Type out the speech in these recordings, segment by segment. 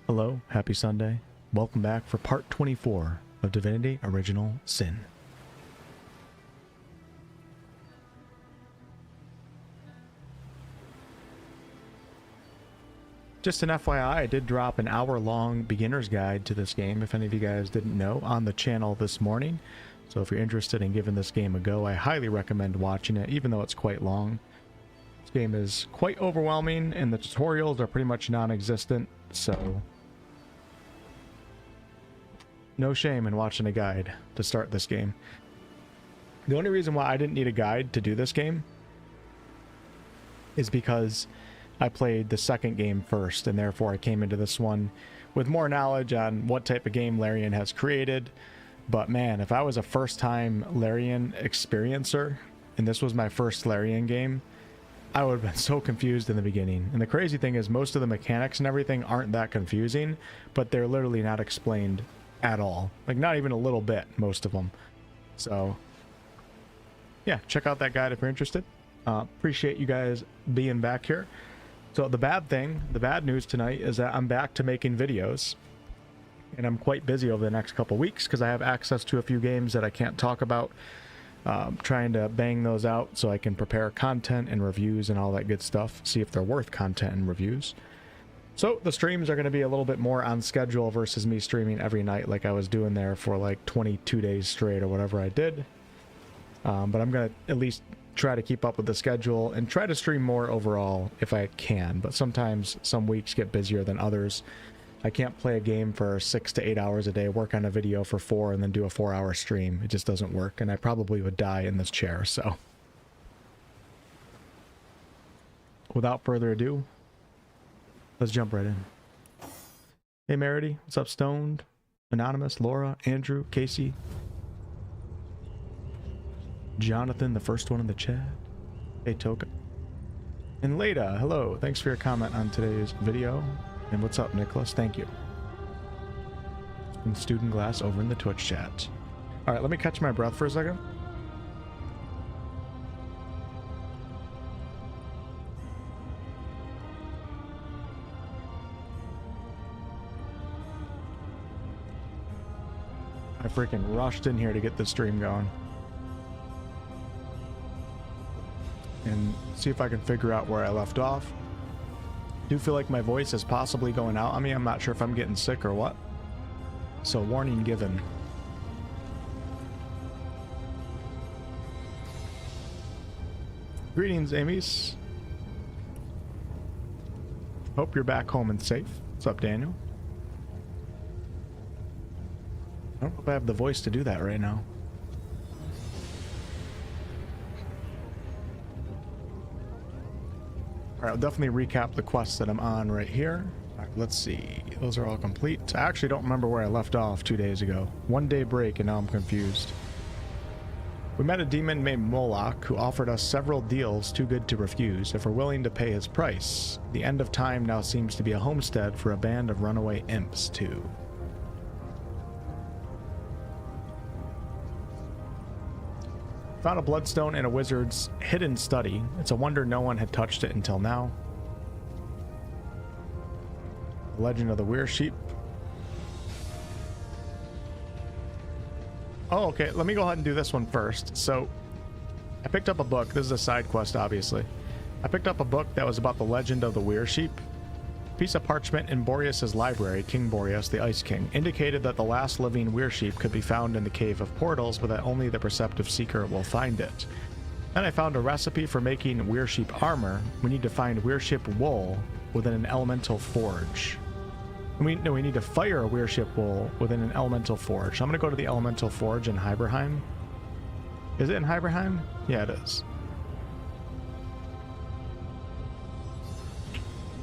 Hello, happy Sunday. Welcome back for part 24 of Divinity Original Sin. Just an FYI, I did drop an hour-long beginner's guide to this game, if any of you guys didn't know, on the channel this morning. So if you're interested in giving this game a go, I highly recommend watching it, even though it's quite long. This game is quite overwhelming, and the tutorials are pretty much non-existent, so no shame in watching a guide to start this game. The only reason why I didn't need a guide to do this game is because I played the second game first, and therefore I came into this one with more knowledge on what type of game Larian has created. But man, if I was a first-time Larian experiencer, and this was my first Larian game, I would have been so confused in the beginning. And the crazy thing is, most of the mechanics and everything aren't that confusing, but they're literally not explained at all. Like, not even a little bit, most of them. So yeah, check out that guide if you're interested. Appreciate you guys being back here. So the bad news tonight is that I'm back to making videos, and I'm quite busy over the next couple weeks because I have access to a few games that I can't talk about. Trying to bang those out so I can prepare content and reviews and all that good stuff, see if they're worth content and reviews. So the streams are going to be a little bit more on schedule versus me streaming every night like I was doing there for like 22 days straight or whatever I did. But I'm going to at least try to keep up with the schedule and try to stream more overall if I can. But sometimes some weeks get busier than others. I can't play a game for 6 to 8 hours a day, work on a video for 4, and then do a 4-hour stream. It just doesn't work, and I probably would die in this chair, so without further ado, let's jump right in. Hey Merity, what's up? Stoned, Anonymous, Laura, Andrew, Casey, Jonathan, the first one in the chat. Hey Toka. And Leda, hello. Thanks for your comment on today's video. And what's up, Nicholas? Thank you. And Student Glass over in the Twitch chat. Alright, let me catch my breath for a second. I freaking rushed in here to get the stream going. And see if I can figure out where I left off. I do feel like my voice is possibly going out on me. I'm not sure if I'm getting sick or what. So warning given. Greetings, Amy's. Hope you're back home and safe. What's up, Daniel? I don't know if I have the voice to do that right now. Alright, I'll definitely recap the quests that I'm on right here. Alright, let's see. Those are all complete. I actually don't remember where I left off 2 days ago. 1 day break and now I'm confused. We met a demon named Moloch who offered us several deals too good to refuse if we're willing to pay his price. The end of time now seems to be a homestead for a band of runaway imps too. Found a bloodstone in a wizard's hidden study. It's a wonder no one had touched it until now. The Legend of the Weir Sheep. Oh, okay. Let me go ahead and do this one first. So, I picked up a book. This is a side quest, obviously. I picked up a book that was about the Legend of the Weir Sheep. Piece of parchment in Boreas's library, King Boreas, the Ice King, indicated that the last living weir sheep could be found in the Cave of Portals, but that only the perceptive seeker will find it. Then I found a recipe for making weir sheep armor. We need to find weir sheep wool within an elemental forge. We need to fire a weir sheep wool within an elemental forge. So I'm going to go to the elemental forge in Hyberheim. Is it in Hyberheim? Yeah, it is.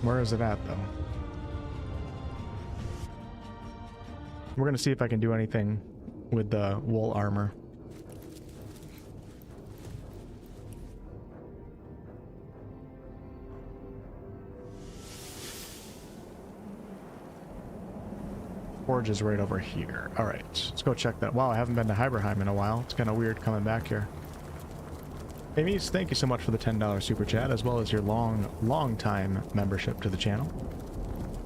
Where is it at, though? We're going to see if I can do anything with the wool armor. Forge is right over here. Alright, let's go check that. Wow, I haven't been to Hyberheim in a while. It's kind of weird coming back here. Amy's, thank you so much for the $10 super chat, as well as your long time membership to the channel.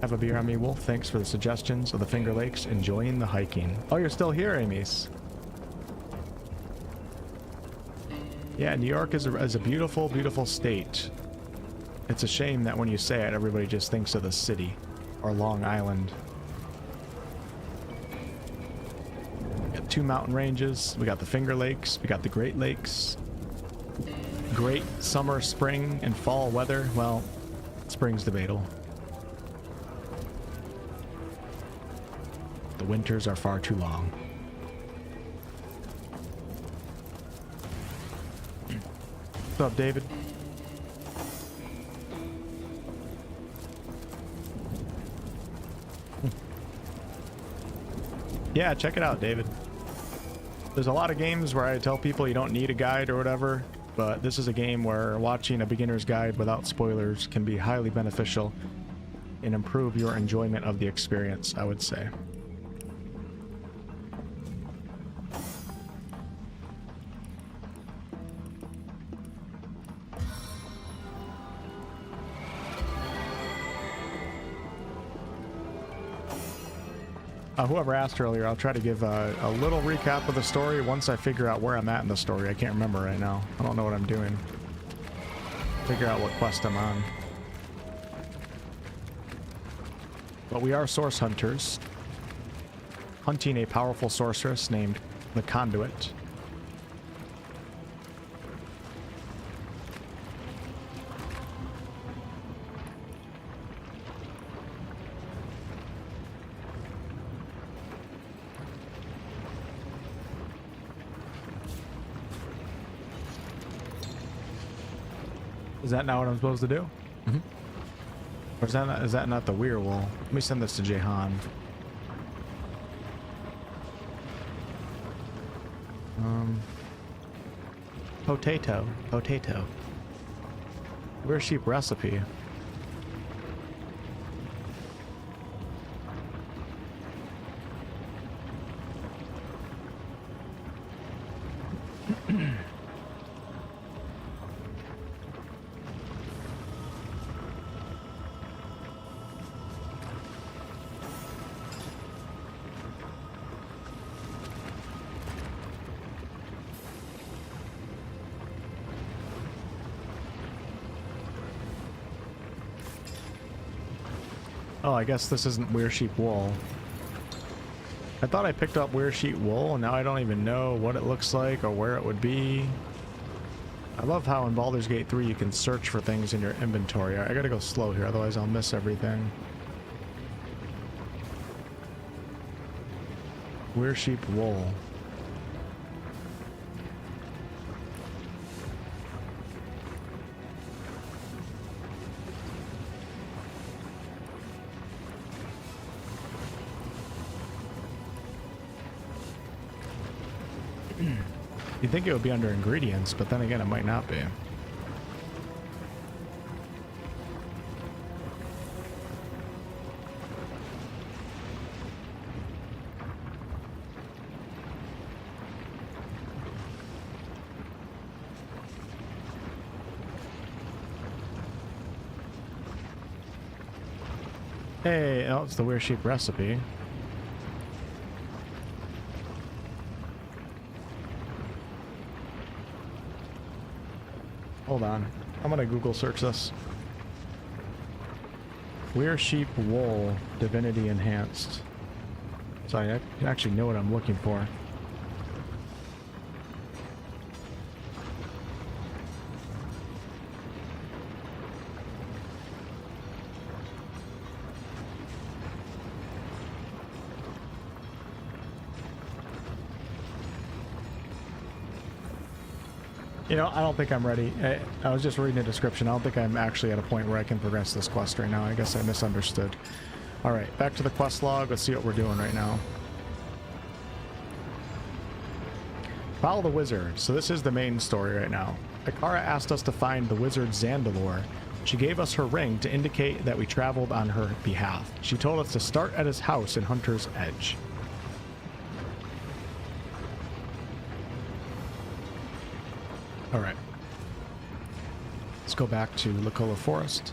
Have a beer on me, Wolf. Thanks for the suggestions of the Finger Lakes. Enjoying the hiking. Oh, you're still here, Amy's. Yeah, New York is a beautiful, beautiful state. It's a shame that when you say it, everybody just thinks of the city or Long Island. We got 2 mountain ranges. We got the Finger Lakes. We got the Great Lakes. Great summer, spring, and fall weather. Well, spring's debatable. The winters are far too long. What's up, David? Yeah, check it out, David. There's a lot of games where I tell people you don't need a guide or whatever, but this is a game where watching a beginner's guide without spoilers can be highly beneficial and improve your enjoyment of the experience, I would say. Whoever asked earlier, I'll try to give a little recap of the story once I figure out where I'm at in the story. I can't remember right now. I don't know what I'm doing. Figure out what quest I'm on. But we are source hunters, hunting a powerful sorceress named the Conduit. Is that not what I'm supposed to do? Mm-hmm. Or is that not the weir wool? Let me send this to Jahan. Potato. Weir sheep recipe. Oh, I guess this isn't weir sheep wool. I thought I picked up weir sheep wool, and now I don't even know what it looks like or where it would be. I love how in Baldur's Gate 3 you can search for things in your inventory. I gotta go slow here, otherwise I'll miss everything. Weir sheep wool. You'd think it would be under ingredients, but then again, it might not be. Hey, oh, it's the weir sheep recipe. Hold on. I'm gonna Google search this. Weir sheep wool, Divinity enhanced. So I actually know what I'm looking for. You know, I don't think I'm ready. I was just reading the description. I don't think I'm actually at a point where I can progress this quest right now. I guess I misunderstood. Alright, back to the quest log. Let's see what we're doing right now. Follow the wizard. So this is the main story right now. Ikara asked us to find the wizard Zandalor. She gave us her ring to indicate that we traveled on her behalf. She told us to start at his house in Hunter's Edge. Alright. Let's go back to Lacola Forest.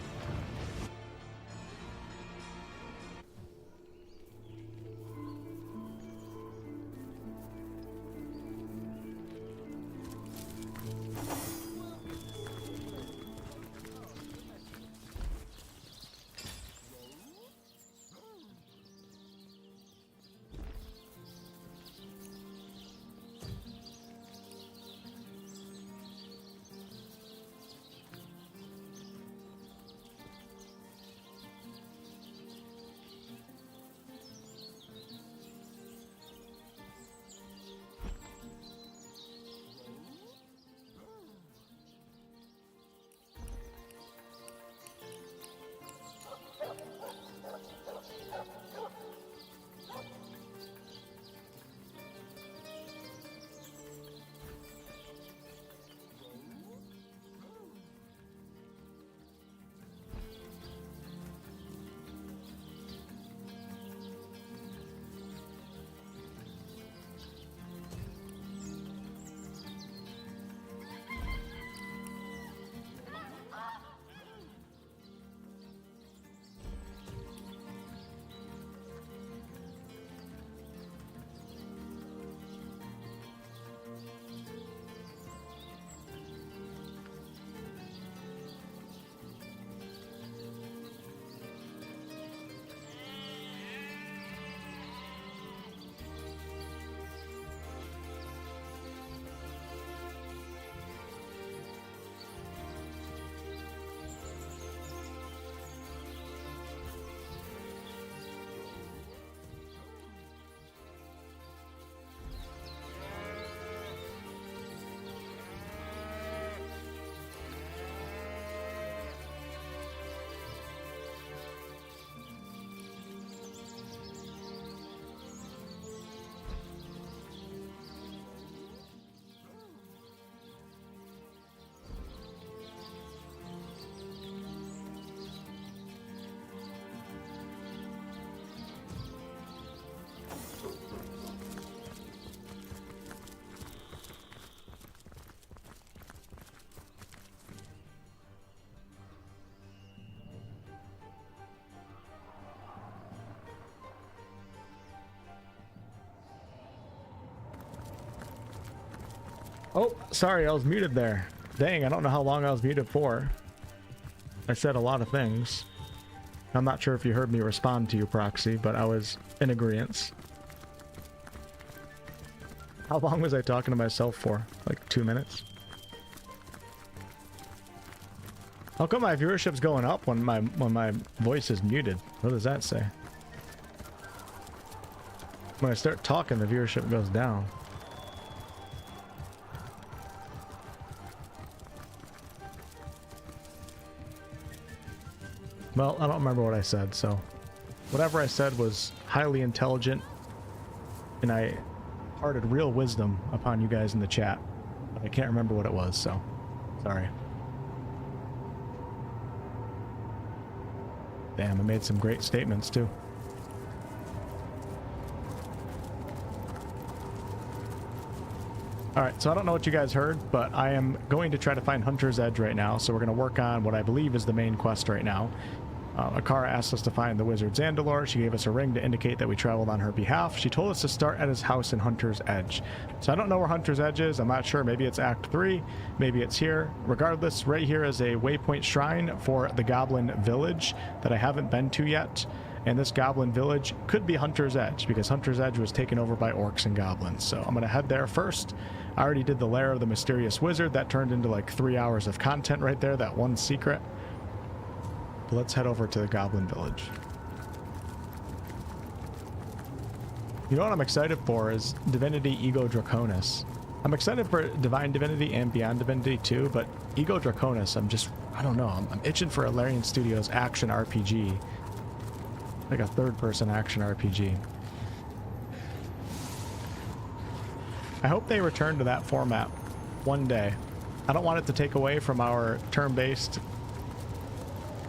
Oh, sorry, I was muted there. Dang, I don't know how long I was muted for. I said a lot of things. I'm not sure if you heard me respond to you, Proxy, but I was in agreement. How long was I talking to myself for? Like 2 minutes? How come my viewership's going up when my voice is muted? What does that say? When I start talking, the viewership goes down. Well, I don't remember what I said, so whatever I said was highly intelligent, and I imparted real wisdom upon you guys in the chat, but I can't remember what it was, so sorry. Damn, I made some great statements too. Alright, so I don't know what you guys heard, but I am going to try to find Hunter's Edge right now, so we're going to work on what I believe is the main quest right now. Akara asked us to find the wizard Zandalor. She gave us a ring to indicate that we traveled on her behalf. She told us to start at his house in Hunter's Edge. So I don't know where Hunter's Edge is. I'm not sure. Maybe it's Act 3. Maybe it's here. Regardless, right here is a waypoint shrine for the Goblin Village that I haven't been to yet. And this Goblin Village could be Hunter's Edge, because Hunter's Edge was taken over by orcs and goblins. So I'm going to head there first. I already did the lair of the mysterious wizard. That turned into like 3 hours of content right there, that one secret. But let's head over to the Goblin Village. You know what I'm excited for is Divinity Ego Draconis. I'm excited for Divine Divinity and Beyond Divinity too, but Ego Draconis, I don't know, I'm itching for a Larian Studios action RPG. Like a third-person action RPG. I hope they return to that format one day. I don't want it to take away from our turn-based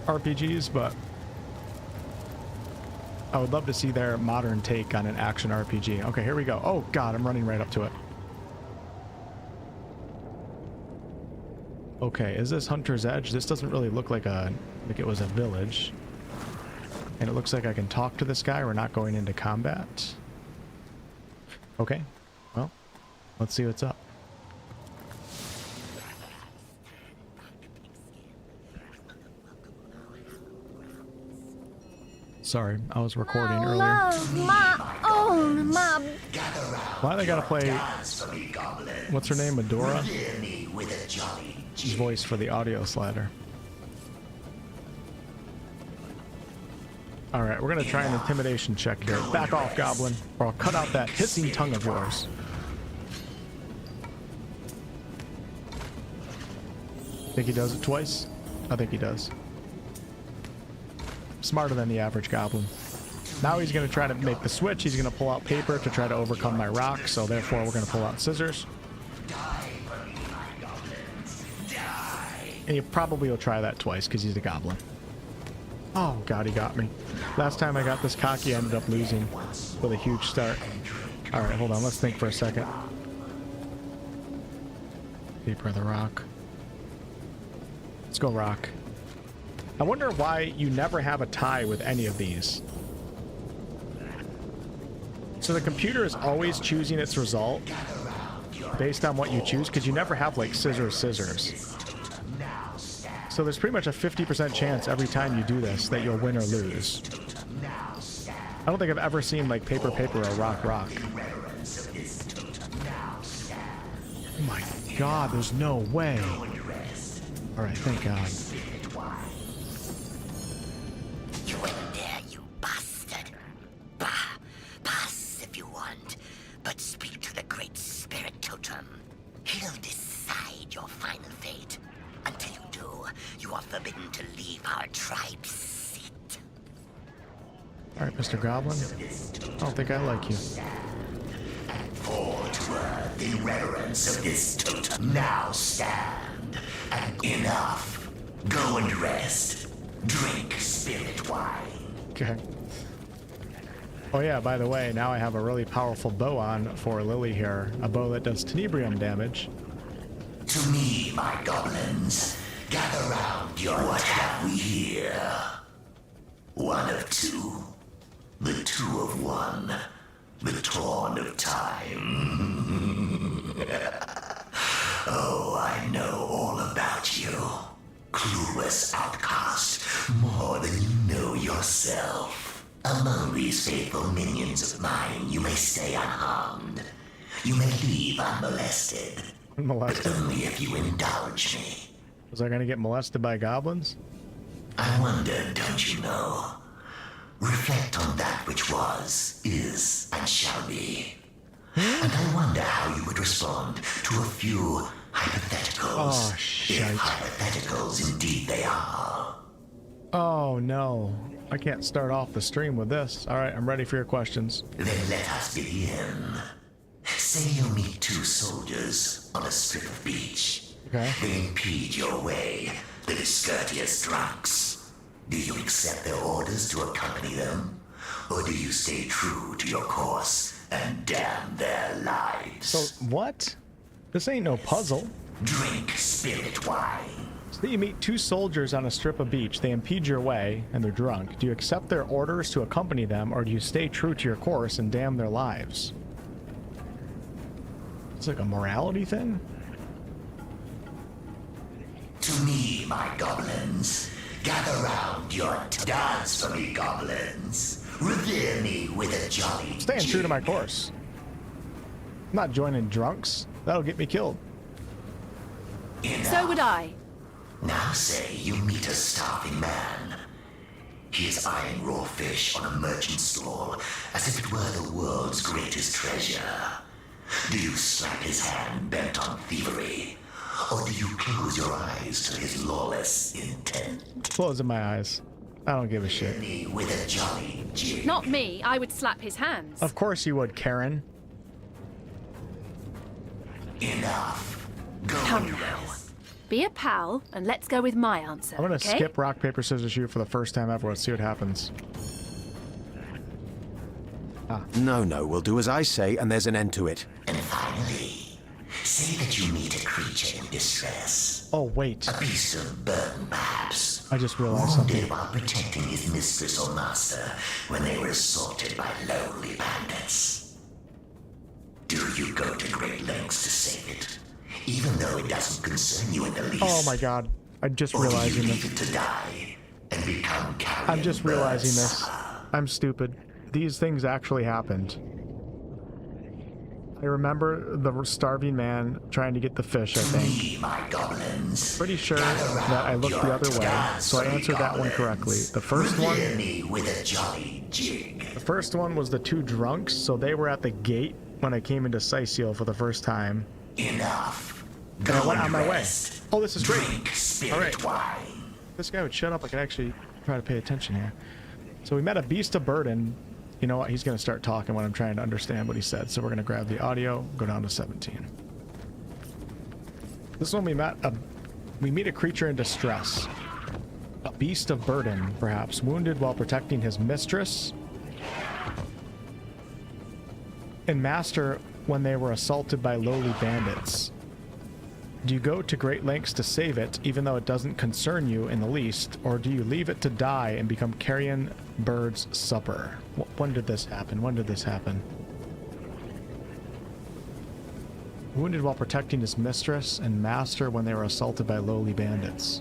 RPGs, but I would love to see their modern take on an action RPG. Okay, here we go. Oh god, I'm running right up to it. Okay, is this Hunter's Edge? This doesn't really look like it was a village. And it looks like I can talk to this guy. We're not going into combat. Okay, well, let's see what's up. Sorry, I was recording earlier. Why they gotta play, what's her name, Medora? Voice for the audio slider. Alright, we're gonna try an intimidation check here. Back off, goblin, or I'll cut out that hissing tongue of yours. Think he does it twice? I think he does. Smarter than the average goblin. Now he's gonna try to make the switch. He's gonna pull out paper to try to overcome my rock, so therefore we're gonna pull out scissors. And he probably will try that twice because he's a goblin. Oh god, he got me. Last time I got this cocky, I ended up losing with a huge start. Alright, hold on, let's think for a second. Paper the rock. Let's go rock. I wonder why you never have a tie with any of these. So the computer is always choosing its result based on what you choose, because you never have like scissors, scissors. So there's pretty much a 50% chance every time you do this that you'll win or lose. I don't think I've ever seen like paper, paper, or rock, rock. Oh my god, there's no way. Alright, thank god. You in there, you bastard. Bah, pass if you want, but speak to the Great Spirit Totem. He'll decide your final fate. Until you do, you are forbidden to leave our tribe's seat. Alright, Mr. Goblin. I don't think I like you. Fall to earth in reverence of this totem. Now stand. And enough. Go and rest. Drink spirit wine. Okay. Oh yeah, by the way, now I have a really powerful bow on for Lily here. A bow that does tenebrium damage. To me, my goblins, gather round your what have we here? One of two, the two of one, the torn of time. Oh, I know all about you. Clueless outcast, more than you know yourself. Among these faithful minions of mine, you may stay unharmed. You may leave unmolested. Molested? But only if you indulge me. Was I gonna get molested by goblins? I wonder, don't you know? Reflect on that which was, is, and shall be. And I wonder how you would respond to a few hypotheticals. Oh, shite. If hypotheticals indeed they are. Oh no. I can't start off the stream with this. Alright, I'm ready for your questions. Then let us begin. Say you meet two soldiers on a strip of beach. Okay. They impede your way, the discourteous drunks. Do you accept their orders to accompany them? Or do you stay true to your course and damn their lives? So, what? This ain't no puzzle. Drink spirit wine. So you meet two soldiers on a strip of beach. They impede your way, and they're drunk. Do you accept their orders to accompany them, or do you stay true to your course and damn their lives? It's like a morality thing? To me, my goblins. Gather round your dance for me, goblins. Revere me with a jolly Staying true to my jig. course. I'm not joining drunks. That'll get me killed. Enough. So would I. Now say you meet a starving man. He is eyeing raw fish on a merchant stall as if it were the world's greatest treasure. Do you slap his hand bent on thievery? Or do you close your eyes to his lawless intent? Closing my eyes. I don't give a shit. Me with a jolly jig. Not me. I would slap his hands. Of course you would, Karen. Enough. Go Come and now. rest. Be a pal, and let's go with my answer. I'm gonna okay? skip rock, paper, scissors, shoot for the first time ever. Let's see what happens. No, we'll do as I say, and there's an end to it. And finally, say that you meet a creature in distress. Oh, wait. A beast of burden, perhaps. I just realized something. Wounded while protecting his mistress or master when they were assaulted by lonely bandits. Do you go to great lengths to save it, even though it doesn't concern you in the least? Oh my god. I'm just Or do you realizing leave this. it to die and become carrion I'm just realizing birds? this. I'm stupid. These things actually happened. I remember the starving man trying to get the fish, I think. Me, my goblins. Pretty sure Gather that I round looked the your other way, dance so I for me, answered that one correctly. goblins. The first one, Revere me with a jolly jig. the first one was the two drunks, so they were at the gate when I came into Sightseal for the first time. Enough. And I went on my way. rest. Oh, this is great. Drink spirit Alright. wine. This guy would shut up. I could actually try to pay attention here. So we met a beast of burden. You know what? He's going to start talking when I'm trying to understand what he said. So we're going to grab the audio, go down to 17. This one we meet a creature in distress. A beast of burden, perhaps, wounded while protecting his mistress and master when they were assaulted by lowly bandits. Do you go to great lengths to save it, even though it doesn't concern you in the least, or do you leave it to die and become carrion bird's supper? When did this happen? When did this happen? Wounded while protecting his mistress and master when they were assaulted by lowly bandits.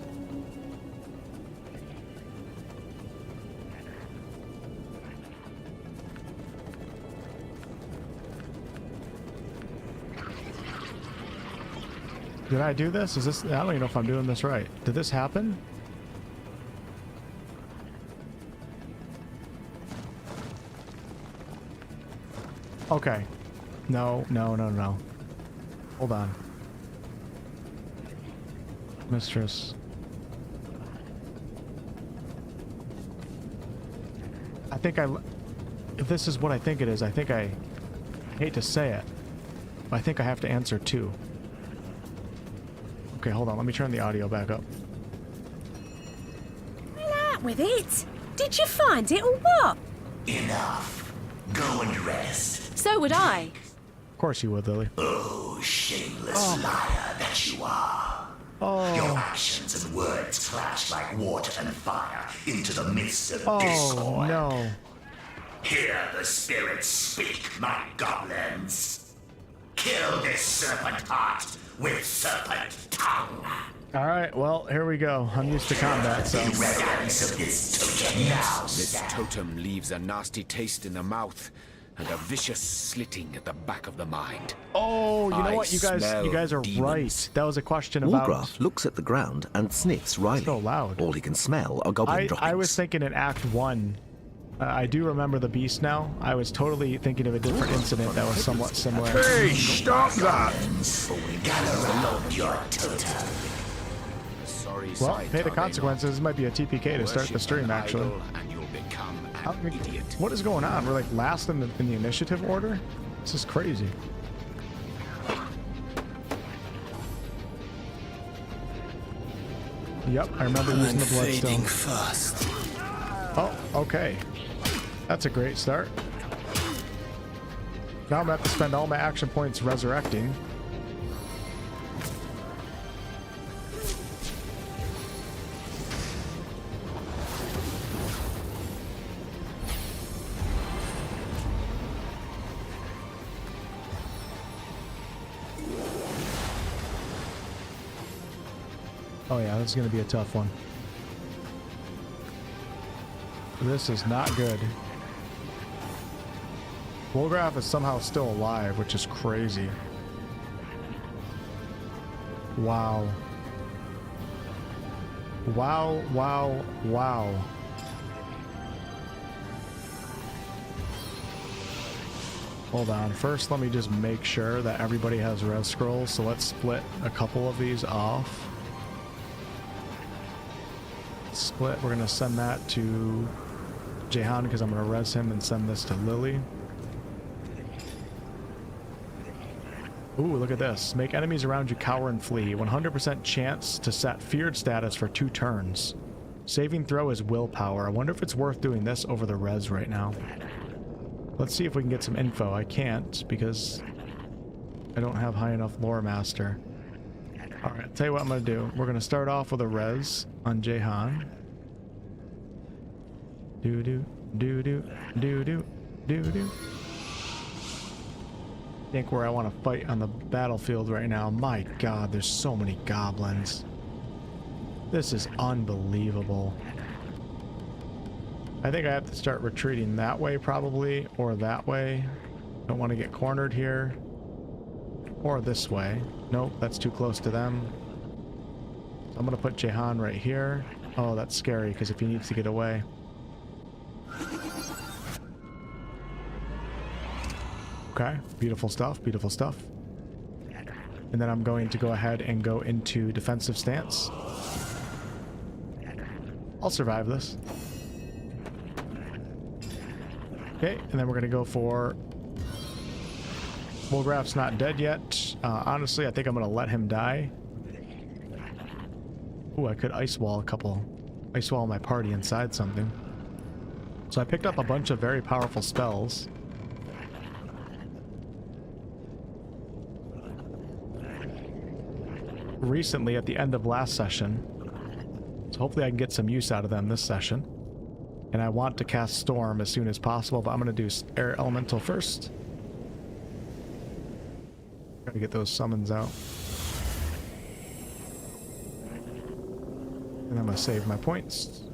Did I do this? Is this? I don't even know if I'm doing this right. Did this happen? Okay. No. Hold on. Mistress. I think if this is what I think it is, I hate to say it, but I think I have to answer two. Okay, hold on. Let me turn the audio back up. Out with it. Did you find it or what? Enough. Go and rest. So would I. Of course you would, Lily. Oh, shameless liar that you are. Oh. Your actions and words clash like water and fire into the midst of Oh, discord. no. Hear the spirits speak, my goblins. Kill this serpent heart, with serpent tongue. All right, well, here we go. I'm used to combat, so. The reverence of this totem now This stand. totem leaves a nasty taste in the mouth and a vicious slitting at the back of the mind. Oh, you know I what? You guys are smell right. demons. That was a question about. Wargraf looks at the ground and sniffs Riley. So loud. All he can smell are goblin droppings. I was thinking in Act 1. I do remember the beast now. I was totally thinking of a different incident that was somewhat similar. Hey, stop that! Gather around your totem. Sorry Well, sight, pay the are they consequences. This might be a TPK to start the Worship stream, an actually. idol and you'll become I an mean, idiot. what is going on? We're like last in the initiative order? This is crazy. Yep, I remember using the bloodstone. Fast. Oh, okay. That's a great start. Now I'm gonna have to spend all my action points resurrecting. Oh yeah, this is gonna be a tough one. This is not good. Wolfgraf is somehow still alive, which is crazy. Wow. Wow, wow, wow. Hold on. First, let me just make sure that everybody has res scrolls. So let's split a couple of these off. Split. We're going to send that to Jahan because I'm going to res him and send this to Lily. Ooh, look at this. Make enemies around you cower and flee. 100% chance to set feared status for 2 turns. Saving throw is willpower. I wonder if it's worth doing this over the res right now. Let's see if we can get some info. I can't because I don't have high enough lore master. Alright, I'll tell you what I'm going to do. We're going to start off with a res on Jahan. Do-do, do-do, do-do, do-do. I think where I want to fight on the battlefield right now. My god, there's so many goblins. This is unbelievable. I think I have to start retreating that way probably, or that way. Don't want to get cornered here. Or this way. Nope, that's too close to them. I'm going to put Jahan right here. Oh, that's scary because if he needs to get away. Okay, beautiful stuff, beautiful stuff. And then I'm going to go ahead and go into defensive stance. I'll survive this. Okay, and then we're going to go for... Wolfgraf's not dead yet. Honestly, I think I'm going to let him die. Ooh, I could ice wall Ice wall my party inside something. So I picked up a bunch of very powerful spells. Recently at the end of last session, so hopefully I can get some use out of them this session. And I want to cast Storm as soon as possible, but I'm going to do Air Elemental first. Gotta get those summons out. And I'm going to save my points.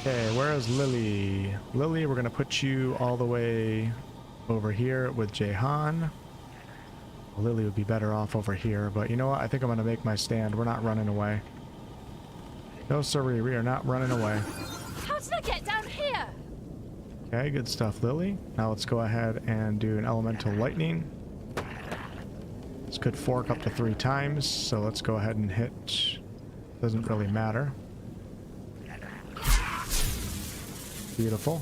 Okay, where is Lily? Lily, we're going to put you all the way over here with Jahan. Lily would be better off over here, but you know what? I think I'm going to make my stand. We're not running away. No, sirree, we are not running away. How did I get down here? Okay, good stuff, Lily. Now let's go ahead and do an elemental lightning. This could fork up to 3 times, so let's go ahead and hit. Doesn't really matter. Beautiful.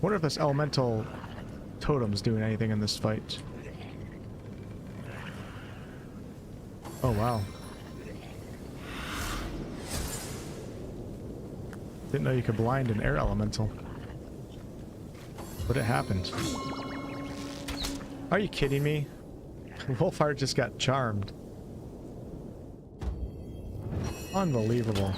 Wonder if this elemental totem's doing anything in this fight. Oh, wow. Didn't know you could blind an air elemental. But it happened. Are you kidding me? Wolfheart just got charmed. Unbelievable.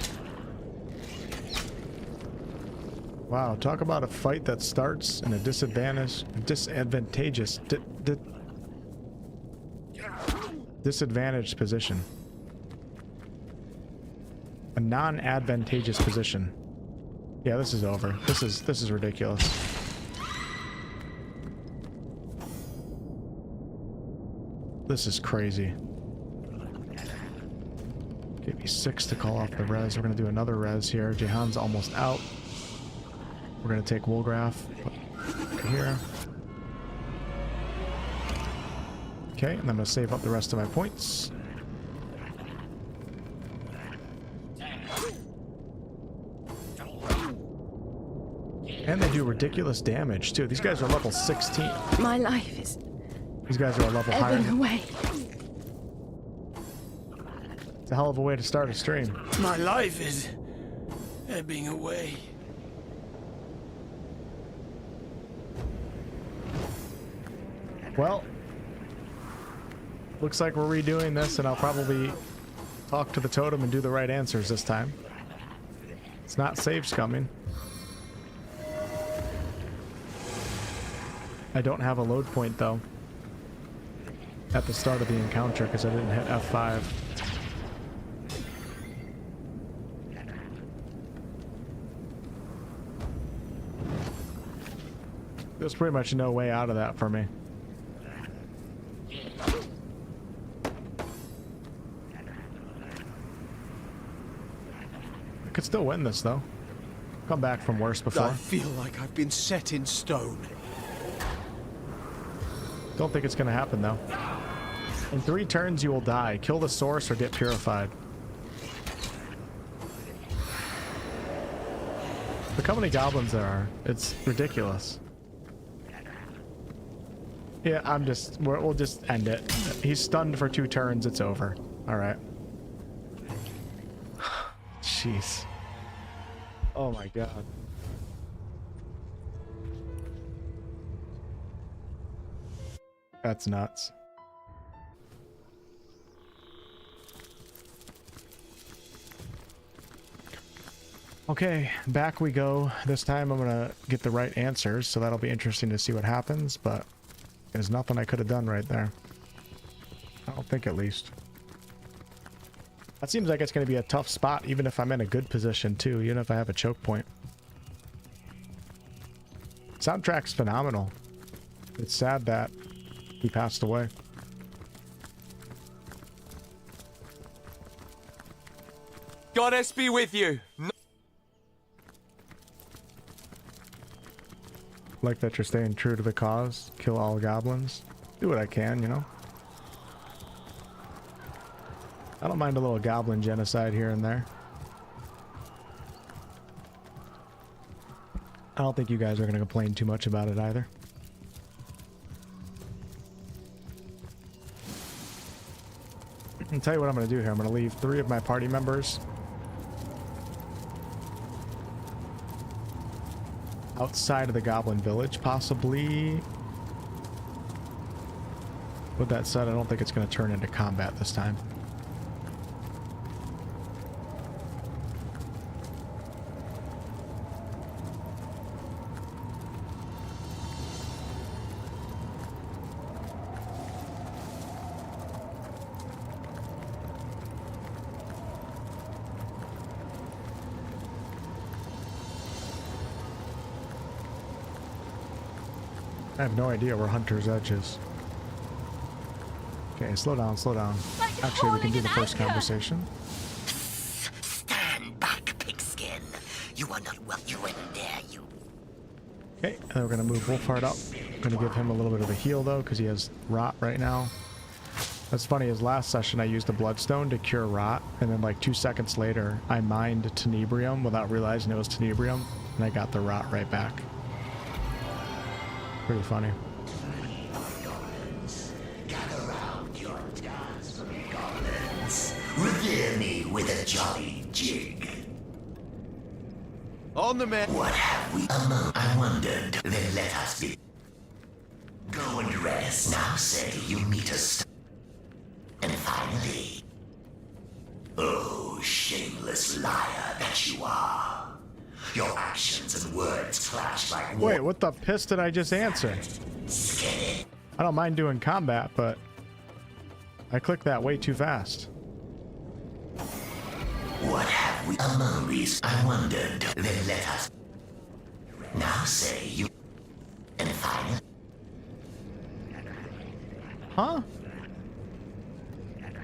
Wow, talk about a fight that starts in a disadvantageous Disadvantaged position. A non-advantageous position. Yeah, this is over. This is ridiculous. This is crazy. Give me 6 to call off the res. We're gonna do another res here. Jahan's almost out. We're gonna take Woolgraph. Put here. Okay, and I'm gonna save up the rest of my points. And they do ridiculous damage too. These guys are level 16. My life is These guys are a level higher. ebbing away. It's a hell of a way to start a stream. My life is ebbing away. Well, looks like we're redoing this, and I'll probably talk to the totem and do the right answers this time. It's not saves coming. I don't have a load point though at the start of the encounter because I didn't hit F5. There's pretty much no way out of that for me. I could still win this though. Come back from worse before. I feel like I've been set in stone. Don't think it's gonna happen though. In 3 turns you will die. Kill the source or get purified. Look how many goblins there are. It's ridiculous. Yeah, we'll just end it. He's stunned for 2 turns. It's over. All right. Jeez. Oh my god. That's nuts. Okay, back we go. This time I'm gonna get the right answers, so that'll be interesting to see what happens, but there's nothing I could have done right there. I don't think, at least. That seems like it's gonna be a tough spot, even if I'm in a good position too, even if I have a choke point. Soundtrack's phenomenal. It's sad that he passed away. Goddess be with you. Like that you're staying true to the cause. Kill all goblins. Do what I can, you know. I don't mind a little goblin genocide here and there. I don't think you guys are going to complain too much about it either. I'll tell you what I'm going to do here. I'm going to leave 3 of my party members outside of the goblin village, possibly. With that said, I don't think it's going to turn into combat this time. I have no idea where Hunter's Edge is. Okay, slow down, slow down. Like Actually, we can do the holding first an anchor. conversation. Stand back, pigskin. You are not welcome in there, you. Okay, and then we're gonna move Wolfheart up. I'm gonna give him a little bit of a heal though, because he has rot right now. That's funny, his last session I used a bloodstone to cure rot, and then like 2 seconds later I mined tenebrium without realizing it was tenebrium, and I got the rot right back. Pretty funny. Gather round your dance, goblins. Revere me with a jolly jig. On the man. What have we among? I wondered. Then let us be. Go and rest. Now say you meet us. And finally. Oh, shameless liar that you are. Your actions and words clash like Wait, what the piss did I just answer? skinny. I don't mind doing combat, but I clicked that way too fast. What have we among these? I wondered. Then let us. Now say you. And finally. Huh?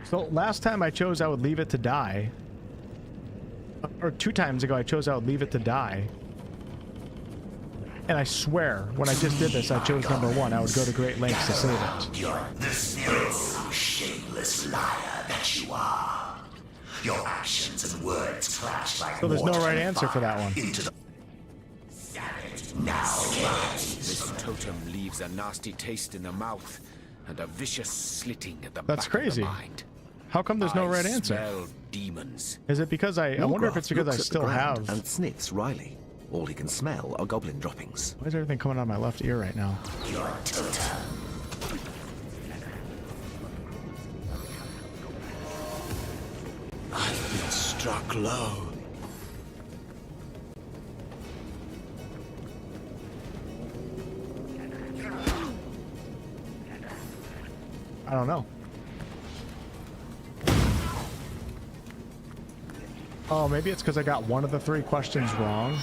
So last time I chose I would leave it to die. Or 2 times ago I chose I would leave it to die. And I swear, when I just did this, I chose number 1. I would go to great lengths to save it. You're the spirits, shameless liar that you are. Your actions and words clash like So there's no water right and answer for that fire one. into the... Now This totem leaves a nasty taste in the mouth and a vicious slitting at the That's back crazy. of the mind. How come there's no I right answer? smell demons. Is it because I wonder if it's because I looks at the still ground have... and sniffs Riley. All he can smell are goblin droppings. Why is everything coming out of my left ear right now? your totem. I've been struck low. I don't know. Oh, maybe it's because I got one of the 3 questions wrong.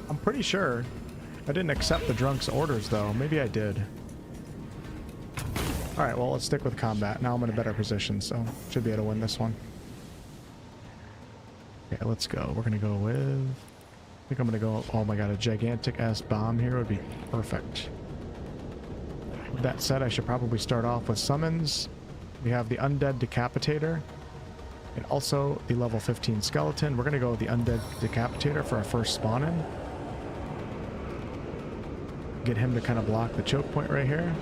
I'm pretty sure I didn't accept the drunk's orders, though. Maybe I did. Alright, well, let's stick with combat. Now I'm in a better position, so should be able to win this one. Okay, let's go. We're going to go with... I think I'm going to go... Oh my god, a gigantic-ass bomb here would be perfect. With that said, I should probably start off with summons. We have the Undead Decapitator. And also the level 15 skeleton. We're going to go with the Undead Decapitator for our first spawn-in. Get him to kind of block the choke point right here.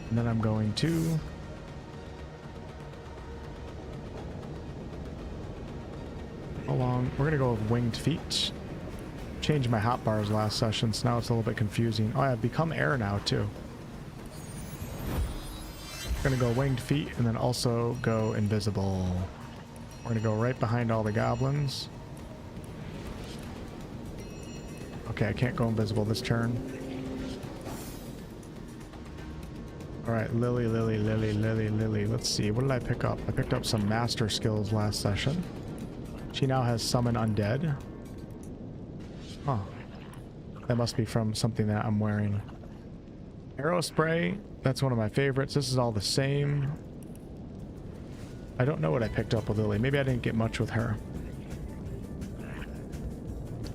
And then I'm going to... along. We're going to go with Winged Feet. Changed my hotbars last session, so now it's a little bit confusing. Oh, I've become air now, too. We're going to go Winged Feet and then also go Invisible. We're going to go right behind all the goblins. Okay, I can't go invisible this turn. Alright, Lily. Let's see, what did I pick up? I picked up some master skills last session. She now has Summon Undead. Huh. That must be from something that I'm wearing. Arrow Spray, that's one of my favorites. This is all the same. I don't know what I picked up with Lily. Maybe I didn't get much with her.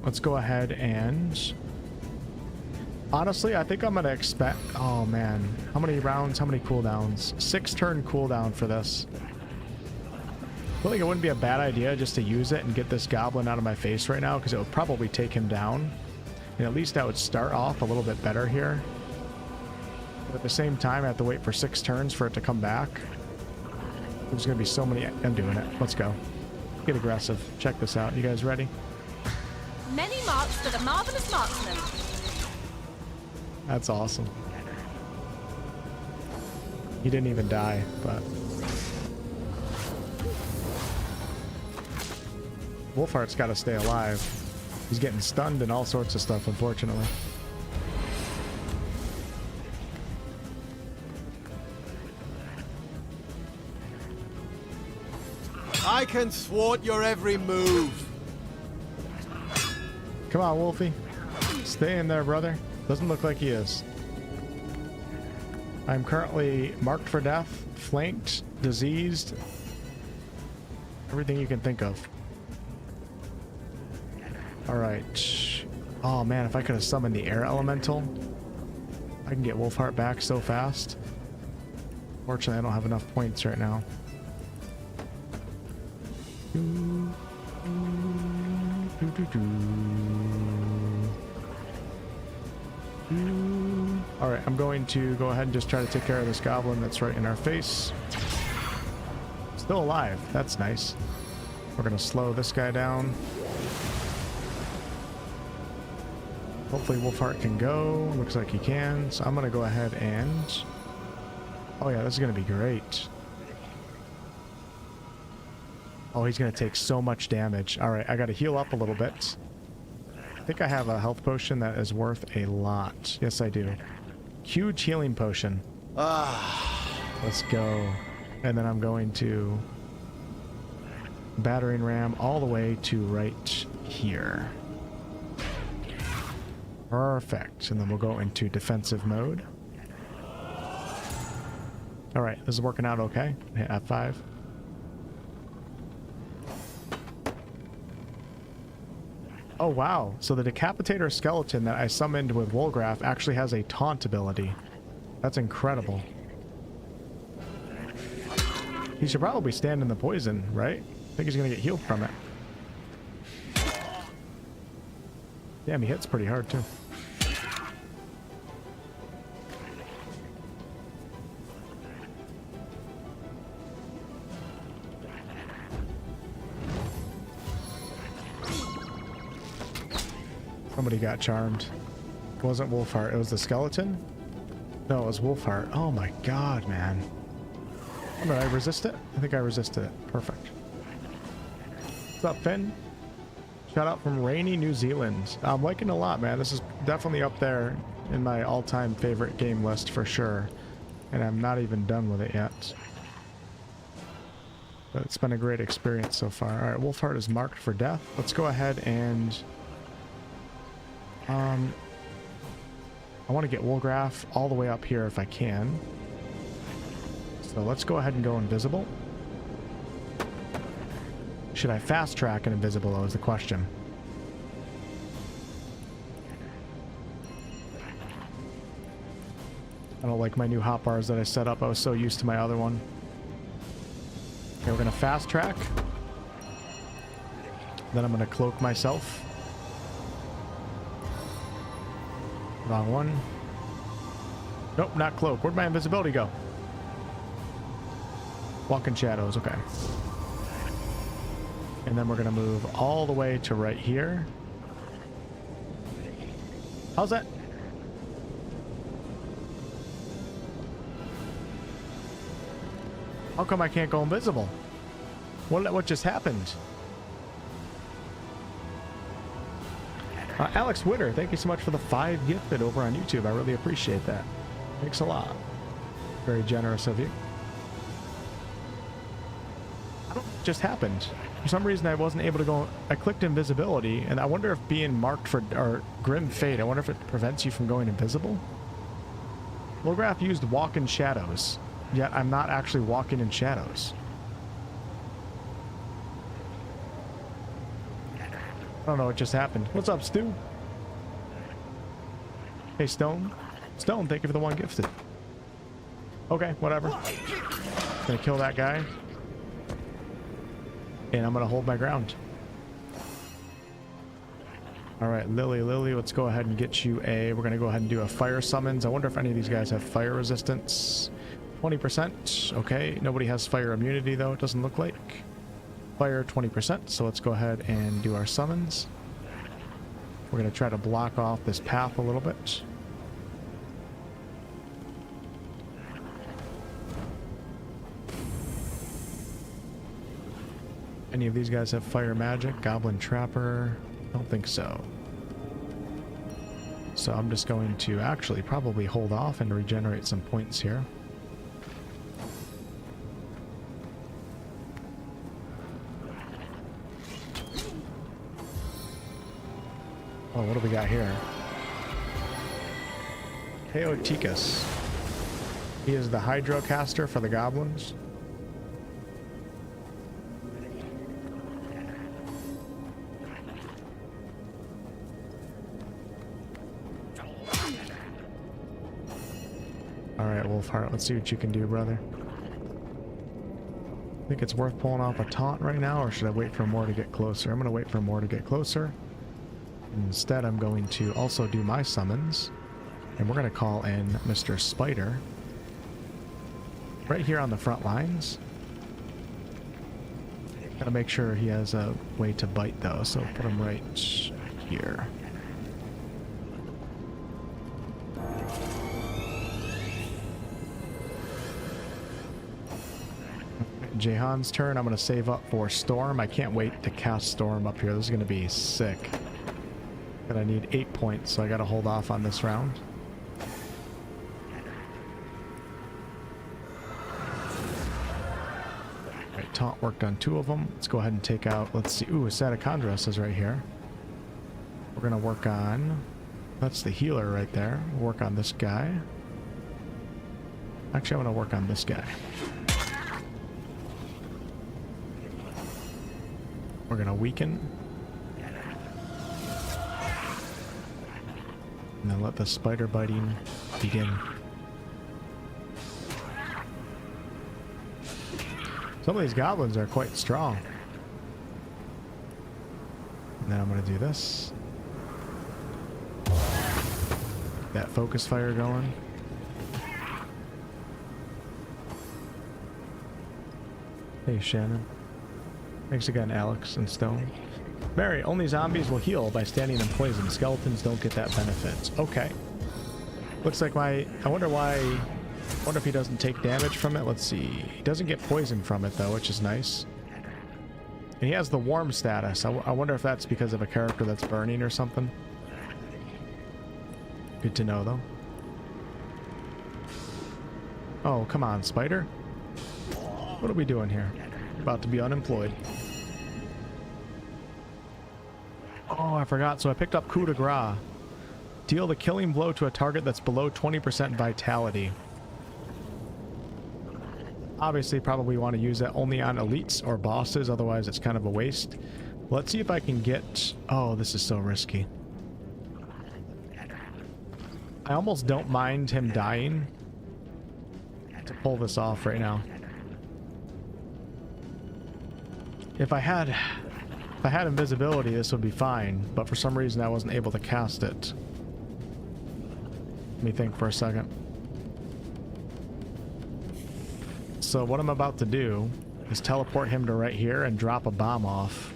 Let's go ahead and... Honestly, I think I'm going to expect... Oh, man. How many rounds? How many cooldowns? 6-turn cooldown for this. I feel like it wouldn't be a bad idea just to use it and get this goblin out of my face right now, because it would probably take him down. And at least I would start off a little bit better here. But at the same time, I have to wait for 6 turns for it to come back. There's going to be so many... I'm doing it. Let's go. Get aggressive. Check this out. You guys ready? Many marks for the marvelous marksman. That's awesome. He didn't even die, but... Wolfheart's got to stay alive. He's getting stunned and all sorts of stuff, unfortunately. I can thwart your every move. Come on, Wolfie. Stay in there, brother. Doesn't look like he is. I'm currently marked for death, flanked, diseased. Everything you can think of. Alright. Oh man, if I could have summoned the air elemental, I can get Wolfheart back so fast. Fortunately, I don't have enough points right now. Alright, I'm going to go ahead and just try to take care of this goblin that's right in our face. Still alive. That's nice. We're going to slow this guy down. Hopefully Wolfheart can go. Looks like he can. So I'm going to go ahead and... Oh yeah, this is going to be great. Oh, he's going to take so much damage. Alright, I got to heal up a little bit. I think I have a health potion that is worth a lot. Yes, I do. Huge healing potion. Let's go. And then I'm going to battering ram all the way to right here. Perfect. And then we'll go into defensive mode. Alright, this is working out okay. Hit F5. Oh wow, so the Decapitator skeleton that I summoned with Wolgraf actually has a taunt ability. That's incredible. He should probably stand in the poison, right? I think he's gonna get healed from it. Damn, he hits pretty hard too. Somebody got charmed. It wasn't Wolfheart, it was the skeleton? No, it was Wolfheart. Oh my god, man. Oh, did I resist it? I think I resisted it. Perfect. What's up, Finn? Shout out from rainy New Zealand. I'm liking it a lot, man. This is definitely up there in my all-time favorite game list for sure. And I'm not even done with it yet. But it's been a great experience so far. Alright, Wolfheart is marked for death. Let's go ahead and... I want to get Wolgraf all the way up here if I can. So let's go ahead and go invisible. Should I fast track an invisible though is the question. I don't like my new hotbars that I set up. I was so used to my other one. Okay, we're gonna fast track. Then I'm gonna cloak myself. Wrong one. Nope, not cloak. Where'd my invisibility go? Walk in shadows, okay. And then we're gonna move all the way to right here. How's that? How come I can't go invisible? What just happened? Alex Witter, thank you so much for the 5 gifted over on YouTube. I really appreciate that. Thanks a lot. Very generous of you. I don't know what just happened. For some reason I wasn't able to go. I clicked invisibility, and I wonder if being marked for or Grim Fate, I wonder if it prevents you from going invisible. Wolgraf used walk in shadows, yet I'm not actually walking in shadows. I don't know what just happened. What's up, Stu? Hey, Stone. Stone, thank you for the 1 gifted. Okay, whatever. Gonna kill that guy. And I'm gonna hold my ground. Alright, Lily, let's go ahead and get you a... We're gonna go ahead and do a fire summons. I wonder if any of these guys have fire resistance. 20%. Okay, nobody has fire immunity, though, it doesn't look like. Fire 20%, so let's go ahead and do our summons. We're going to try to block off this path a little bit. Any of these guys have fire magic? Goblin Trapper? I don't think so. So I'm just going to actually probably hold off and regenerate some points here. Oh, what do we got here? Teotikas. He is the Hydrocaster for the goblins. Alright, Wolfheart, let's see what you can do, brother. I think it's worth pulling off a taunt right now, or should I wait for more to get closer? I'm going to wait for more to get closer. Instead, I'm going to also do my summons, and we're going to call in Mr. Spider right here on the front lines. Gotta make sure he has a way to bite though, so put him right here. Jahan's turn. I'm going to save up for Storm. I can't wait to cast Storm up here. This is going to be sick. Gonna need 8 points, so I gotta hold off on this round. Alright, taunt worked on 2 of them. Let's go ahead and take out, let's see, ooh, Satacondros is right here. We're gonna work on, that's the healer right there. We'll work on this guy. Actually, I'm gonna work on this guy. We're gonna weaken. And then let the spider biting begin. Some of these goblins are quite strong. And then I'm gonna do this. That focus fire going. Hey Shannon. Thanks again, Alex and Stone. Mary, only zombies will heal by standing in poison. Skeletons don't get that benefit. Okay. Looks like I wonder why... I wonder if he doesn't take damage from it. Let's see. He doesn't get poison from it, though, which is nice. And he has the warm status. I wonder if that's because of a character that's burning or something. Good to know, though. Oh, come on, spider. What are we doing here? About to be unemployed. Oh, I forgot. So I picked up coup de grace. Deal the killing blow to a target that's below 20% vitality. Obviously, probably want to use that only on elites or bosses. Otherwise, it's kind of a waste. Let's see if I can get... Oh, this is so risky. I almost don't mind him dying to pull this off right now. If I had invisibility, this would be fine, but for some reason I wasn't able to cast it. Let me think for a second. So what I'm about to do is teleport him to right here and drop a bomb off.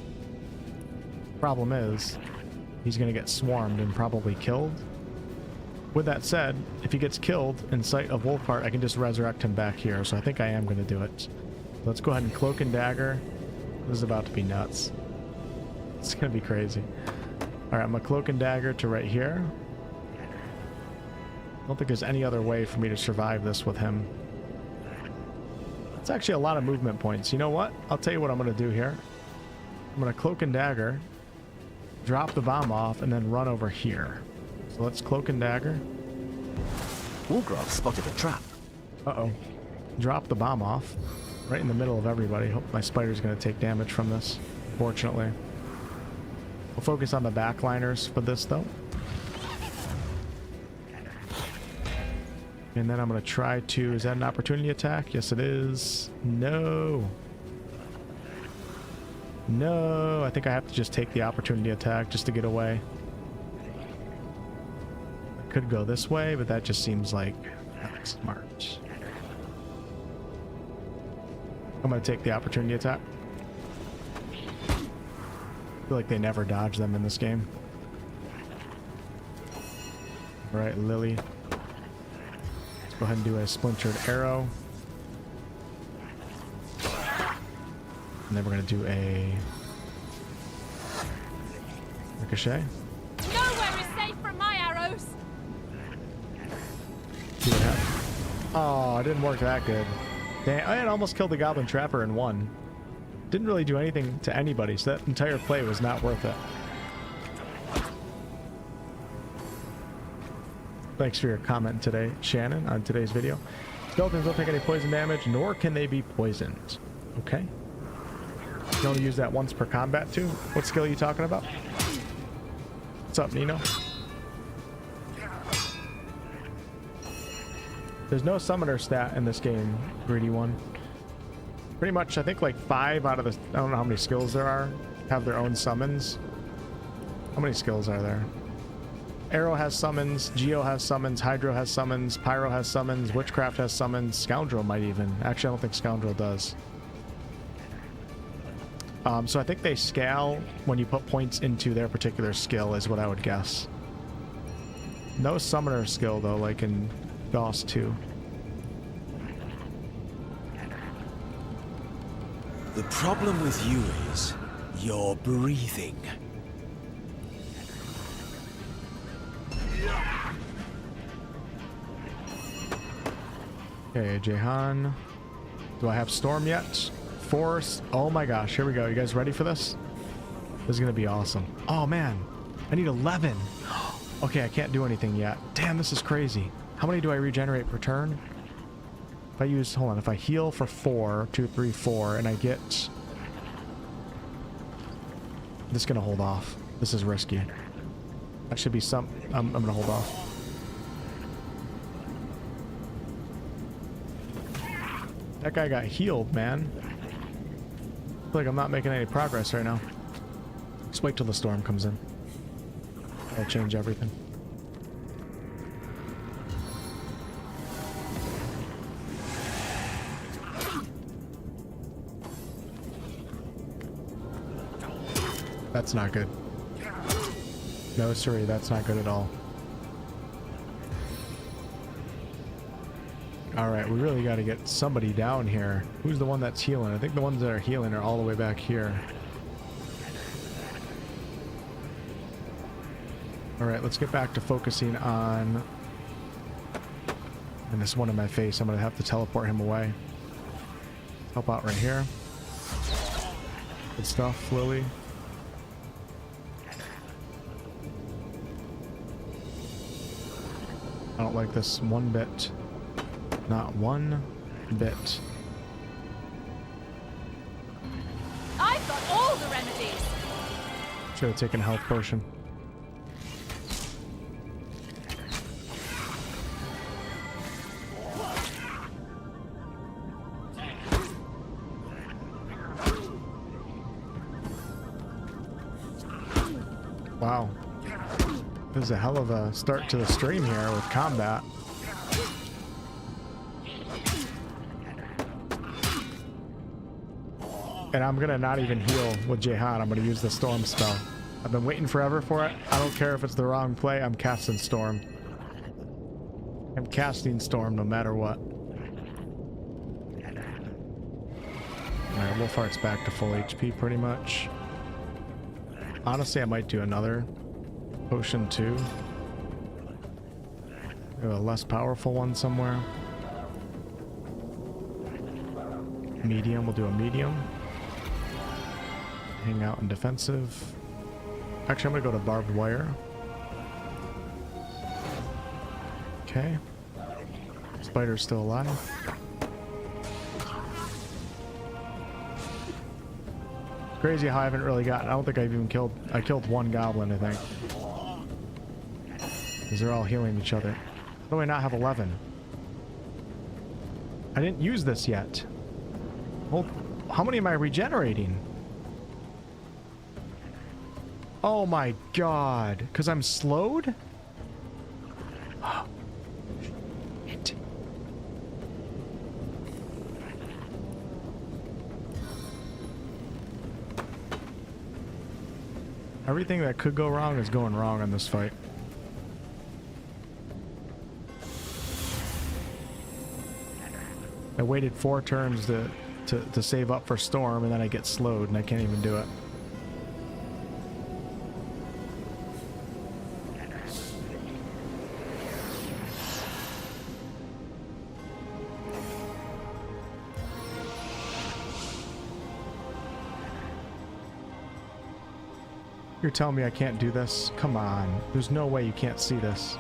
Problem is, he's gonna get swarmed and probably killed. With that said, if he gets killed in sight of Wolfheart, I can just resurrect him back here, so I think I am gonna do it. Let's go ahead and cloak and dagger. This is about to be nuts. It's gonna be crazy. Alright, I'm gonna cloak and dagger to right here. I don't think there's any other way for me to survive this with him. It's actually a lot of movement points. You know what? I'll tell you what I'm gonna do here. I'm gonna cloak and dagger, drop the bomb off, and then run over here. So let's cloak and dagger. Wolfgraf spotted a trap. Uh-oh. Drop the bomb off. Right in the middle of everybody. Hope my spider's going to take damage from this, fortunately. We'll focus on the backliners for this, though. And then I'm going to try to... Is that an opportunity attack? Yes, it is. No. No. I think I have to just take the opportunity attack just to get away. I could go this way, but that just seems like not smart. I'm going to take the opportunity attack. I feel like they never dodge them in this game. Alright, Lily. Let's go ahead and do a splintered arrow. And then we're going to do a ricochet. Nowhere is safe from my arrows. See what happens. Oh, it didn't work that good. Dang, I had almost killed the Goblin Trapper in one. Didn't really do anything to anybody, so that entire play was not worth it. Thanks for your comment today, Shannon, on today's video. Skeletons don't take any poison damage, nor can they be poisoned. Okay. You only use that once per combat too? What skill are you talking about? What's up, Nino? There's no summoner stat in this game, Greedy One. Pretty much, I think like 5 out of the... I don't know how many skills there are. Have their own summons. How many skills are there? Arrow has summons, Geo has summons, Hydro has summons, Pyro has summons, Witchcraft has summons, Scoundrel might even. Actually, I don't think Scoundrel does. So I think they scale when you put points into their particular skill is what I would guess. No summoner skill though, like in DOS 2. The problem with you is you're breathing. Okay, Jahan. Do I have storm yet? Force. Oh my gosh, here we go. You guys ready for this? This is gonna be awesome. Oh man, I need 11. Okay, I can't do anything yet. Damn, this is crazy. How many do I regenerate per turn? If I use, hold on, if I heal for 4, 2, 3, 4, and I get... This is gonna hold off. This is risky. That should be some... I'm gonna hold off. That guy got healed, man. I feel like I'm not making any progress right now. Just wait till the storm comes in. I'll change everything. That's not good. No, sorry, that's not good at all. Alright, we really got to get somebody down here. Who's the one that's healing? I think the ones that are healing are all the way back here. Alright, let's get back to focusing on... And this one in my face, I'm going to have to teleport him away. Help out right here. Good stuff, Lily. I don't like this one bit. Not one bit. I've got all the remedies. Should have taken a health potion. Wow. This is a hell of a start to the stream here with combat. And I'm gonna not even heal with Jahan. I'm gonna use the storm spell. I've been waiting forever for it. I don't care if it's the wrong play. I'm casting storm. I'm casting storm no matter what. Alright, Wolfheart's back to full HP pretty much. Honestly, I might do another potion too. A less powerful one somewhere. Medium, we'll do a medium. Hang out in defensive. Actually, I'm gonna go to barbed wire. Okay. Spider's still alive. It's crazy how I haven't really gotten... I don't think I've even killed... I killed one goblin, I think. Because they're all healing each other. How do I not have 11? I didn't use this yet. Well, how many am I regenerating? Oh my god. Because I'm slowed? Shit. Everything that could go wrong is going wrong in this fight. I waited 4 turns to save up for storm, and then I get slowed and I can't even do it. You're telling me I can't do this? Come on. There's no way you can't see this.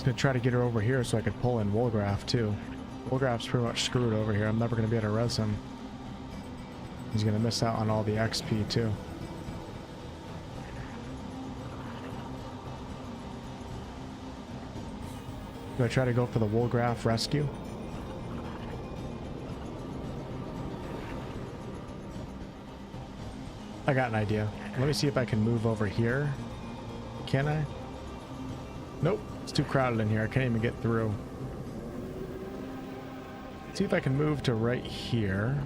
Gonna try to get her over here so I could pull in Wolgraf too. Wolgraf's pretty much screwed over here. I'm never gonna be able to res him. He's gonna miss out on all the XP too. Do I try to go for the Wolgraf rescue? I got an idea. Let me see if I can move over here. Can I? Nope. It's too crowded in here. I can't even get through. See if I can move to right here.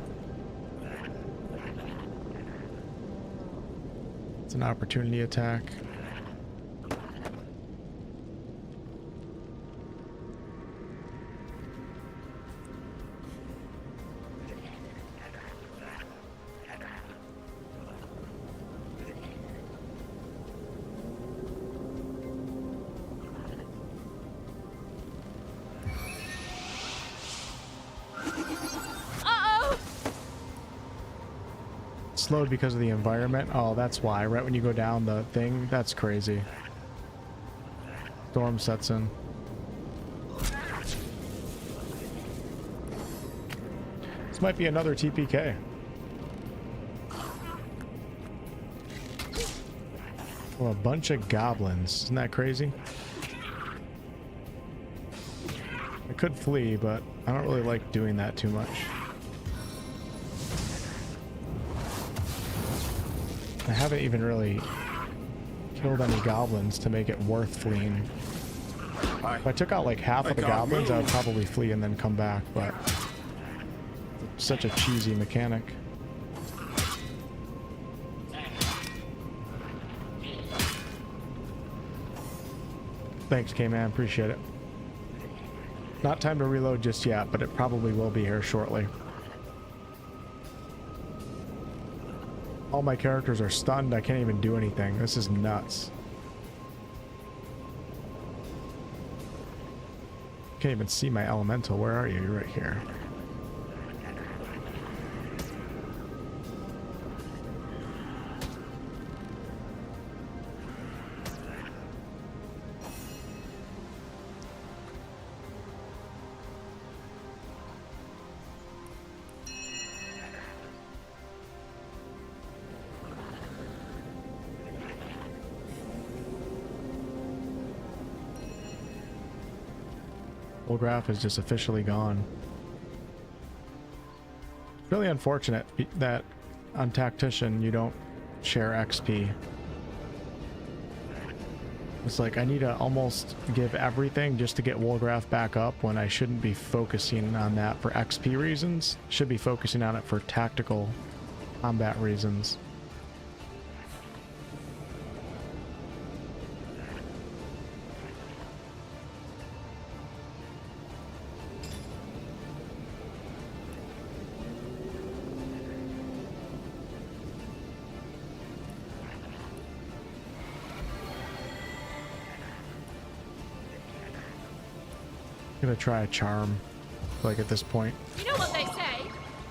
It's an opportunity attack. slowed because of the environment. Oh, that's why. Right when you go down the thing, that's crazy. Storm sets in. This might be another TPK. Well, a bunch of goblins. Isn't that crazy? I could flee, but I don't really like doing that too much. I haven't even really killed any goblins to make it worth fleeing. If I took out like half of the goblins, I would probably flee and then come back, but it's such a cheesy mechanic. Thanks, K-Man. Appreciate it. Not time to reload just yet, but it probably will be here shortly. All my characters are stunned. I can't even do anything. This is nuts. Can't even see my elemental. Where are you? You're right here. Graph is just officially gone. Really unfortunate that on Tactician you don't share XP. It's like I need to almost give everything just to get Woolgraph back up when I shouldn't be focusing on that for XP reasons. Should be focusing on it for tactical combat reasons. Gonna try a charm, like at this point. You know what they say?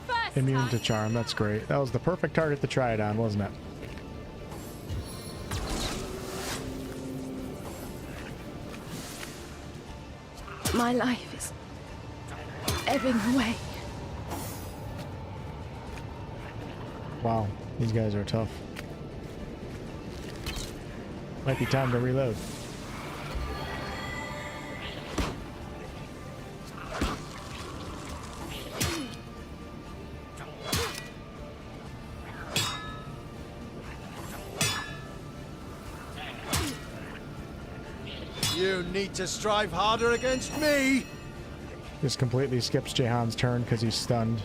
First Immune time. to charm, that's great. That was the perfect target to try it on, wasn't it? My life is ebbing away. Wow, these guys are tough. Might be time to reload. You need to strive harder against me! Just completely skips Jahan's turn because he's stunned.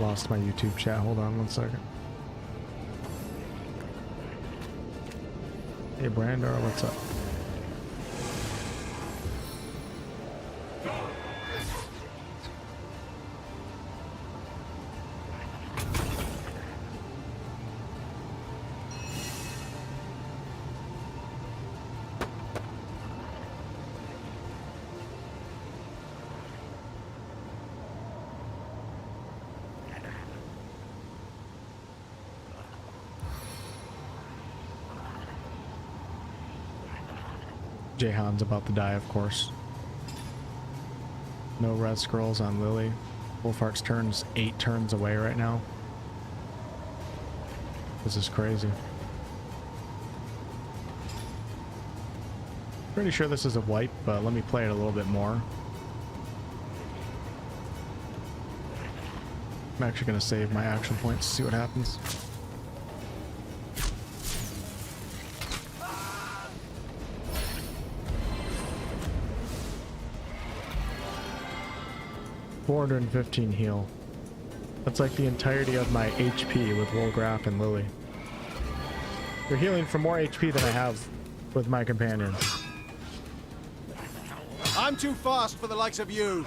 Lost my YouTube chat. Hold on one second. Hey Brandor, what's up? Jahan's about to die, of course. No red scrolls on Lily. Wolfheart's turn's 8 turns away right now. This is crazy. Pretty sure this is a wipe, but let me play it a little bit more. I'm actually going to save my action points to see what happens. $415 heal. That's like the entirety of my HP with Woolgraph and Lily. You're healing for more HP than I have with my companions. I'm too fast for the likes of you!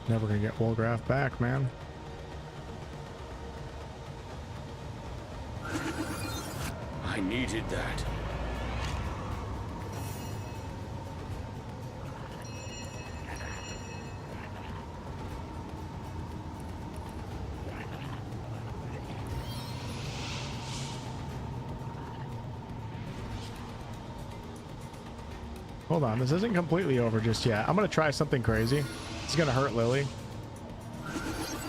Never gonna get Wolfgraf back, man. I needed that. Hold on, this isn't completely over just yet. I'm gonna try something crazy. It's gonna hurt Lily.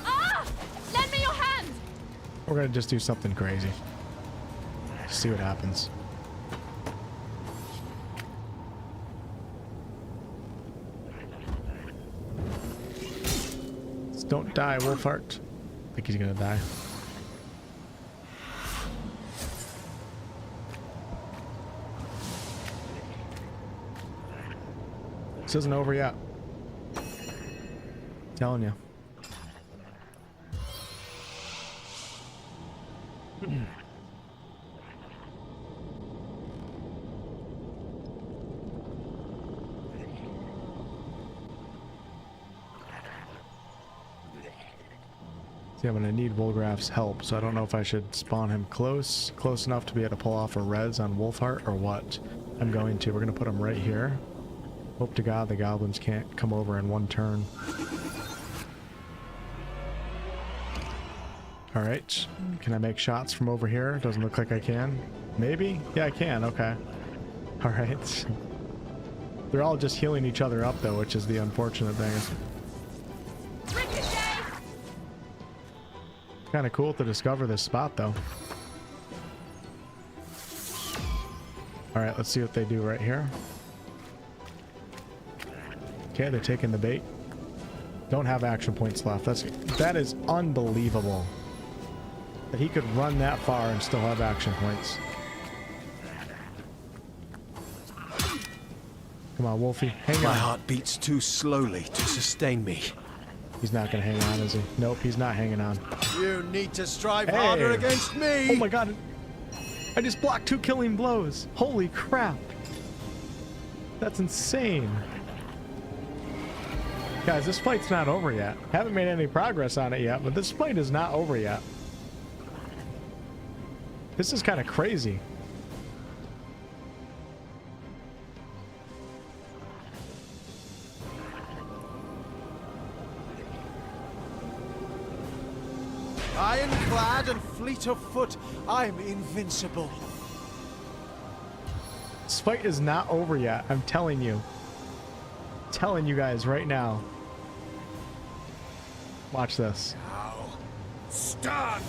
Ah! Lend me your hand! We're gonna just do something crazy. See what happens. Just don't die, Wolfheart. I think he's gonna die. This isn't over yet. Telling you. See, I'm gonna need Wolfgraf's help, so I don't know if I should spawn him close enough to be able to pull off a res on Wolfheart or what. I'm going to. We're gonna put him right here. Hope to God the goblins can't come over in one turn. Alright. Can I make shots from over here? Doesn't look like I can. Maybe? Yeah, I can. Okay. Alright. They're all just healing each other up, though, which is the unfortunate thing. Kind of cool to discover this spot, though. Alright, let's see what they do right here. Okay, they're taking the bait. Don't have action points left. That is unbelievable. That he could run that far and still have action points. Come on, Wolfie. Hang on. My heart beats too slowly to sustain me. He's not going to hang on, is he? Nope, he's not hanging on. You need to strive harder against me! Oh my god. I just blocked 2 killing blows. Holy crap. That's insane. Guys, this fight's not over yet. Haven't made any progress on it yet, but this fight is not over yet. This is kind of crazy. Ironclad and fleet of foot, I'm invincible. This fight is not over yet. I'm telling you. Telling you guys right now. Watch this. Now, start!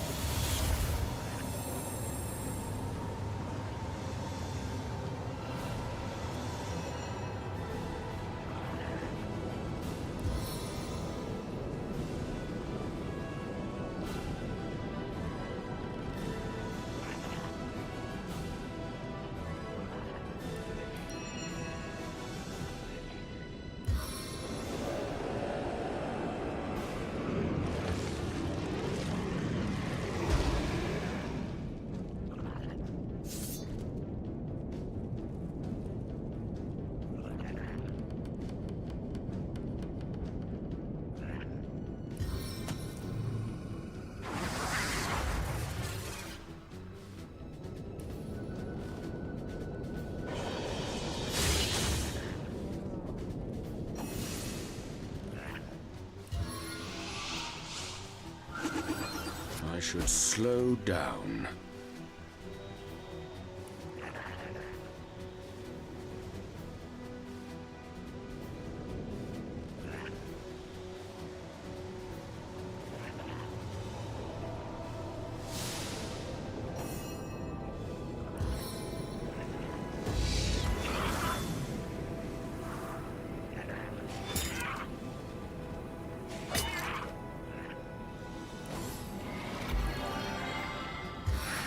I should slow down.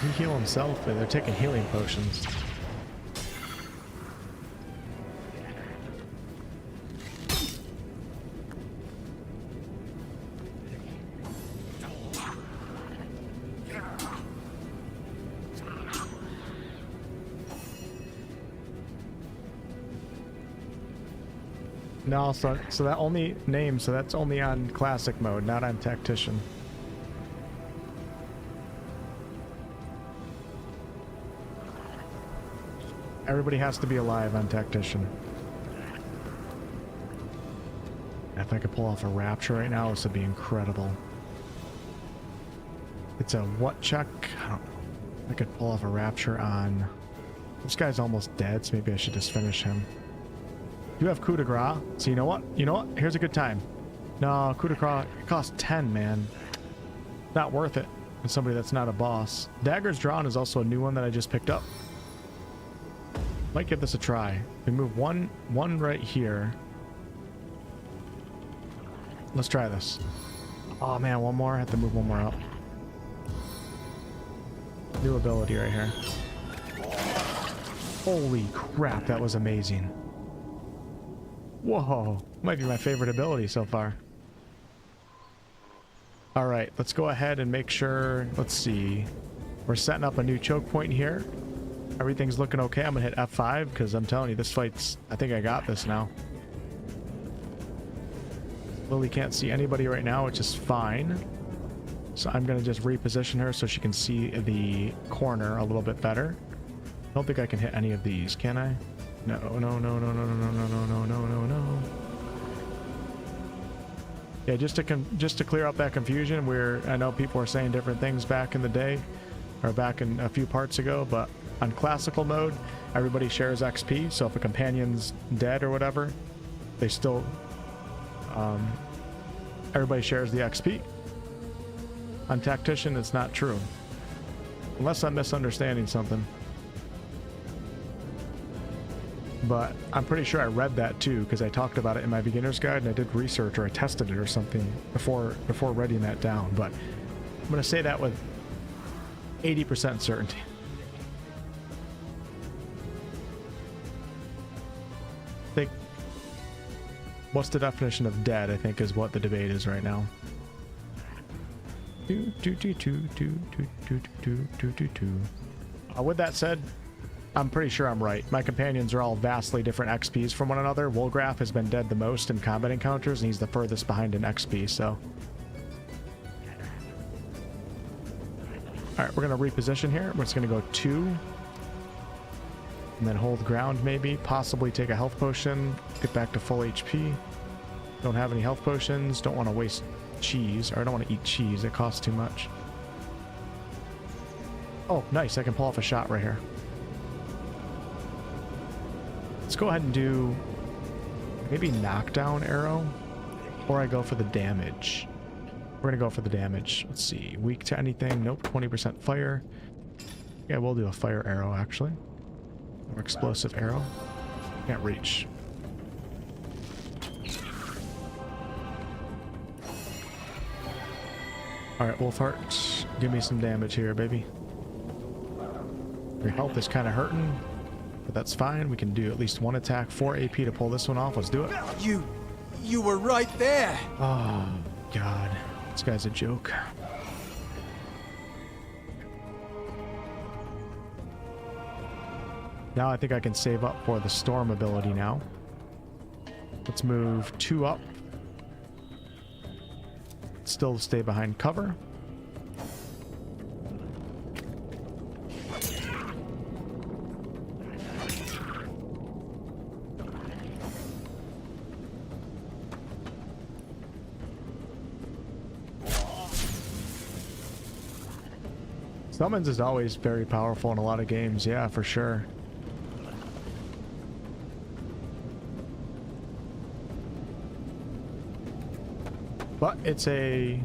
He heal himself, but they're taking healing potions. No, so that only name, so that's only on classic mode, not on Tactician. Everybody has to be alive on Tactician. If I could pull off a rapture right now, this would be incredible. It's a what check? I don't know. I could pull off a rapture on... This guy's almost dead, so maybe I should just finish him. You have coup de grace, so you know what? You know what? Here's a good time. No, coup de grace, it costs 10, man. Not worth it with somebody that's not a boss. Daggers Drawn is also a new one that I just picked up. Might give this a try. We move one right here. Let's try this. Oh man, one more. I have to move one more up. New ability right here. Holy crap, that was amazing. Whoa, might be my favorite ability so far. All right, let's go ahead and make sure, let's see. We're setting up a new choke point here. Everything's looking okay. I'm gonna hit F5 because I'm telling you, this fight's, I think I got this now. Lily can't see anybody right now, which is fine. So I'm gonna just reposition her so she can see the corner a little bit better. I don't think I can hit any of these, can I? No, no, no, no, no, no, no, no, no, no, no, no. Yeah, just to clear up that confusion, I know people were saying different things back in the day, or back in a few parts ago, but on classical mode, everybody shares XP, so if a companion's dead or whatever, they still, everybody shares the XP. On Tactician, it's not true. Unless I'm misunderstanding something. But I'm pretty sure I read that too, because I talked about it in my beginner's guide and I did research or I tested it or something before writing that down. But I'm going to say that with 80% certainty. I think, what's the definition of dead, I think is what the debate is right now. With that said, I'm pretty sure I'm right. My companions are all vastly different XPs from one another. Wolgraf has been dead the most in combat encounters, and he's the furthest behind in XP, so... Alright, we're going to reposition here. We're just going to go 2. And then hold ground, maybe. Possibly take a health potion. Get back to full HP. Don't have any health potions. Don't want to waste cheese. Or I don't want to eat cheese. It costs too much. Oh, nice. I can pull off a shot right here. Let's go ahead and do maybe knockdown arrow, or I go for the damage. We're gonna go for the damage. Let's see, weak to anything. Nope. 20% fire. Yeah, we'll do a fire arrow actually, or explosive arrow. Can't reach. All right, Wolfheart, give me some damage here, baby. Your health is kind of hurting. But that's fine. We can do at least one attack, 4 AP to pull this one off. Let's do it. You were right there. Oh, God. This guy's a joke. Now I think I can save up for the storm ability now. Let's move 2 up. Still stay behind cover. Summons is always very powerful in a lot of games, yeah, for sure. But it's a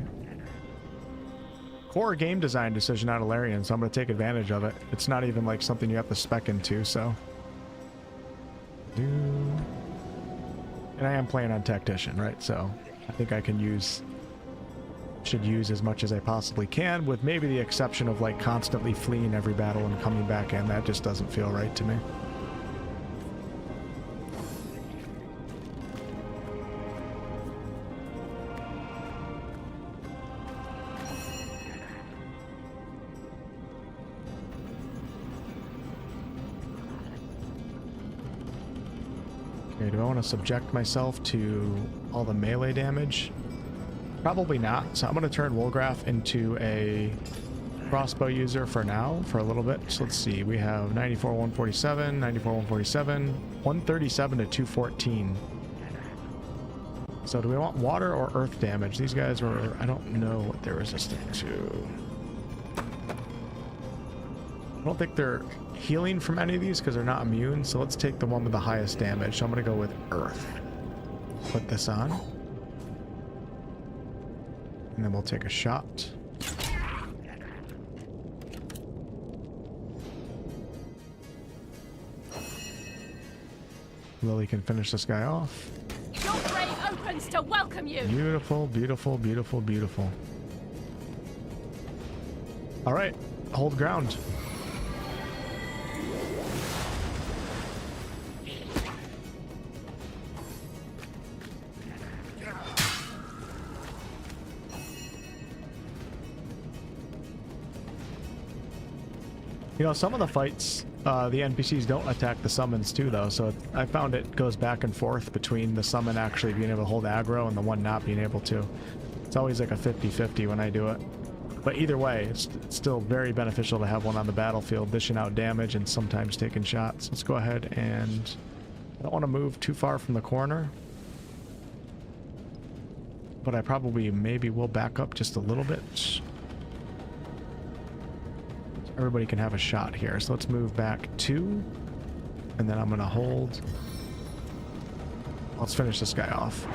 core game design decision out of Larian, so I'm going to take advantage of it. It's not even like something you have to spec into, so. And I am playing on Tactician, right? So I think I can should use as much as I possibly can, with maybe the exception of like constantly fleeing every battle and coming back in. That just doesn't feel right to me. Okay, do I want to subject myself to all the melee damage? Probably not. So I'm going to turn Wolgraf into a crossbow user for now, for a little bit. So let's see. We have 94, 147, 94, 147, 137 to 214. So do we want water or earth damage? These guys were, I don't know what they're resistant to. I don't think they're healing from any of these because they're not immune. So let's take the one with the highest damage. So I'm going to go with earth. Put this on. And then we'll take a shot. Lily can finish this guy off. Your grave opens to welcome you. Beautiful, beautiful, beautiful, beautiful. All right, hold ground. You know, some of the fights, the NPCs don't attack the summons too, though, so I found it goes back and forth between the summon actually being able to hold aggro and the one not being able to. It's always like a 50-50 when I do it. But either way, it's still very beneficial to have one on the battlefield, dishing out damage and sometimes taking shots. Let's go ahead and... I don't want to move too far from the corner. But I probably maybe will back up just a little bit. Everybody can have a shot here. So let's move back 2. And then I'm going to hold. Let's finish this guy off.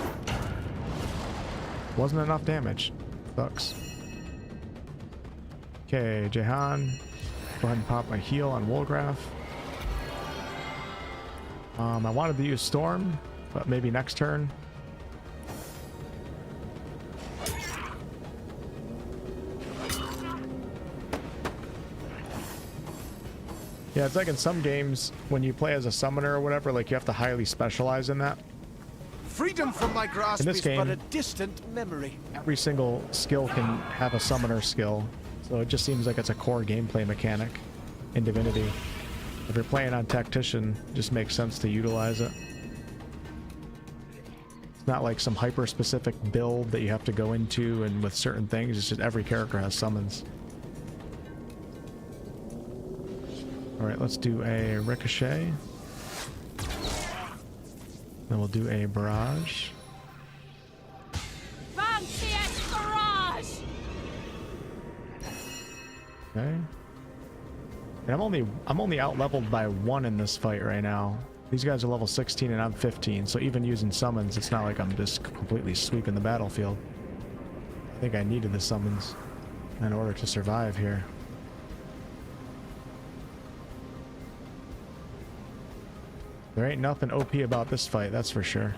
Wasn't enough damage. Sucks. Okay, Jahan. Go ahead and pop my heal on Wolgraf. I wanted to use Storm, but maybe next turn. Yeah, it's like in some games when you play as a summoner or whatever, like you have to highly specialize in that. Freedom from my grasp In this is game, but a distant memory. Every single skill can have a summoner skill, so it just seems like it's a core gameplay mechanic in Divinity. If you're playing on Tactician, it just makes sense to utilize it. It's not like some hyper-specific build that you have to go into and with certain things, it's just every character has summons. Alright, let's do a Ricochet. Then we'll do a Barrage. Barrage! Okay. And I'm only out leveled by 1 in this fight right now. These guys are level 16 and I'm 15, so even using summons, it's not like I'm just completely sweeping the battlefield. I think I needed the summons in order to survive here. There ain't nothing OP about this fight, that's for sure.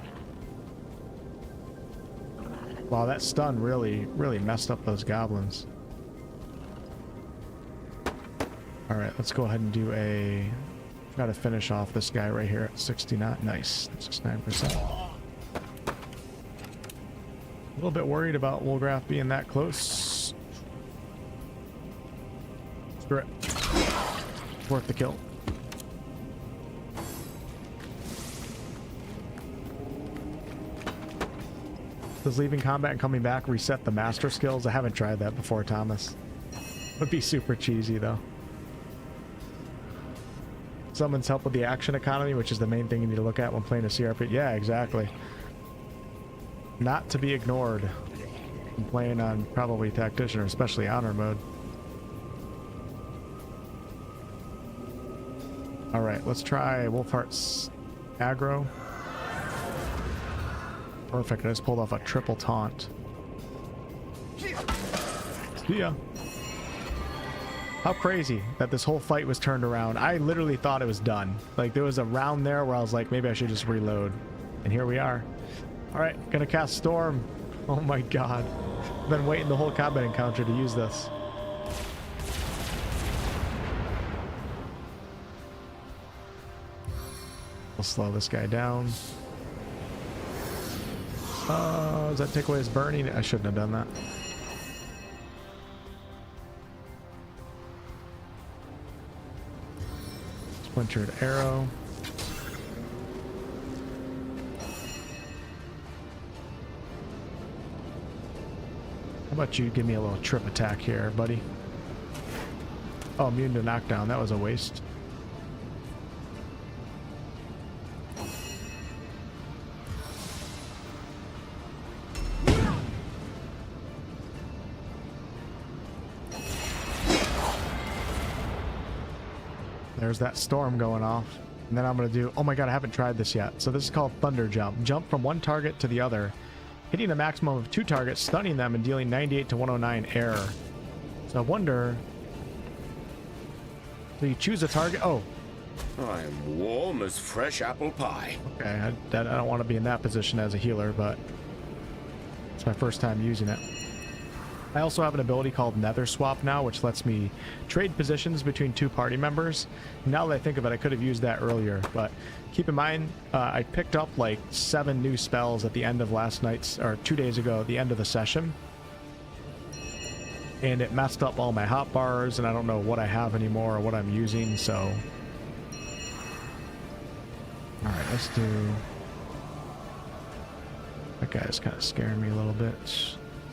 Wow, that stun really messed up those goblins. Alright, let's go ahead and do a... Gotta finish off this guy right here at 69. Nice. 69%. A little bit worried about Wolgraf being that close. Screw it. Worth the kill. Does leaving combat and coming back reset the master skills? I haven't tried that before, Thomas. Would be super cheesy though. Summons help with the action economy, which is the main thing you need to look at when playing a CRP. Yeah, exactly. Not to be ignored when playing on probably Tactician or especially Honor mode. Alright, let's try Wolfheart's aggro. Perfect, I just pulled off a triple taunt. See ya. How crazy that this whole fight was turned around. I literally thought it was done. Like there was a round there where I was like, maybe I should just reload. And here we are. Alright, gonna cast Storm. Oh my god. I've been waiting the whole combat encounter to use this. We'll slow this guy down. Does that take away his burning? I shouldn't have done that. Splintered arrow. about you give me a little trip attack here, buddy? Oh, immune to knockdown. That was a waste. There's that storm going off. And then I'm going to do... Oh my god, I haven't tried this yet. So this is called Thunder Jump. Jump from one target to the other, hitting a maximum of 2 targets, stunning them, and dealing 98 to 109 air. So I wonder... Do you choose a target? Oh. I'm warm as fresh apple pie. Okay, I don't want to be in that position as a healer, but... It's my first time using it. I also have an ability called Nether Swap now, which lets me trade positions between 2 party members. Now that I think of it, I could have used that earlier, but keep in mind, I picked up like 7 new spells at the end of last night's, or 2 days ago, at the end of the session. And it messed up all my hotbars, and I don't know what I have anymore or what I'm using, so... Alright, let's do... That guy's kind of scaring me a little bit.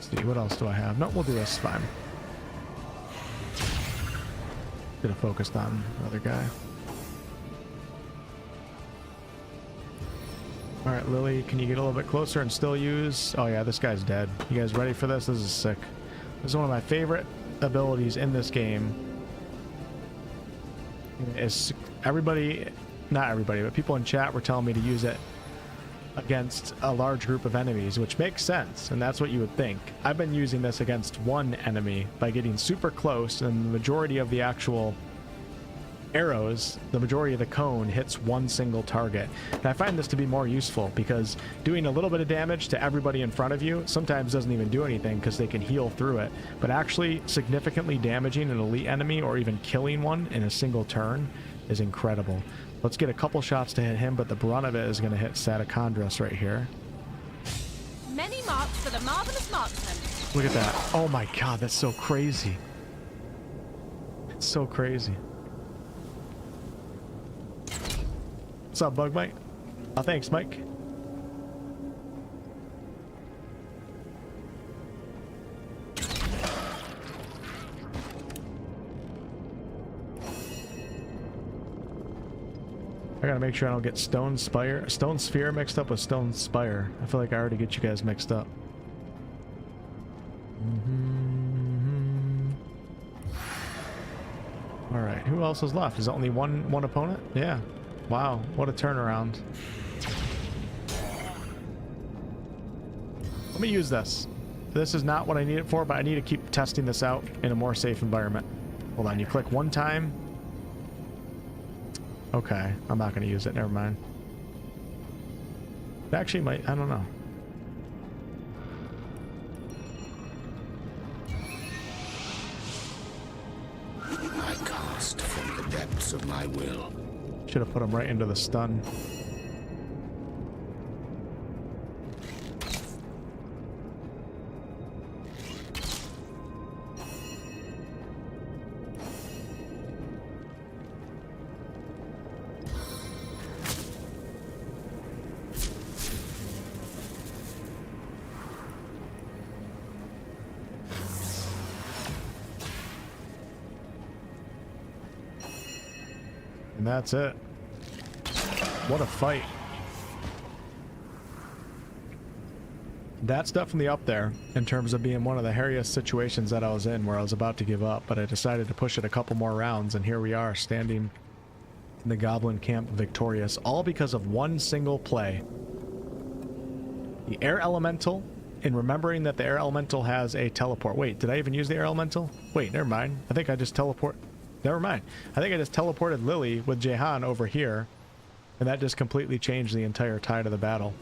See, what else do I have? No, we'll do this. Fine. Should have focused on the other guy. Alright, Lily, can you get a little bit closer and still use... Oh yeah, this guy's dead. You guys ready for this? This is sick. This is one of my favorite abilities in this game. Is everybody... Not everybody, but people in chat were telling me to use it against a large group of enemies, which makes sense, and that's what you would think. I've been using this against one enemy by getting super close, and the majority of the actual arrows, the majority of the cone hits one single target. And I find this to be more useful because doing a little bit of damage to everybody in front of you sometimes doesn't even do anything because they can heal through it, but actually significantly damaging an elite enemy or even killing one in a single turn is incredible. Let's get a couple shots to hit him, but the brunt of it is going to hit Satacondros right here. Many marks for the marvelous marksman. Look at that. Oh my god, that's so crazy. It's so crazy. What's up, Bug Mike? Oh, thanks, Mike. I gotta make sure I don't get Stone Sphere mixed up with Stone Spire. I feel like I already get you guys mixed up. Alright, who else is left? Is there only one opponent? Yeah. Wow, what a turnaround. Let me use this. This is not what I need it for, but I need to keep testing this out in a more safe environment. Hold on, you click one time. Okay, I'm not going to use it. Never mind. It actually might... I don't know. I cast from the depths of my will. Should have put him right into the stun. And that's it. What a fight. That's definitely up there in terms of being one of the hairiest situations that I was in, where I was about to give up, but I decided to push it a couple more rounds, and here we are standing in the goblin camp victorious, all because of one single play. The air elemental, and remembering that the air elemental has a teleport. Wait, did I even use the air elemental? Wait, never mind. I think I just Never mind. I think I just teleported Lily with Jahan over here, and that just completely changed the entire tide of the battle.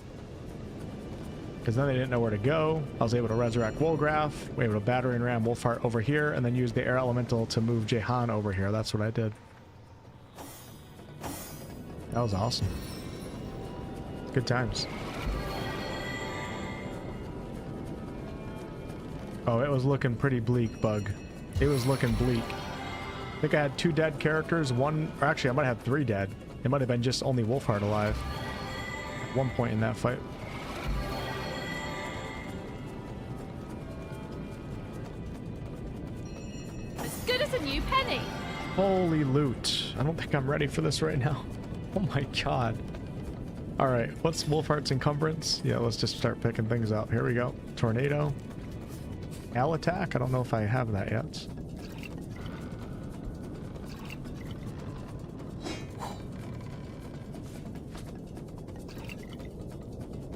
Because then they didn't know where to go. I was able to resurrect Wolgraf, we were able to battering ram Wolfheart over here, and then use the air elemental to move Jahan over here. That's what I did. That was awesome. Good times. Oh, it was looking pretty bleak, Bug. It was looking bleak. I think I had 2 dead characters, one, or actually I might have 3 dead. It might have been just only Wolfheart alive at one point in that fight. money. Holy loot. I don't think I'm ready for this right now. Oh my god. Alright, what's Wolfheart's encumbrance? Yeah, let's just start picking things up. Here we go. Tornado. Al attack? I don't know if I have that yet.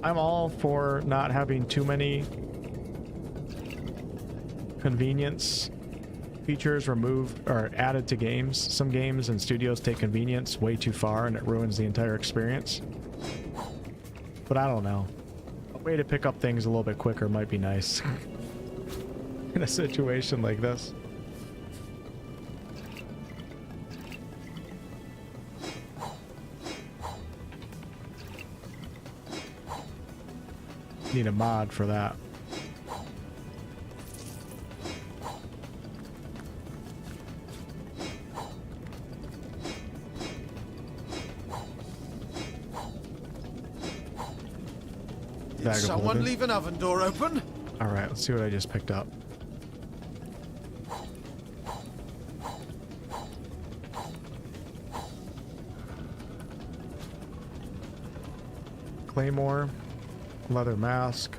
I'm all for not having too many convenience features removed or added to games. Some games and studios take convenience way too far and it ruins the entire experience. But I don't know. A way to pick up things a little bit quicker might be nice. In a situation like this. Need a mod for that. Did someone leave an oven door open? Alright, let's see what I just picked up. Claymore, leather mask,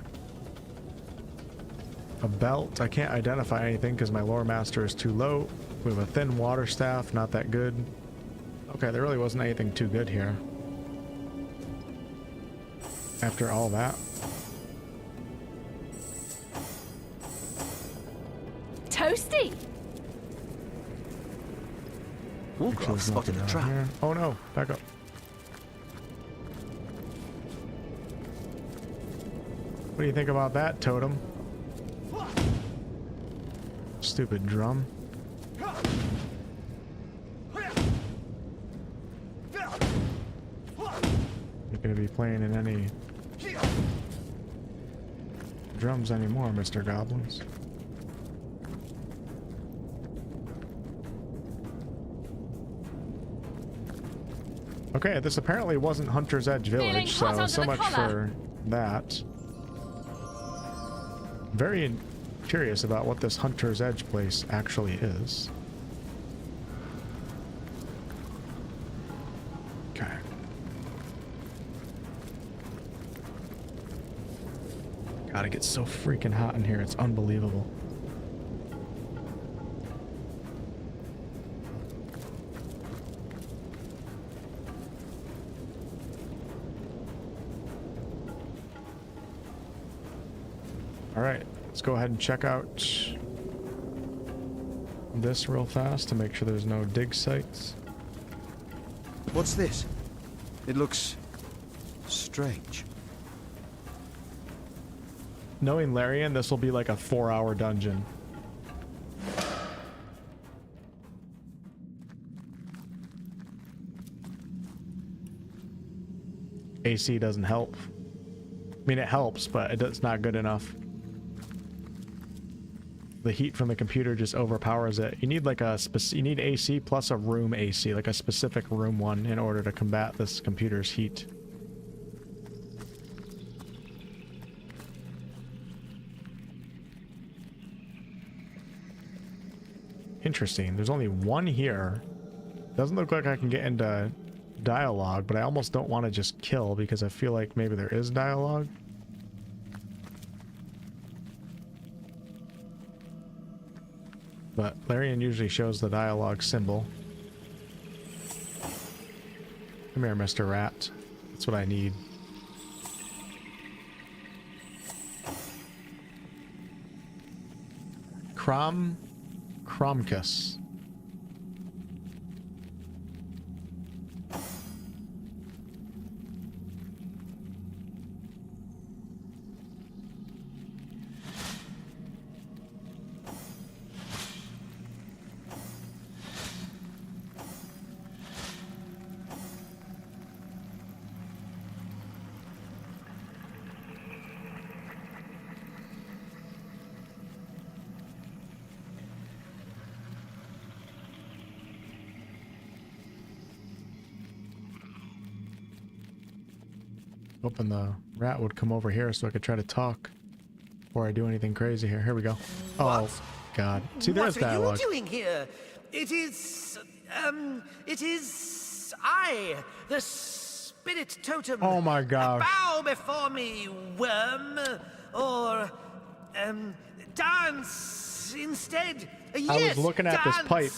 a belt. I can't identify anything because my lore master is too low. We have a thin water staff, not that good. Okay, there really wasn't anything too good here. After all that. Toasty. Wolfcraft spotted a trap. Here. Oh no, back up. What do you think about that, Totem? Stupid drum. You're gonna be playing in any drums anymore, Mr. Goblins. Okay, this apparently wasn't Hunter's Edge Village, so much for that. Very curious about what this Hunter's Edge place actually is. Okay. God, it gets so freaking hot in here, it's unbelievable. Alright, let's go ahead and check out this real fast to make sure there's no dig sites. What's this? It looks strange. Knowing Larian, this will be like a 4-hour dungeon. AC doesn't help. I mean, it helps, but it's not good enough. The heat from the computer just overpowers it. You need like a you need AC plus a room AC, like a specific room one, in order to combat this computer's heat. Interesting. There's only one here. Doesn't look like I can get into dialogue, but I almost don't want to just kill because I feel like maybe there is dialogue. But Larian usually shows the dialogue symbol. Come here, Mr. Rat. That's what I need. Cromkus. Hoping the rat would come over here so I could try to talk before I do anything crazy here. Here we go. Oh, God. See, there's dialogue. What are you doing here? It is I, the spirit totem. Oh my gosh. Bow before me, worm, or dance instead. I was looking at this pipe.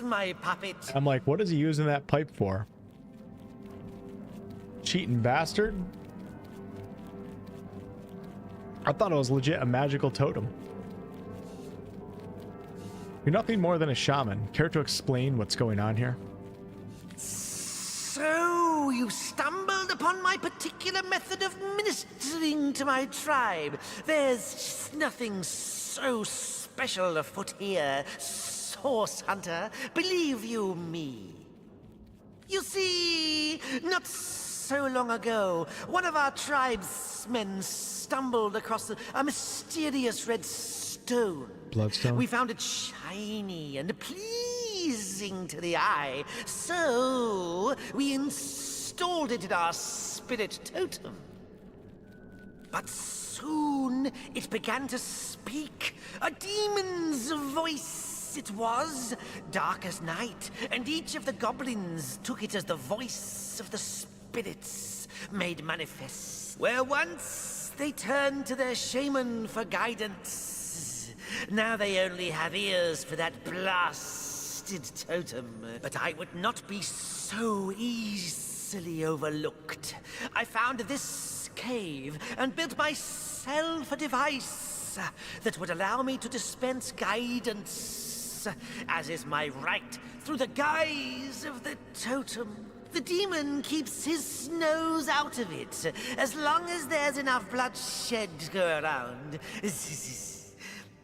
My puppet. I'm like, what is he using that pipe for? Cheating bastard. I thought it was legit a magical totem. You're nothing more than a shaman. Care to explain what's going on here? So, you stumbled upon my particular method of ministering to my tribe. There's just nothing so special afoot here, Source Hunter. Believe you me. You see, not so long ago, one of our tribesmen stumbled across a mysterious red stone. Bloodstone? We found it shiny and pleasing to the eye, so we installed it in our spirit totem. But soon it began to speak. A demon's voice it was, dark as night, and each of the goblins took it as the voice of the spirits made manifest. Where once they turned to their shaman for guidance, now they only have ears for that blasted totem. But I would not be so easily overlooked. I found this cave and built myself a device that would allow me to dispense guidance, as is my right, through the guise of the totem. The demon keeps his nose out of it, as long as there's enough bloodshed to go around.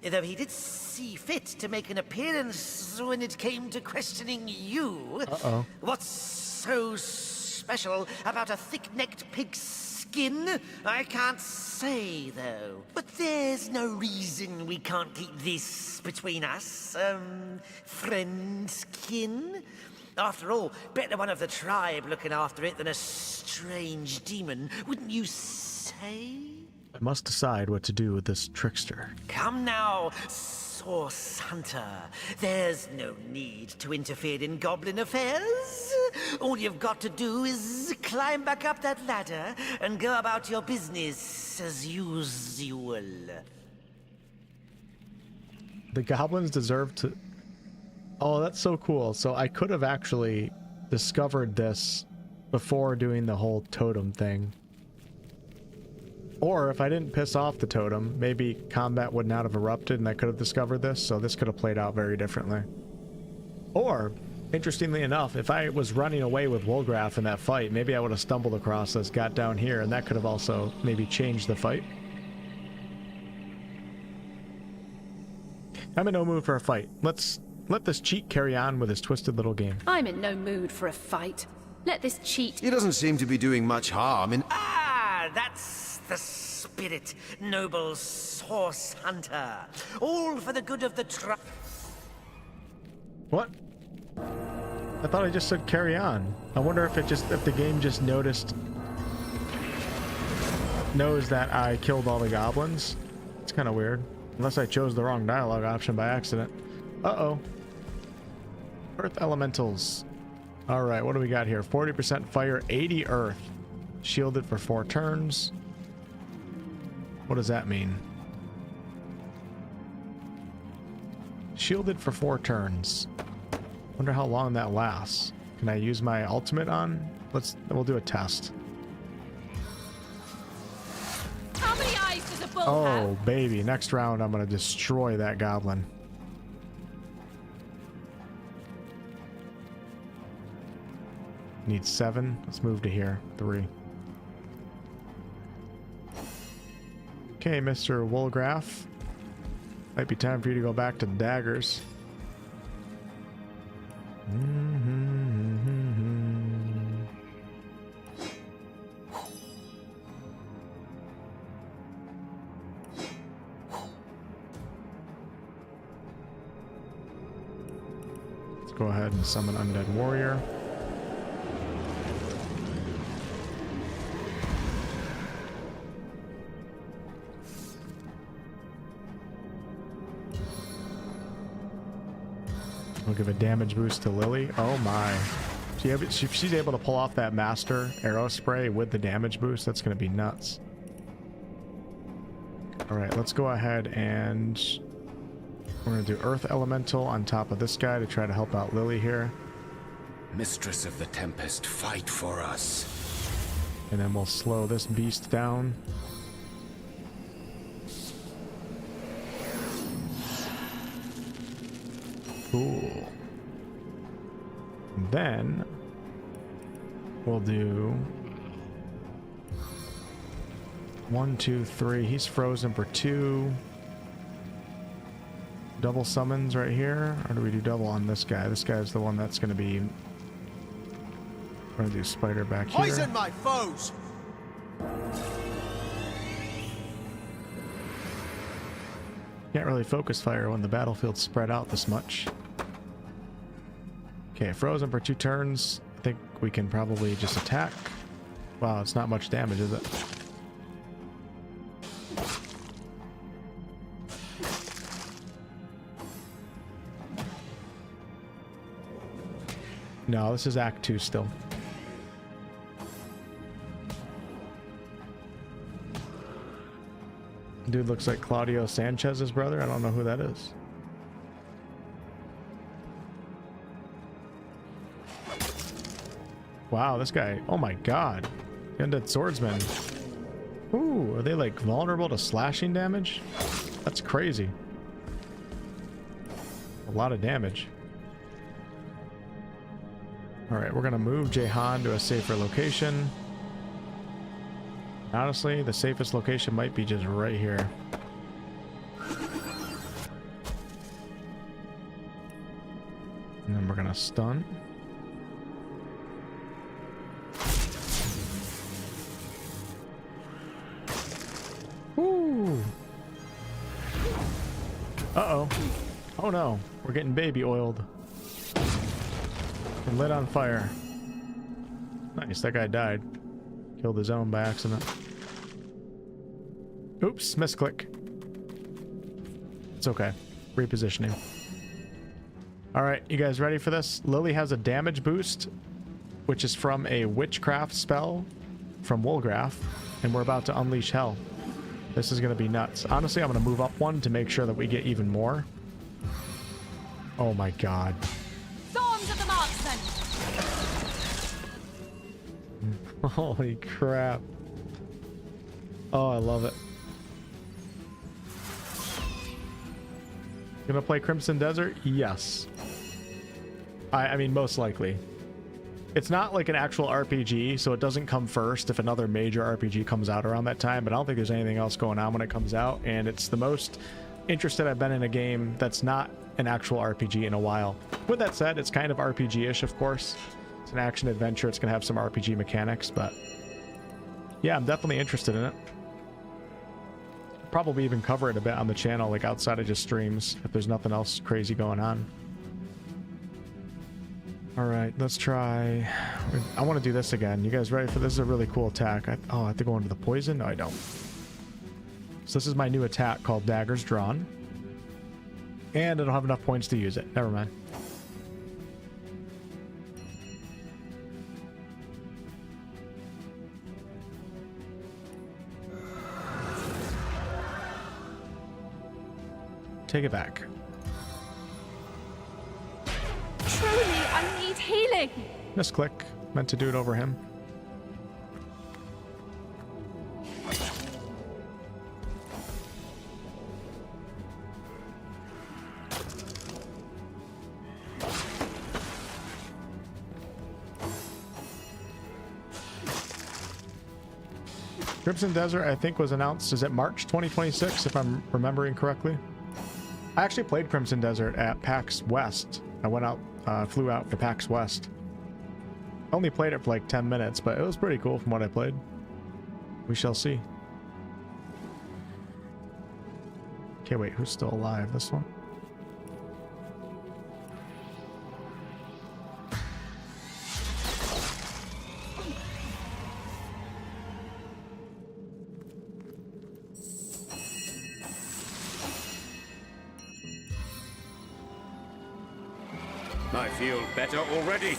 Though he did see fit to make an appearance when it came to questioning you. Uh-oh. What's so special about a thick-necked pig's skin? I can't say, though. But there's no reason we can't keep this between us, friendskin. After all, better one of the tribe looking after it than a strange demon, wouldn't you say? I must decide what to do with this trickster. Come now, Source Hunter. There's no need to interfere in goblin affairs. All you've got to do is climb back up that ladder and go about your business as usual. The goblins deserve to... Oh, that's so cool. So I could have actually discovered this before doing the whole totem thing. Or if I didn't piss off the totem, maybe combat would not have erupted and I could have discovered this, so this could have played out very differently. Or, interestingly enough, if I was running away with Wolfgraf in that fight, maybe I would have stumbled across this, got down here, and that could have also maybe changed the fight. I'm in no mood for a fight. Let's let this cheat carry on with his twisted little game. I'm in no mood for a fight. Let this cheat... He doesn't seem to be doing much harm in... Ah, that's the spirit, noble Source Hunter. All for the good of the tribe. What? I thought I just said carry on. I wonder if the game just knows that I killed all the goblins. It's kind of weird. Unless I chose the wrong dialogue option by accident. Uh-oh. Earth elementals. Alright, what do we got here? 40% fire, 80 earth. Shielded for 4 turns. What does that mean? Shielded for 4 turns. Wonder how long that lasts. Can I use my ultimate on? We'll do a test. How many eyes does a bull have? Oh, baby. Next round, I'm going to destroy that goblin. Need 7. Let's move to here. 3. Okay, Mr. Wolfgraf. Might be time for you to go back to daggers. Let's go ahead and summon Undead Warrior. We'll give a damage boost to Lily. Oh my. She's able to pull off that master arrow spray with the damage boost. That's going to be nuts. Alright, let's go ahead and we're going to do Earth Elemental on top of this guy to try to help out Lily here. Mistress of the Tempest, fight for us. And then we'll slow this beast down. Cool. Then we'll do 1, 2, 3. He's frozen for 2. Double summons right here, or do we do double on this guy? This guy's the one that's going to be. We're going to do spider back here. Poison my foes. Can't really focus fire when the battlefield's spread out this much. Okay, frozen for 2 turns. I think we can probably just attack. Wow, it's not much damage, is it? No, this is Act 2 still. Dude looks like Claudio Sanchez's brother. I don't know who that is. Wow, this guy. Oh my god. Undead swordsman. Ooh, are they like vulnerable to slashing damage? That's crazy. A lot of damage. Alright, we're gonna move Jahan to a safer location. Honestly, the safest location might be just right here. And then we're gonna stun. Woo! Uh-oh. Oh no, we're getting baby oiled. And lit on fire. Nice, that guy died. Killed his own by accident. Oops, misclick. It's okay. Repositioning. Alright, you guys ready for this? Lily has a damage boost, which is from a witchcraft spell from Woolgraph, and we're about to unleash hell. This is going to be nuts. Honestly, I'm going to move up one to make sure that we get even more. Oh my god. Storms of the marksman! Holy crap. Oh, I love it. Gonna play Crimson Desert? Yes. I mean, most likely. It's not like an actual RPG, so it doesn't come first if another major RPG comes out around that time, but I don't think there's anything else going on when it comes out, and it's the most interested I've been in a game that's not an actual RPG in a while. With that said, it's kind of RPG-ish, of course. It's an action adventure. It's going to have some RPG mechanics, but yeah, I'm definitely interested in it. Probably even cover it a bit on the channel, like outside of just streams, if there's nothing else crazy going on. All right, let's try. I want to do this again. You guys ready for this? This is a really cool attack. Oh, I have to go into the poison? No, I don't. So this is my new attack called Daggers Drawn. And I don't have enough points to use it. Never mind. Take it back. Truly, I need healing! Misclick. Meant to do it over him. Crimson Desert, I think, was announced, is it March 2026, if I'm remembering correctly? I actually played Crimson Desert at PAX West. I went out, flew out for PAX West. I only played it for like 10 minutes, but it was pretty cool from what I played. We shall see. Okay, wait, who's still alive? This one? feel better already.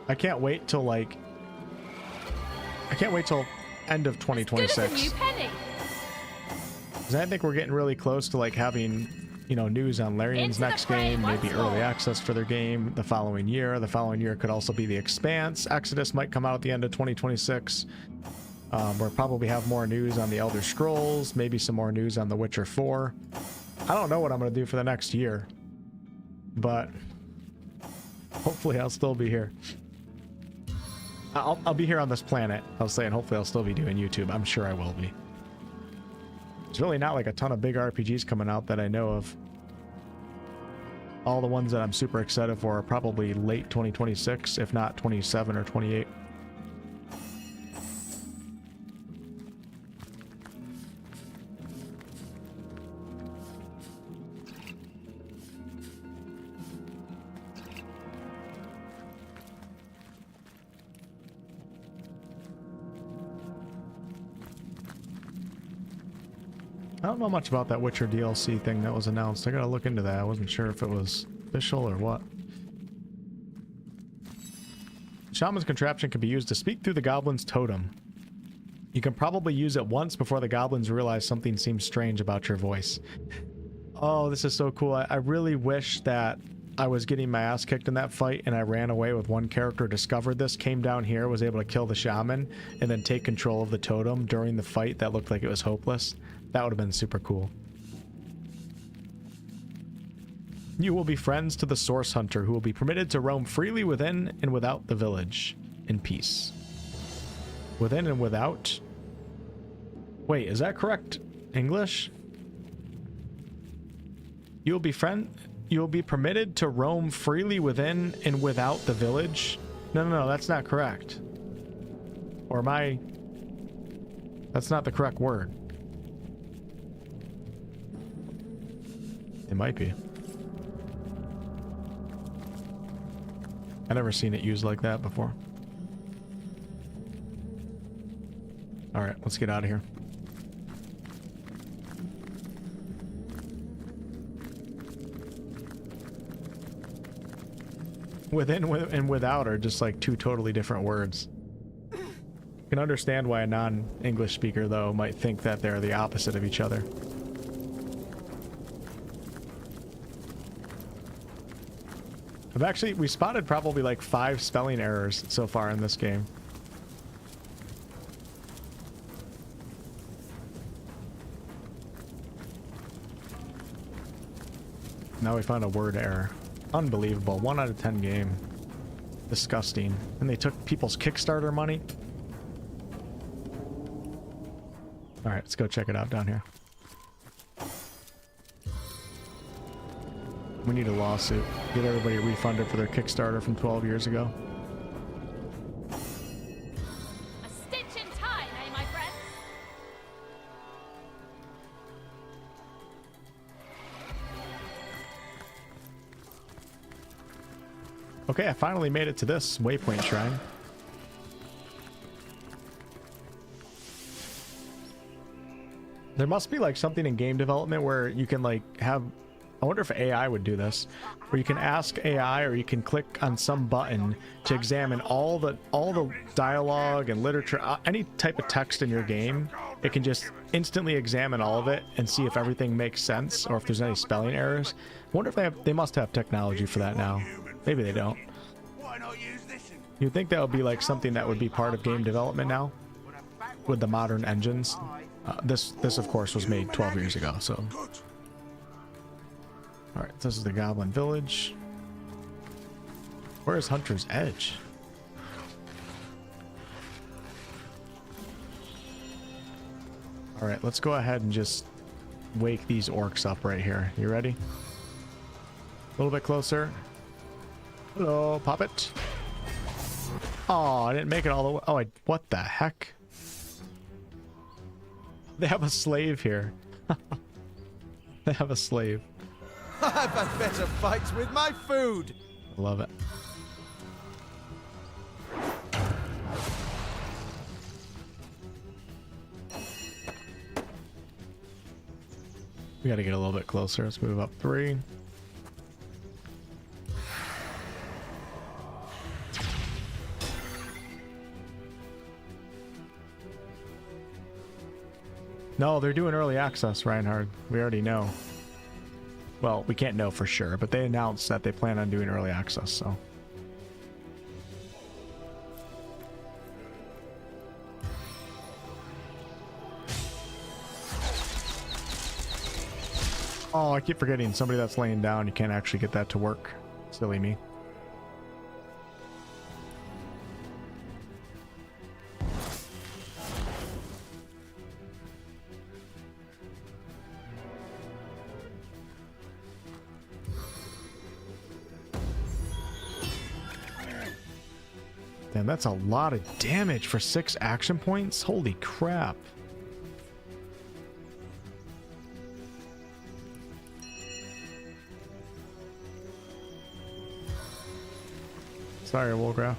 I can't wait till end of 2026. Good as a new penny. 'Cause I think we're getting really close to like having, you know, news on Larian's Into the next fray game, maybe once early more. access for their game the following year. The following year could also be the Expanse. Exodus might come out at the end of 2026. We'll probably have more news on the Elder Scrolls, maybe some more news on The Witcher 4. I don't know what I'm going to do for the next year, but hopefully I'll still be here. I'll be here on this planet. I was saying hopefully I'll still be doing YouTube. I'm sure I will be. There's really not like a ton of big RPGs coming out that I know of. All the ones that I'm super excited for are probably late 2026, if not 27 or 28. I don't know much about that Witcher DLC thing that was announced. I gotta look into that. I wasn't sure if it was official or what. Shaman's contraption can be used to speak through the goblin's totem. You can probably use it once before the goblins realize something seems strange about your voice. Oh, this is so cool. I really wish that I was getting my ass kicked in that fight and I ran away with one character, discovered this, came down here, was able to kill the shaman, and then take control of the totem during the fight that looked like it was hopeless. That would have been super cool. You will be friends to the Source Hunter, who will be permitted to roam freely within and without the village in peace. Within and without? Wait, is that correct English? You will be permitted to roam freely within and without the village? No, that's not correct. Or am I... That's not the correct word. It might be. I've never seen it used like that before. Alright, let's get out of here. Within and without are just like two totally different words. You can understand why a non-English speaker, though, might think that they're the opposite of each other. We spotted probably like 5 spelling errors so far in this game. Now we found a word error. Unbelievable. 1 out of 10 game. Disgusting. And they took people's Kickstarter money. Alright, let's go check it out down here. We need a lawsuit. Get everybody refunded for their Kickstarter from 12 years ago. A stitch in time, eh, my friends? Okay, I finally made it to this waypoint shrine. There must be like something in game development where you can like have... I wonder if AI would do this, where you can ask AI or you can click on some button to examine all the dialogue and literature, any type of text in your game. It can just instantly examine all of it and see if everything makes sense or if there's any spelling errors. I wonder if they must have technology for that now. Maybe they don't. You'd think that would be like something that would be part of game development now with the modern engines. This of course was made 12 years ago, so... Alright, this is the Goblin Village. Where is Hunter's Edge? Alright, let's go ahead and just wake these orcs up right here. You ready? A little bit closer. Hello, pop it. Oh, I didn't make it all the way. Oh, what the heck? They have a slave here. They have a slave. I've had better fights with my food. I love it. We got to get a little bit closer. Let's move up 3. No, they're doing early access, Reinhard. We already know. Well, we can't know for sure, but they announced that they plan on doing early access, so. Oh, I keep forgetting somebody that's laying down, you can't actually get that to work. Silly me. Damn, that's a lot of damage for 6 action points. Holy crap. Sorry, Wolgraf.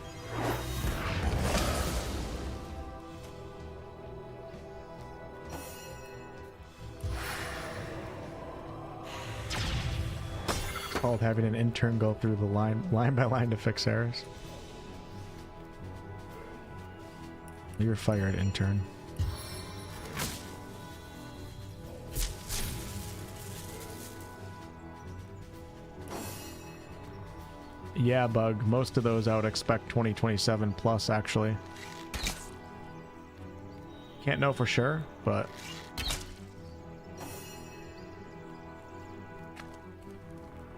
It's called having an intern go through the line by line to fix errors. You're fired, intern. Yeah, Bug. Most of those I would expect 2027 plus, actually. Can't know for sure, but...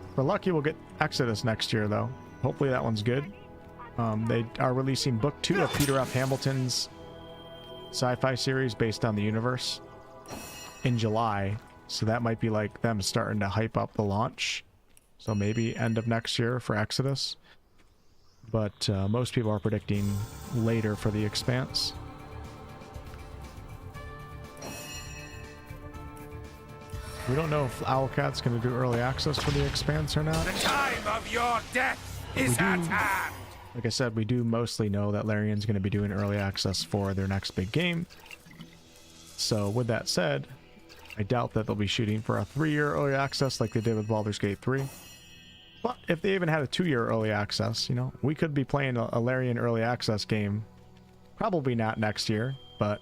If we're lucky, we'll get Exodus next year, though. Hopefully that one's good. They are releasing book 2 of Peter F. Hamilton's sci-fi series based on the universe in July. So that might be like them starting to hype up the launch. So maybe end of next year for Exodus. But most people are predicting later for the Expanse. We don't know if Owlcat's going to do early access for the Expanse or not. The time of your death is at hand! Like I said, we do mostly know that Larian's going to be doing early access for their next big game. So with that said, I doubt that they'll be shooting for a 3-year early access like they did with Baldur's Gate 3. But if they even had a 2-year early access, you know, we could be playing a Larian early access game. Probably not next year, but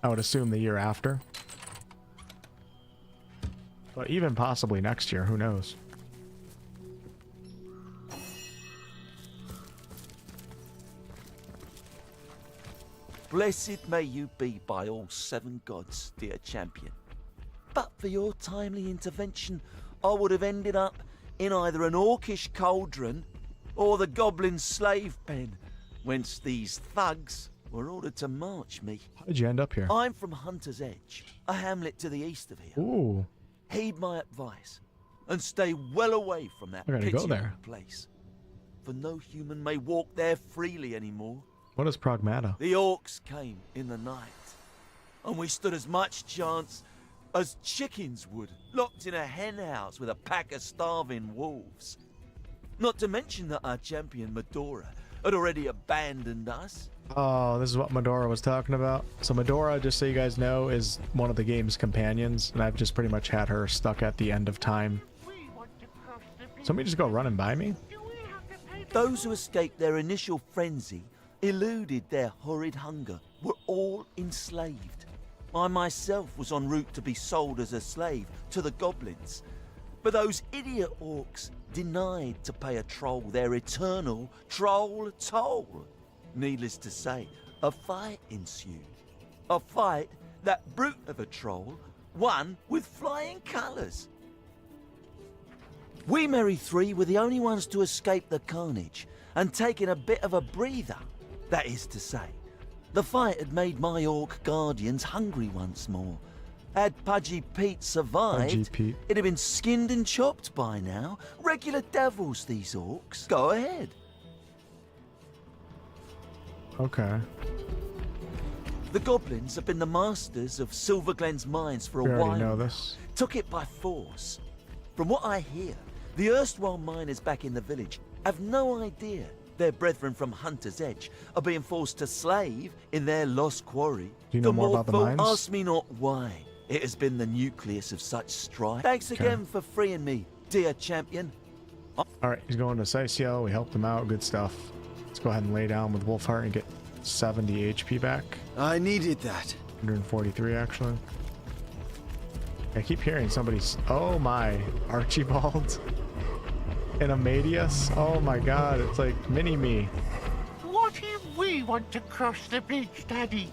I would assume the year after. But even possibly next year, who knows? Blessed may you be by all 7 gods, dear champion. But for your timely intervention, I would have ended up in either an orcish cauldron or the goblin slave pen, whence these thugs were ordered to march me. How did you end up here? I'm from Hunter's Edge, a hamlet to the east of here. Ooh. Heed my advice and stay well away from that pitiable place, for no human may walk there freely anymore. What is Pragmata? The orcs came in the night, and we stood as much chance as chickens would, locked in a hen house with a pack of starving wolves. Not to mention that our champion Medora had already abandoned us. Oh, this is what Medora was talking about. So Medora, just so you guys know, is one of the game's companions, and I've just pretty much had her stuck at the end of time. Somebody just go running by me? Those who escaped their initial frenzy, eluded their horrid hunger, were all enslaved. I myself was en route to be sold as a slave to the goblins, but those idiot orcs denied to pay a troll their eternal troll toll. Needless to say, a fight ensued. A fight that brute of a troll won with flying colours. We merry 3 were the only ones to escape the carnage and taking a bit of a breather. That is to say, the fight had made my orc guardians hungry once more. Had Pudgy Pete survived, it'd have been skinned and chopped by now. Regular devils, these orcs. Go ahead. Okay. The goblins have been the masters of Silverglen's mines for a We while. already know this. Took it by force. From what I hear, the erstwhile miners back in the village have no idea their brethren from Hunter's Edge are being forced to slave in their lost quarry. Do you know more about the mines? Ask me not why. It has been the nucleus of such strife. Thanks again for freeing me, dear champion. Alright, he's going to Sisio. We helped him out. Good stuff. Let's go ahead and lay down with Wolfheart and get 70 HP back. I needed that. 143, actually. I keep hearing somebody's... Oh my. Archibald. And Amadeus. Oh my god. It's like mini-me. What if we want to cross the bridge, Daddy?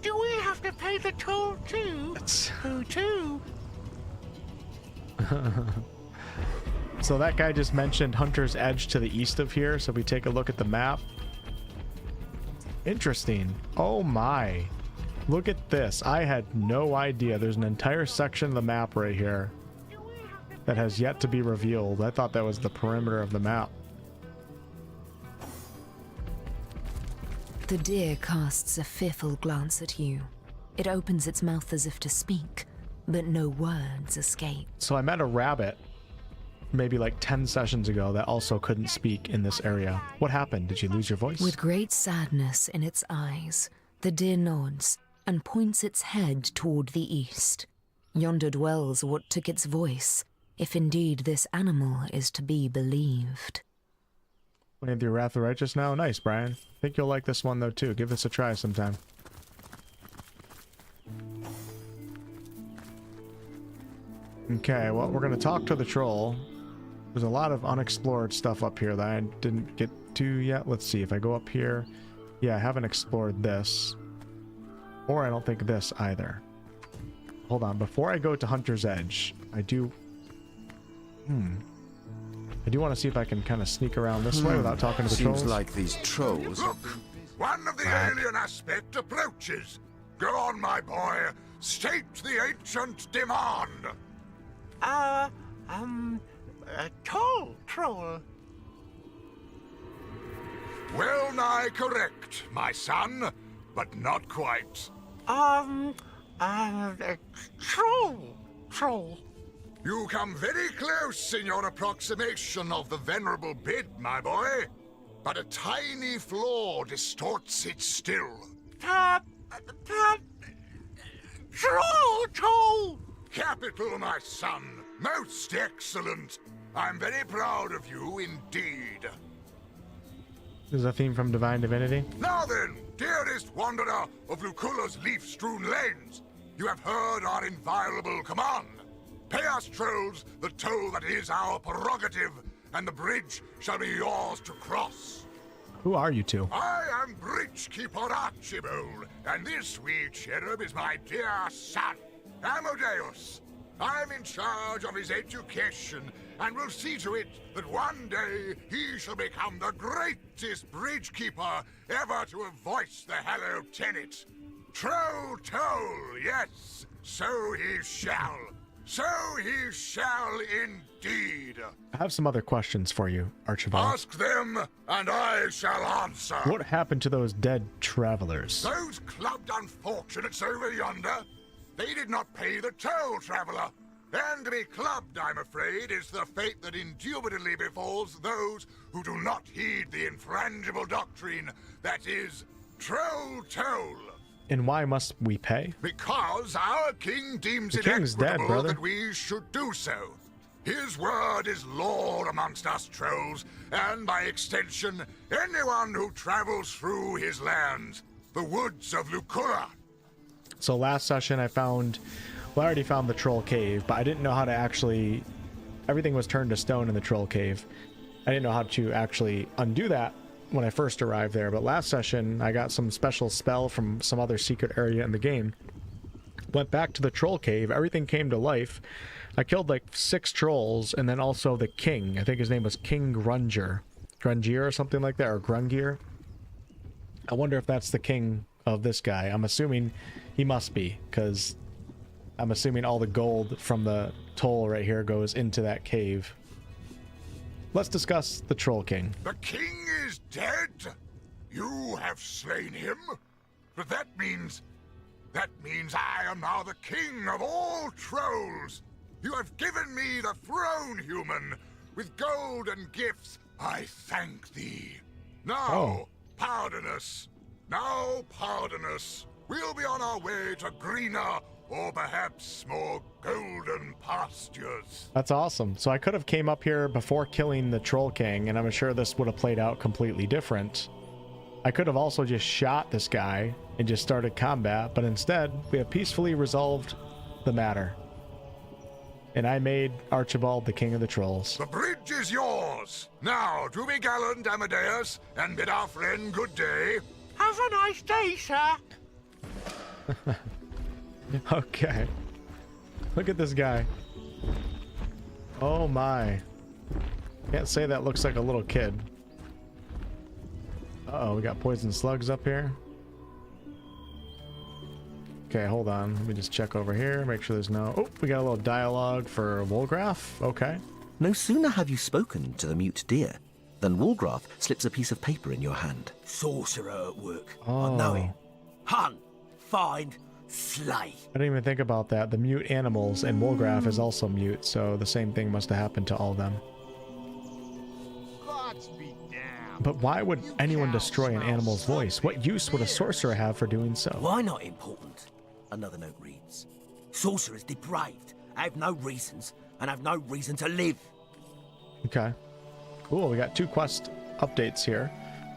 Do we have to pay the toll too? Who too? So that guy just mentioned Hunter's Edge to the east of here. So if we take a look at the map. Interesting. Oh my. Look at this. I had no idea. There's an entire section of the map right here that has yet to be revealed. I thought that was the perimeter of the map. The deer casts a fearful glance at you. It opens its mouth as if to speak, but no words escape. So I met a rabbit maybe like 10 sessions ago that also couldn't speak in this area. What happened? Did you lose your voice? With great sadness in its eyes, the deer nods and points its head toward the east. Yonder dwells what took its voice, if indeed this animal is to be believed. Playing through Wrath of the Righteous now? Nice, Brian. I think you'll like this one though too. Give this a try sometime. Okay, well, we're gonna talk to the troll. There's a lot of unexplored stuff up here that I didn't get to yet. Let's see if I go up here. Yeah, I haven't explored this. Or I don't think this either. Hold on, before I go to Hunter's Edge, I do want to see if I can kind of sneak around this way without talking to the trolls. Seems like these trolls... Look! One of the alien aspect approaches. Go on, my boy. State the ancient demand. Toll troll. Well nigh correct, my son, but not quite. Troll. You come very close in your approximation of the venerable bid, my boy. But a tiny flaw distorts it still. Troll. Capital, my son. Most excellent. I'm very proud of you indeed. This is a theme from Divine Divinity. Now then, dearest wanderer of Lucula's leaf-strewn lanes, you have heard our inviolable command. Pay us, trolls, the toll that is our prerogative, and the bridge shall be yours to cross. Who are you two? I am Bridgekeeper Archibald, and this wee cherub is my dear son, Amadeus. I'm in charge of his education, and will see to it that one day he shall become the greatest bridgekeeper ever to have voiced the hallowed tenet. Troll toll, yes, so he shall. So he shall indeed. I have some other questions for you, Archibald. Ask them, and I shall answer. What happened to those dead travelers? Those clubbed unfortunates over yonder, they did not pay the toll, traveler. And to be clubbed, I'm afraid, is the fate that indubitably befalls those who do not heed the infrangible doctrine that is troll toll. And why must we pay? Because our king deems it king's dead, equitable brother. that we should do so. His word is law amongst us trolls, and by extension, anyone who travels through his lands, the woods of Lucula. So last session I found... Well, I already found the troll cave, but I didn't know how to actually... Everything was turned to stone in the troll cave. I didn't know how to actually undo that when I first arrived there, but last session I got some special spell from some other secret area in the game. Went back to the troll cave, everything came to life. I killed like 6 trolls, and then also the king. I think his name was King Grungier or something like that, or Grungier. I wonder if that's the king of this guy. I'm assuming he must be, because I'm assuming all the gold from the toll right here goes into that cave. Let's discuss the Troll King. The king is dead? You have slain him? But that means I am now the king of all trolls. You have given me the throne, human. With gold and gifts, I thank thee. Now, pardon us. We'll be on our way to greener, or perhaps more golden pastures. That's awesome. So I could have came up here before killing the Troll King, and I'm sure this would have played out completely different. I could have also just shot this guy and just started combat, but instead we have peacefully resolved the matter. And I made Archibald the king of the trolls. The bridge is yours. Now, do be gallant, Amadeus, and bid our friend good day. Have a nice day, sir. Okay. Look at this guy. Oh my. Can't say that looks like a little kid. Uh-oh, we got poison slugs up here. Okay, hold on. Let me just check over here, make sure there's no... Oh, we got a little dialogue for Wolfgraf. Okay. No sooner have you spoken to the mute deer than Wolfgraf slips a piece of paper in your hand. Sorcerer at work. Oh. I know it. Hunt, find, slay. I didn't even think about that. The mute animals, and Wolfgraf is also mute, so the same thing must have happened to all of them. But why would anyone destroy an animal's voice? What use would a sorcerer have for doing so? Why not important? Another note reads, sorcerers depraved, have no reasons, and have no reason to live. Okay. Cool, we got 2 quest updates here.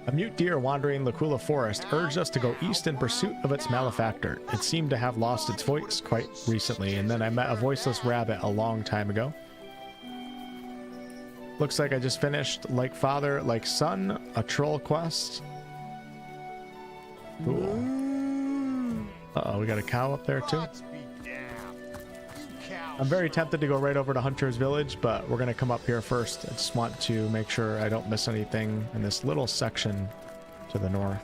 A mute deer wandering Lacula Forest urged us to go east in pursuit of its malefactor. It seemed to have lost its voice quite recently, and then I met a voiceless rabbit a long time ago. Looks like I just finished Like Father, Like Son, a troll quest. Cool. Uh-oh, we got a cow up there too. I'm very tempted to go right over to Hunter's Village, but we're going to come up here first. I just want to make sure I don't miss anything in this little section to the north.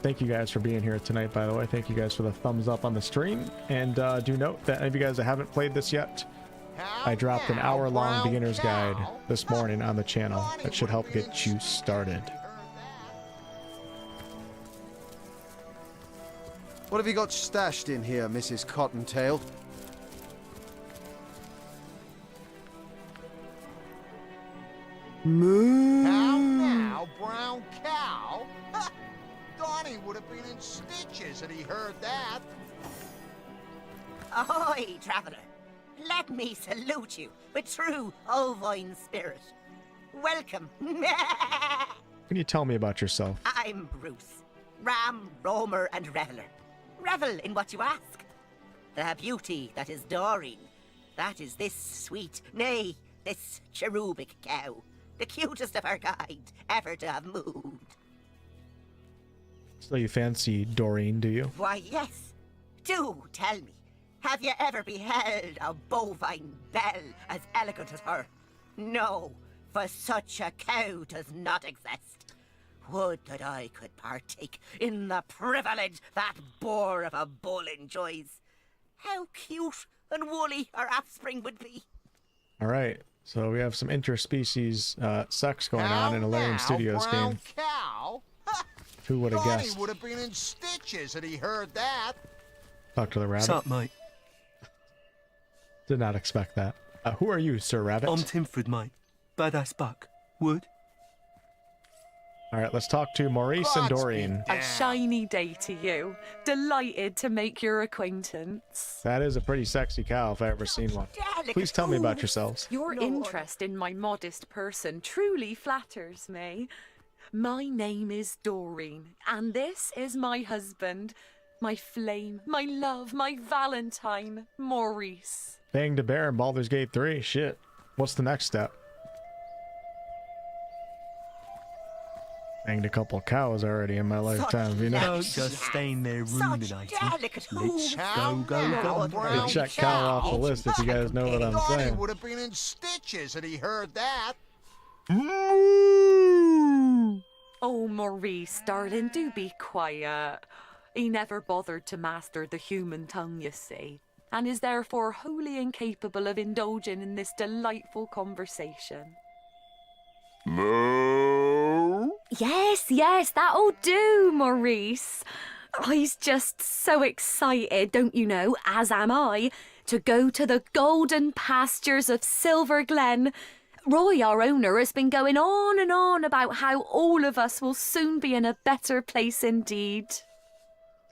Thank you guys for being here tonight, by the way. Thank you guys for the thumbs up on the stream. And do note that any of you guys that haven't played this yet, I dropped an hour-long beginner's guide this morning on the channel that should help get you started. What have you got stashed in here, Mrs. Cottontail? Moo. Cow now, brown cow? Donnie would have been in stitches had he heard that. Ahoy, traveller. Let me salute you with true ovine spirit. Welcome. Can you tell me about yourself? I'm Bruce, ram, roamer, and reveller. Revel in what you ask. The beauty that is Doreen, that is this sweet, nay, this cherubic cow, the cutest of her kind ever to have moved. So you fancy Doreen, do you? Why, yes. Do tell me, have you ever beheld a bovine belle as elegant as her? No, for such a cow does not exist. Would that I could partake in the privilege that boar of a bull enjoys. How cute and woolly our offspring would be. All right, so we have some interspecies sex going on in a Larian Studios game. Cow? Who would have Donnie guessed? would have been in stitches had he heard that. Talk to the rabbit. Sup, mate? Did not expect that. Who are you, Sir Rabbit? I'm Timford, mate. Badass buck. Wood. All right, let's talk to Maurice and Doreen. A shiny day to you. Delighted to make your acquaintance. That is a pretty sexy cow if I ever seen one. Please tell me about yourselves. Your interest in my modest person truly flatters me. My name is Doreen, and this is my husband, my flame, my love, my Valentine, Maurice. Banged a bear in Baldur's Gate 3. Shit. What's the next step? Banged a couple cows already in my lifetime, you know? Don't just stay in there ruminating. Let's go. Hey, check cow off the list if you guys know what I'm saying. Would have been in stitches had he heard that. Oh, Maurice, darling, do be quiet. He never bothered to master the human tongue, you see, and is therefore wholly incapable of indulging in this delightful conversation. No. Yes, that'll do, Maurice. He's just so excited, don't you know, as am I, to go to the golden pastures of Silver Glen. Roy, our owner, has been going on and on about how all of us will soon be in a better place indeed.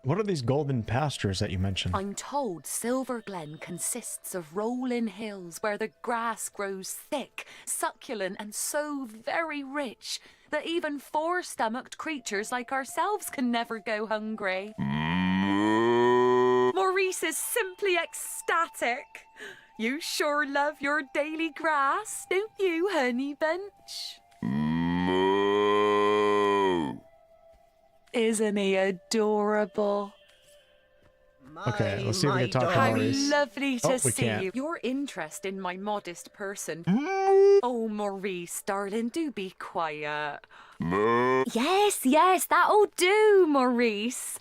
What are these golden pastures that you mentioned? I'm told Silver Glen consists of rolling hills where the grass grows thick, succulent, and so very rich that even four-stomached creatures like ourselves can never go hungry. Maurice is simply ecstatic. You sure love your daily grass, don't you, Honey Bunch? Isn't he adorable? Okay, let's see if we can talk to How Maurice. lovely to we see can't. you. Your interest in my modest person. Oh, Maurice, darling, do be quiet. Yes, that'll do, Maurice.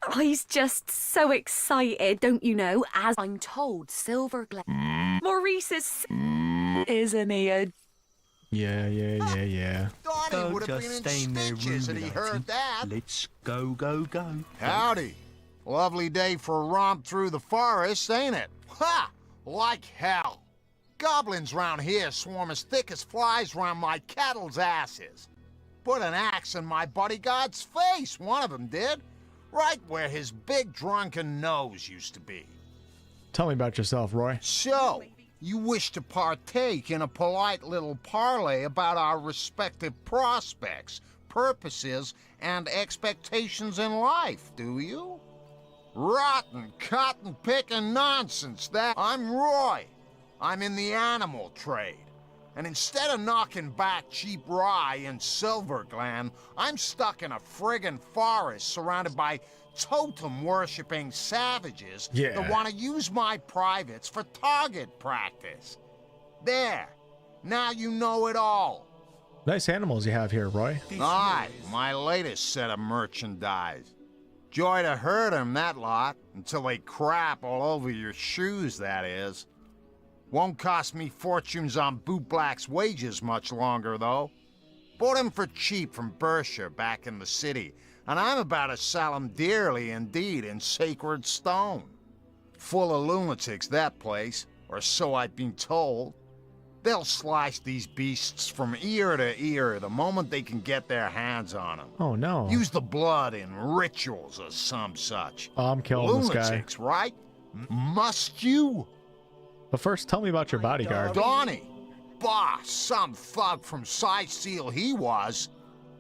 Oh, he's just so excited, don't you know? As I'm told, Silver Glen. Maurice is... Isn't he a... Yeah. Donnie would have been in stitches and he heard that. Let's go. Howdy. Lovely day for a romp through the forest, ain't it? Ha! Like hell. Goblins round here swarm as thick as flies round my cattle's asses. Put an axe in my bodyguard's face, one of them did. Right where his big drunken nose used to be. Tell me about yourself, Roy. So, you wish to partake in a polite little parley about our respective prospects, purposes, and expectations in life, do you? Rotten, cotton-picking nonsense, that. I'm Roy. I'm in the animal trade. And instead of knocking back cheap rye in Silver Glen, I'm stuck in a friggin' forest surrounded by totem-worshipping savages that want to use my privates for target practice. There. Now you know it all. Nice animals you have here, Roy. Aye, my latest set of merchandise. Joy to herd 'em, that lot, until they crap all over your shoes, that is. Won't cost me fortunes on bootblack's wages much longer, though. Bought 'em for cheap from Berkshire back in the city, and I'm about to sell 'em dearly indeed in sacred stone. Full of lunatics, that place, or so I've been told. They'll slice these beasts from ear to ear the moment they can get their hands on them. Oh, no. Use the blood in rituals or some such. Oh, I'm killing this guy. Lunatics, right? Must you? But first, tell me about your bodyguard. Donnie. Bah, some thug from Seal he was.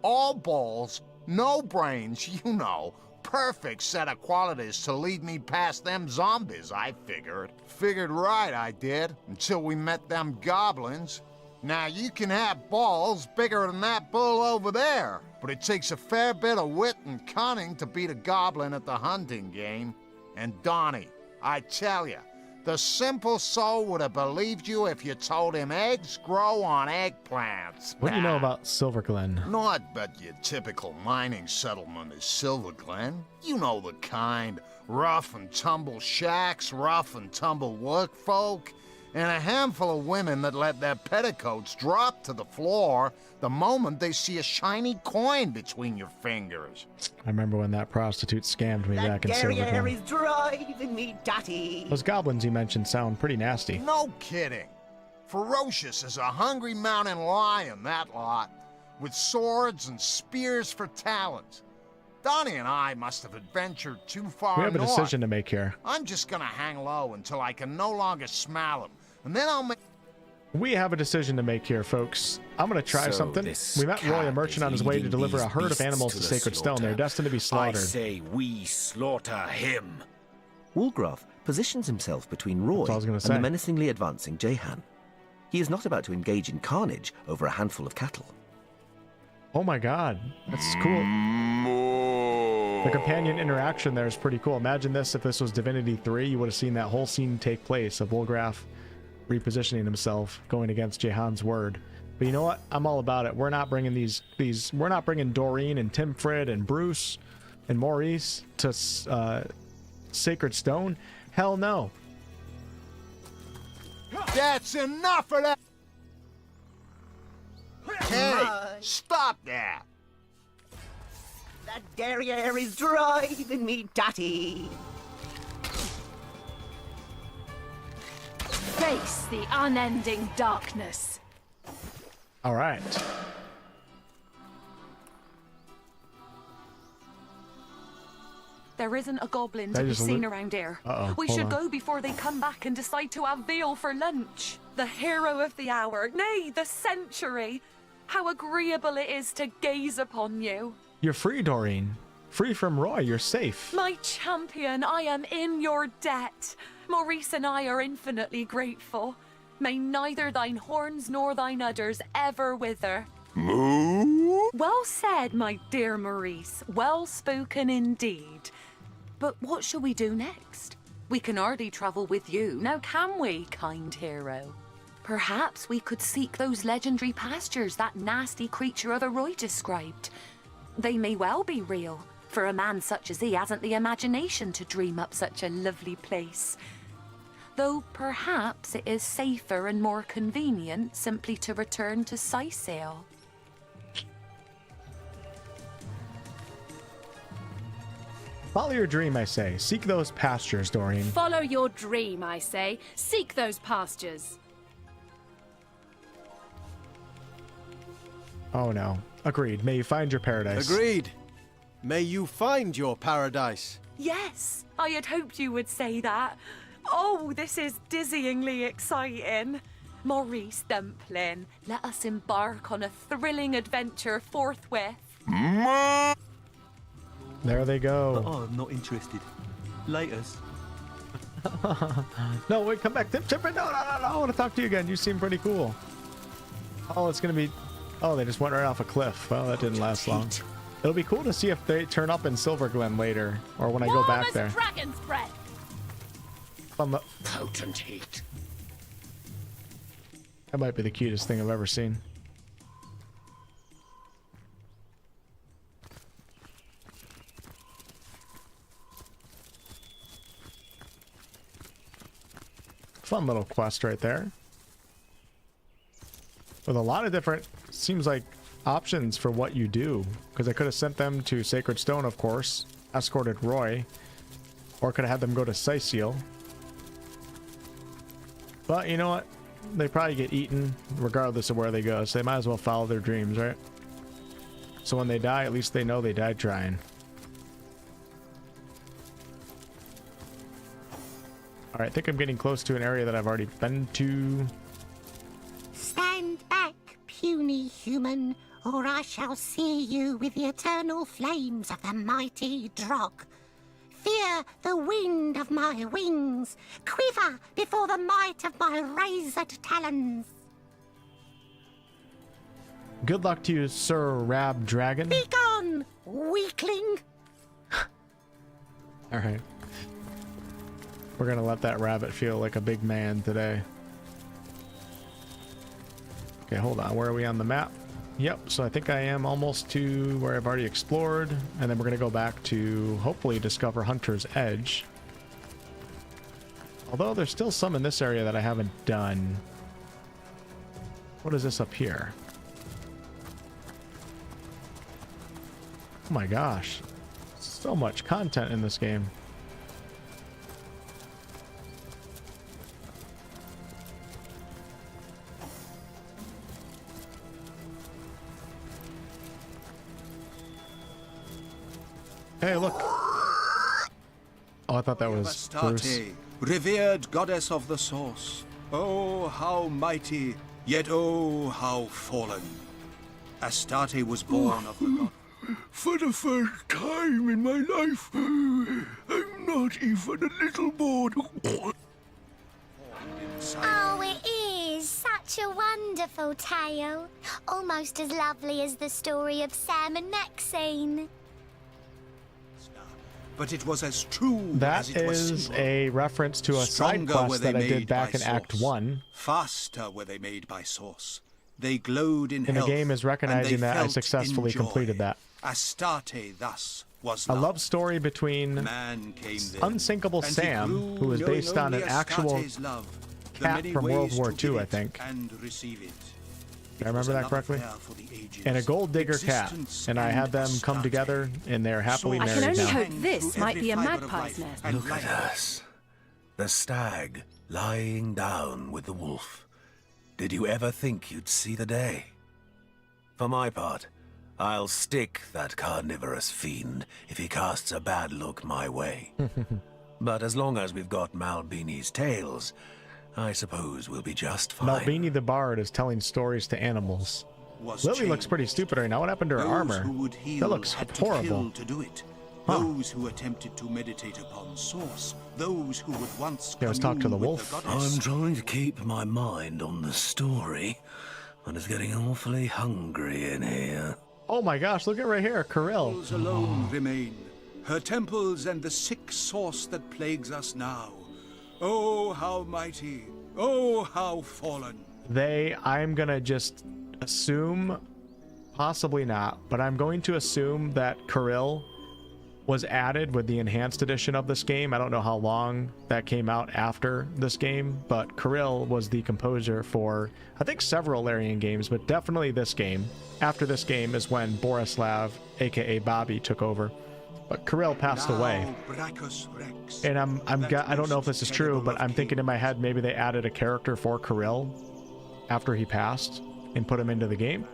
All balls, no brains, you know. Perfect set of qualities to lead me past them zombies, I figured. Figured right, I did, until we met them goblins. Now, you can have balls bigger than that bull over there, but it takes a fair bit of wit and cunning to beat a goblin at the hunting game. And Donnie, I tell ya, the simple soul would have believed you if you told him eggs grow on eggplants. What do you know about Silver Glen? Not but your typical mining settlement is Silver Glen. You know the kind. Rough and tumble shacks, rough and tumble workfolk, and a handful of women that let their petticoats drop to the floor the moment they see a shiny coin between your fingers. I remember when that prostitute scammed me back in Silver Glen. is driving me dotty. Those goblins you mentioned sound pretty nasty. No kidding. Ferocious as a hungry mountain lion, that lot, with swords and spears for talons. Donnie and I must have adventured too far We have a north. decision to make here. I'm just gonna hang low until I can no longer smell him, and then I'll make... We have a decision to make here, folks. I'm going to try So something. this We met Roy, a cat merchant is on his way to leading deliver a these herd of beasts animals to to the Sacred Stone. They're slaughter. destined to be I slaughtered. say we slaughter him. Wolfgraf positions himself between Roy That's what I was gonna and say. the menacingly advancing Jahan. He is not about to engage in carnage over a handful of cattle. Oh my god, that's cool. The companion interaction there is pretty cool. Imagine this if this was Divinity 3, you would have seen that whole scene take place of Wolfgraf repositioning himself, going against Jahan's word. But you know what? I'm all about it. We're not bringing we're not bringing Doreen and Timfrid and Bruce and Maurice to Sacred Stone. Hell no. That's enough of that! Hey, stop that! That derriere is driving me dotty. Face the unending darkness. All right. There isn't a goblin I to be just seen around here. Uh-oh, We hold should on. go before they come back and decide to have veal for lunch. The hero of the hour, nay, the century. How agreeable it is to gaze upon you. You're free, Doreen. Free from Roy, you're safe. My champion, I am in your debt. Maurice and I are infinitely grateful. May neither thine horns nor thine udders ever wither. Moo? Well said, my dear Maurice. Well spoken indeed. But what shall we do next? We can hardly travel with you, now can we, kind hero? Perhaps we could seek those legendary pastures that nasty creature of a Roy described. They may well be real, for a man such as he hasn't the imagination to dream up such a lovely place. Though perhaps it is safer and more convenient simply to return to Sisale. Follow your dream, I say. Seek those pastures, Doreen. Follow your dream, I say. Seek those pastures. Oh no. Agreed. May you find your paradise. Agreed. May you find your paradise. Yes, I had hoped you would say that. Oh, this is dizzyingly exciting. Maurice Dumpling, let us embark on a thrilling adventure forthwith. There they go. Oh, I'm not interested. Laters. No, wait, come back. Timber, no, I want to talk to you again. You seem pretty cool. Oh, it's going to be... Oh, they just went right off a cliff. Well, that didn't last long. It'll be cool to see if they turn up in Silver Glen later, or when I go back there. Dragon's breath. Potent heat. That might be the cutest thing I've ever seen. Fun little quest right there. With a lot of different, seems like, options for what you do. Because I could have sent them to Sacred Stone, of course. Escorted Roy. Or could have had them go to Sisale. But you know what? They probably get eaten regardless of where they go. So they might as well follow their dreams, right? So when they die, at least they know they died trying. Alright, I think I'm getting close to an area that I've already been to. Stand back, puny human, or I shall sear you with the eternal flames of the mighty Drog. Fear the wind of my wings, quiver before the might of my razored talons. Good luck to you, Sir Rab Dragon. Begone, weakling! Alright. We're gonna let that rabbit feel like a big man today. Okay, hold on. Where are we on the map? Yep, so I think I am almost to where I've already explored, and then we're gonna go back to hopefully discover Hunter's Edge. Although there's still some in this area that I haven't done. What is this up here? Oh my gosh. So much content in this game. Hey, look. Oh, I thought that was Bruce. Astarte, revered goddess of the source. Oh, how mighty, yet oh, how fallen. Astarte was born of the god. For the first time in my life, I'm not even a little bored. Oh, it is such a wonderful tale. Almost as lovely as the story of Sam and Maxine. But it was as true That as it was is simple. a reference to a side Stronger were quest they that I did made back by in Act source. 1. Faster were they made by source. They glowed in And the health, game is recognizing and they that I felt successfully in joy. completed that. Astarte thus was A love. love story between Man came then, Unsinkable and he Sam, grew, who was knowing based on an only actual Astarte's love, the cat many from World ways War to give II, I it think. and receive it. Did I remember that correctly? And a gold digger cat. And I had them come together, and they're happily I married can only now. hope this might be a magpie's nest. Look at us. The stag lying down with the wolf. Did you ever think you'd see the day? For my part, I'll stick that carnivorous fiend if he casts a bad look my way. But as long as we've got Malbini's tales, I suppose we'll be just fine. Malbini the Bard is telling stories to animals. Lily looks pretty stupid right now. What happened to her armor? That looks horrible. To do it. Those who attempted to meditate upon Source, those who would once let's talk to the wolf. I'm trying to keep my mind on the story, but it's getting awfully hungry in here. Oh my gosh, look at right here, Kirill. Alone remain, her temples and the sick source that plagues us now. Oh, how mighty, oh, how fallen. I'm gonna just assume, possibly not, but I'm going to assume that Kirill was added with the enhanced edition of this game. I don't know how long that came out after this game, but Kirill was the composer for, I think, several Larian games, but definitely this game. After this game is when Borislav, aka Bobby, took over. But Kirill passed away. And I don't know if this is true, but I'm thinking in my head maybe they added a character for Kirill after he passed and put him into the game.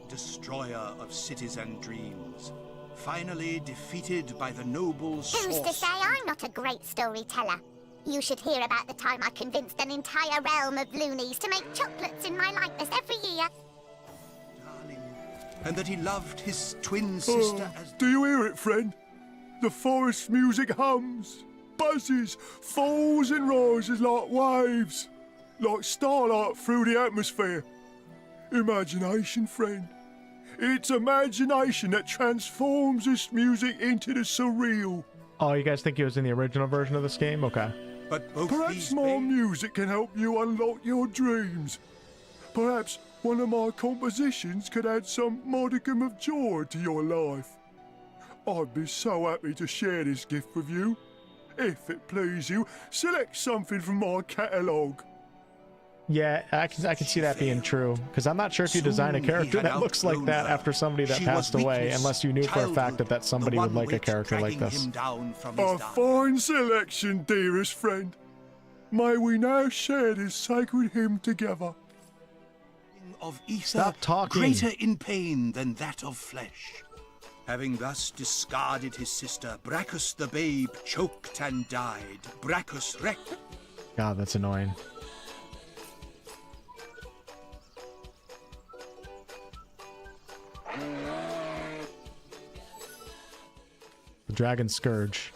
Destroyer of cities and dreams. Finally defeated by the noble Source. Who's to say I'm not a great storyteller? You should hear about the time I convinced an entire realm of loonies to make chocolates in my likeness every year. Darling, and that he loved his twin sister as... Do you hear it, friend? The forest music hums, buzzes, falls and rises like waves, like starlight through the atmosphere. Imagination, friend. It's imagination that transforms this music into the surreal. Oh, you guys think he was in the original version of this game? Okay. But perhaps more music can help you unlock your dreams. Perhaps one of my compositions could add some modicum of joy to your life. I'd be so happy to share this gift with you. If it please you, select something from my catalogue. Yeah, I can see that being true, because I'm not sure if you design a character that looks like that after somebody that passed away, unless you knew for a fact that somebody would like a character like this. A fine selection, dearest friend. May we now share this sacred hymn together. Of ether, Stop talking. Greater in pain than that of flesh. Having thus discarded his sister, Brachus the babe choked and died. Brachus Rec. God, that's annoying. The Dragon Scourge.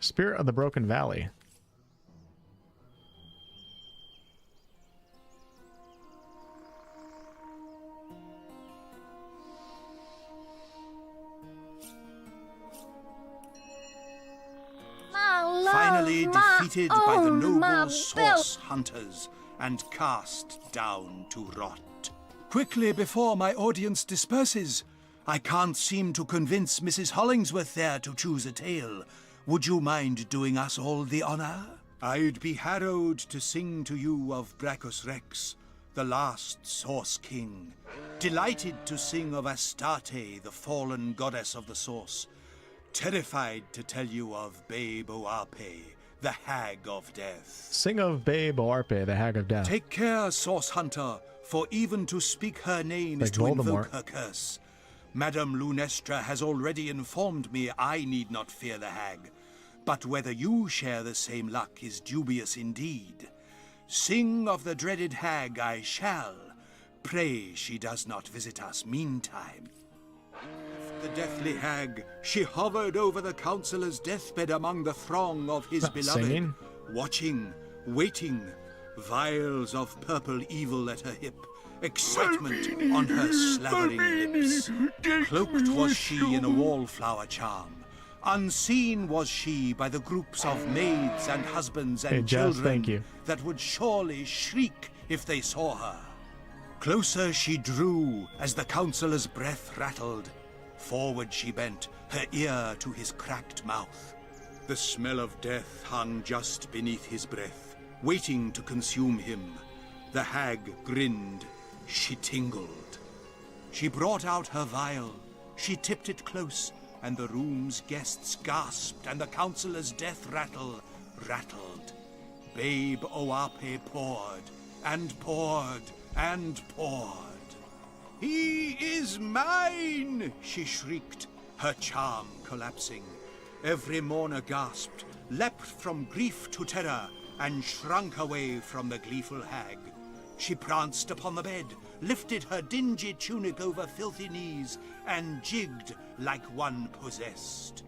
Spirit of the Broken Valley. Finally defeated by the noble Source hunters and cast down to rot. Quickly, before my audience disperses, I can't seem to convince Mrs. Hollingsworth there to choose a tale. Would you mind doing us all the honor? I'd be harrowed to sing to you of Brachus Rex, the last Source King. Delighted to sing of Astarte, the fallen goddess of the Source. Terrified to tell you of Babe Oarpe, the Hag of Death. Sing of Babe Oarpe, the Hag of Death. Take care, Source Hunter, for even to speak her name is to invoke her curse. Madame Lunestra has already informed me I need not fear the hag, but whether you share the same luck is dubious indeed. Sing of the dreaded hag I shall. Pray she does not visit us meantime. The deathly hag, she hovered over the councillor's deathbed among the throng of his beloved, singing? Watching, waiting, vials of purple evil at her hip, excitement on her slavering lips. Cloaked was she in a wallflower charm. Unseen was she by the groups of maids and husbands and children that would surely shriek if they saw her. Closer she drew as the councillor's breath rattled. Forward she bent, her ear to his cracked mouth. The smell of death hung just beneath his breath, waiting to consume him. The hag grinned. She tingled. She brought out her vial. She tipped it close, and the room's guests gasped, and the councillor's death rattle rattled. Babe Oape poured, and poured, and poured. "He is mine!" she shrieked, her charm collapsing. Every mourner gasped, leapt from grief to terror, and shrunk away from the gleeful hag. She pranced upon the bed, lifted her dingy tunic over filthy knees, and jigged like one possessed.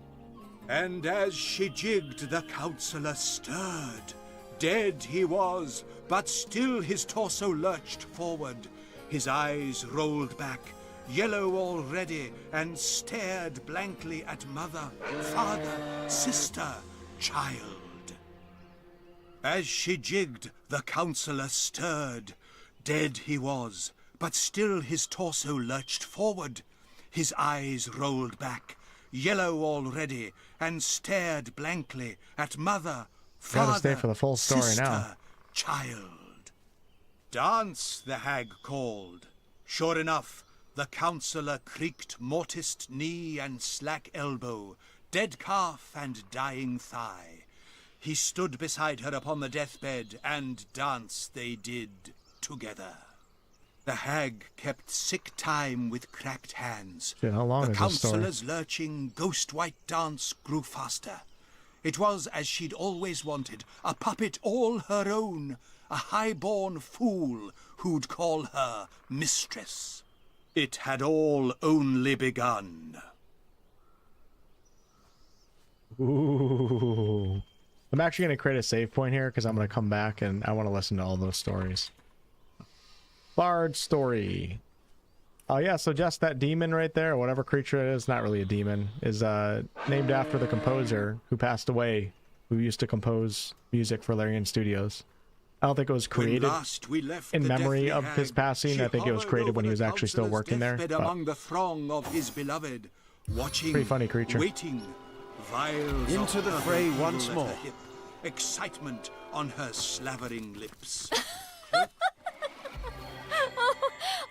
And as she jigged, the councillor stirred. Dead he was, but still his torso lurched forward. His eyes rolled back, yellow already, and stared blankly at mother, father, sister, child. As she jigged, the councillor stirred. Dead he was, but still his torso lurched forward. His eyes rolled back, yellow already, and stared blankly at mother, father, Gotta stay for the full story sister, now. child. "Dance," the hag called. Sure enough, the councillor creaked mortised knee and slack elbow, dead calf and dying thigh. He stood beside her upon the deathbed, and dance they did together. The hag kept sick time with cracked hands. Shit, how long The is this story? councillor's lurching, ghost-white dance grew faster. It was as she'd always wanted, a puppet all her own, a high-born fool who'd call her mistress. It had all only begun. Ooh. I'm actually going to create a save point here because I'm going to come back and I want to listen to all those stories. Bard story. Oh yeah, so just that demon right there, or whatever creature it is, not really a demon, is named after the composer who passed away, who used to compose music for Larian Studios. I don't think it was created in memory of his passing. I think it was created when he was actually still working there. But Among the throng of his beloved, watching, pretty funny creature. waiting, vials Into of the purple fray evil once at more. her hip, excitement on her slavering lips.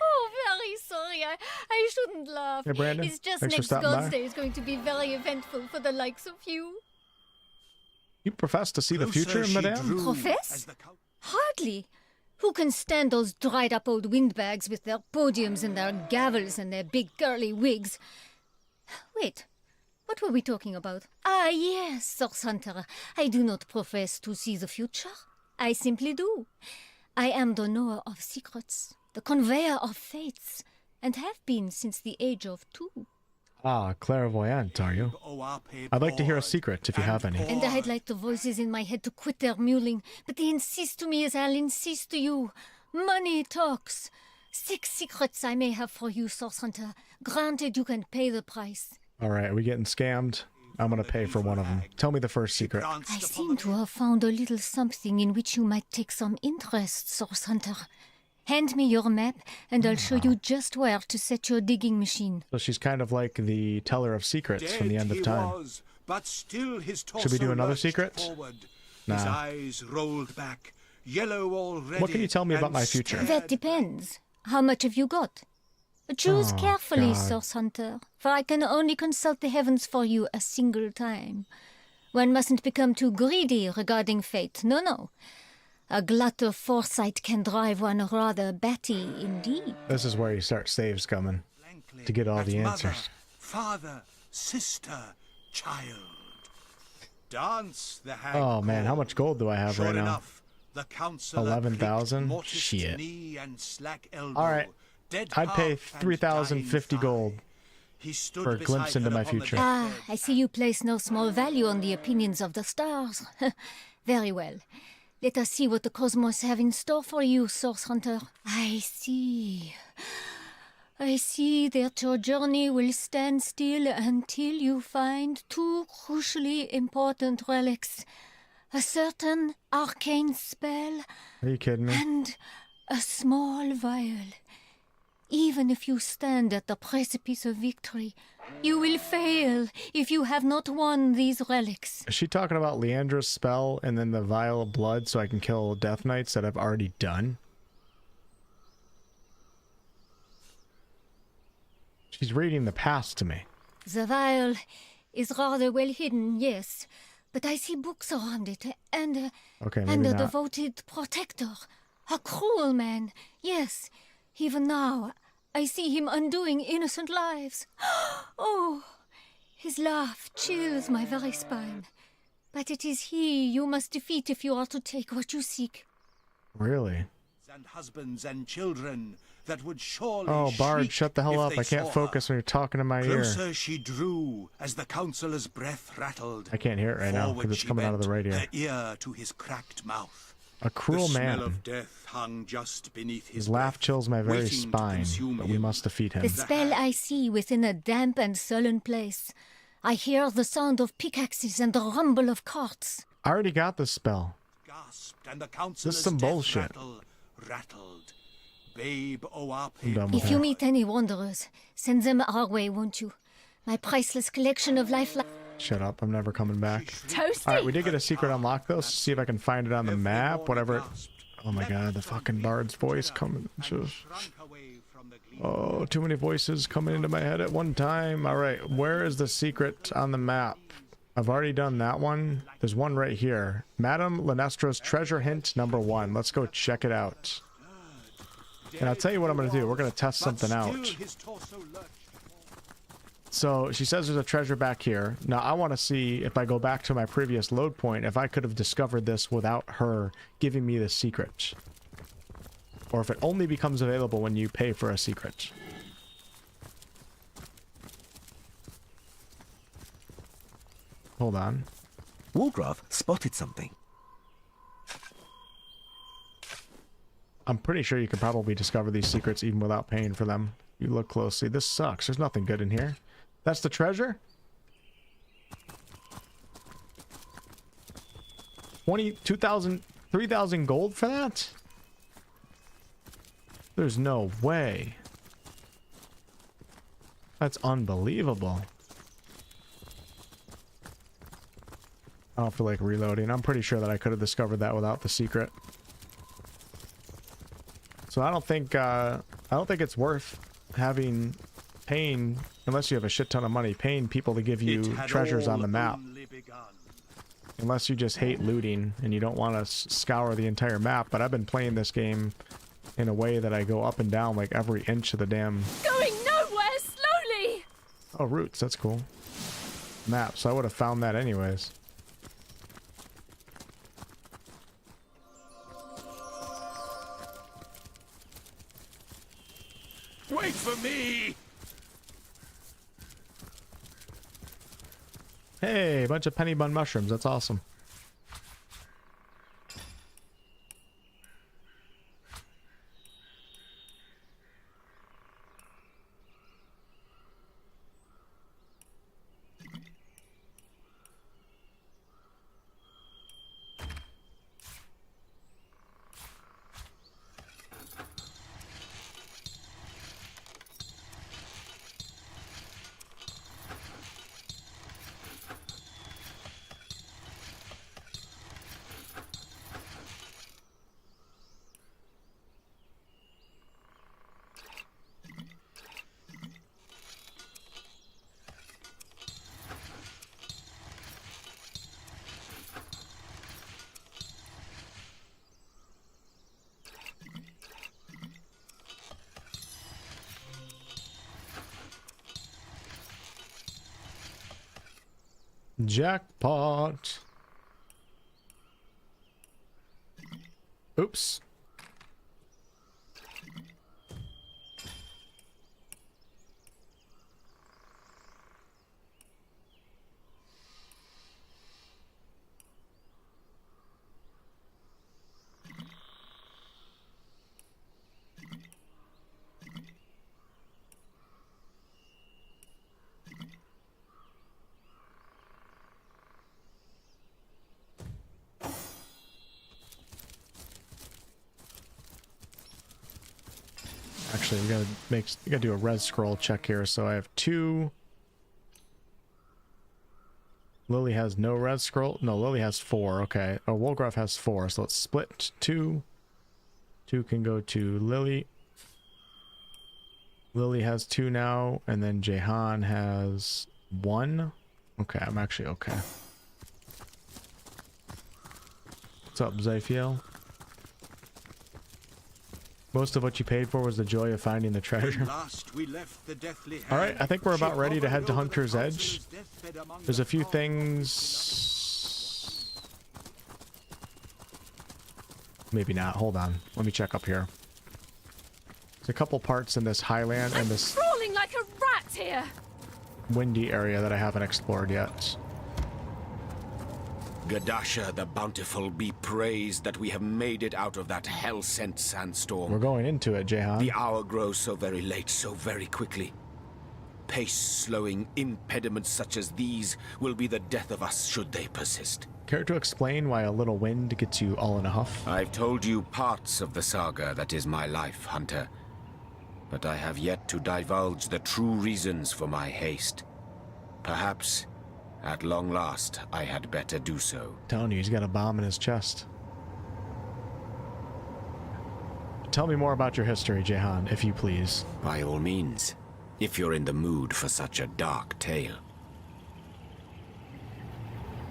Oh, very sorry. I shouldn't laugh. Hey, Brandon. It's just Thanks for next stopping by. God's Day is going to be very eventful for the likes of you. You profess to see the future, madame? Profess? Hardly. Who can stand those dried-up old windbags with their podiums and their gavels and their big curly wigs? Wait, what were we talking about? Ah, yes, Source Hunter. I do not profess to see the future. I simply do. I am the knower of secrets, the conveyor of fates, and have been since the age of 2. Ah, clairvoyant, are you? I'd like to hear a secret, if you have any. And I'd like the voices in my head to quit their mewling, but they insist to me as I'll insist to you. Money talks. 6 secrets I may have for you, Source Hunter. Granted, you can pay the price. Alright, are we getting scammed? I'm gonna pay for one of them. Tell me the first secret. I seem to have found a little something in which you might take some interest, Source Hunter. Hand me your map, and I'll show you just where to set your digging machine. So she's kind of like the teller of secrets from the end of time. Was, but still his torso Should we do another lurched secret? forward. Nah. His eyes rolled back, yellow already. What can you tell me about my future? That depends. How much have you got? Choose Oh, carefully, God. Source Hunter, for I can only consult the heavens for you a single time. One mustn't become too greedy regarding fate. No. A glut of foresight can drive one rather batty indeed. This is where you start saves coming to get all the answers. Mother, father, sister, child. Dance, the hag. Oh man, how much gold do I have Sure right now? enough, the councillor 11,000? clicked mortised Shit. knee and slack elbow, Alright, dead I'd pay half and 3,050 dying gold He stood for a glimpse beside into her my upon the future. Ah, I see you place no small value on the opinions of the stars. Very well. Let us see what the cosmos have in store for you, Source Hunter. I see that your journey will stand still until you find 2 crucially important relics. A certain arcane spell Are you kidding me? and a small vial. Even if you stand at the precipice of victory, you will fail if you have not won these relics. Is she talking about Leandra's spell and then the vial of blood so I can kill Death Knights that I've already done? She's reading the past to me. The vial is rather well hidden, yes, but I see books around it, and Okay, and maybe a not. devoted protector, a cruel man. Yes, even now I see him undoing innocent lives. Oh, his laugh chills my very spine. But it is he you must defeat if you are to take what you seek. Really? And husbands and children that would surely Oh, Bard, shriek shut the hell if up. they I can't saw focus when you're talking in my ear. Closer she drew as the counselor's breath rattled. I can't hear it right now Forward because it's she coming out of the bent, radio. her ear to his cracked mouth. A cruel the smell man. of death hung just beneath His laugh chills my very spine, but we must defeat him. The spell I see within a damp and sullen place. I hear the sound of pickaxes and the rumble of carts. I already got this spell. Gasped, and the This counselor's is some death bullshit. rattled. Babe Oap. I'm done with If you that. meet any wanderers, send them our way, won't you? My priceless collection of lifeline. Shut up, I'm never coming back. Toasty! Alright, we did get a secret unlock though, so see if I can find it on the map, whatever it... Oh my god, the fucking Bard's voice coming. Just... Oh, too many voices coming into my head at one time. Alright, where is the secret on the map? I've already done that one. There's one right here. Madame Lunestra's treasure hint number 1. Let's go check it out. And I'll tell you what I'm going to do. We're going to test something out. So she says there's a treasure back here. Now I want to see if I go back to my previous load point, if I could have discovered this without her giving me the secret. Or if it only becomes available when you pay for a secret. Hold on. Wolfgraf spotted something. I'm pretty sure you can probably discover these secrets even without paying for them. You look closely. This sucks. There's nothing good in here. That's the treasure? 2,000, 3,000 gold for that? There's no way. That's unbelievable. I don't feel like reloading. I'm pretty sure that I could have discovered that without the secret. So I don't think it's worth paying, unless you have a shit ton of money, paying people to give you treasures on the map. Unless you just hate looting and you don't want to scour the entire map. But I've been playing this game in a way that I go up and down like every inch of the damn... Going nowhere, slowly! Oh, roots, that's cool. Map, so I would have found that anyways. Wait for me! Hey, a bunch of penny bun mushrooms, that's awesome. Jackpot. Oops. Actually, we gotta do a res scroll check here. So I have 2. Lily has no res scroll. No, Lily has 4. Okay. Oh, Wolfgraf has 4. So let's split 2. 2 can go to Lily. Lily has 2 now, and then Jahan has 1. Okay, I'm actually okay. What's up, Zyfiel? Most of what you paid for was the joy of finding the treasure. Alright, I think we're about ready to head to Hunter's Edge. There's a few things... Maybe not. Hold on. Let me check up here. There's a couple parts in this highland and this Crawling like a rat here. windy area that I haven't explored yet. Gadasha the Bountiful be praised that we have made it out of that hell-sent sandstorm. We're going into it, Jahan. The hour grows so very late, so very quickly. Pace-slowing impediments such as these will be the death of us should they persist. Care to explain why a little wind gets you all in a huff? I've told you parts of the saga that is my life, Hunter. But I have yet to divulge the true reasons for my haste. Perhaps, at long last, I had better do so. I'm telling you, he's got a bomb in his chest. Tell me more about your history, Jahan, if you please. By all means, if you're in the mood for such a dark tale.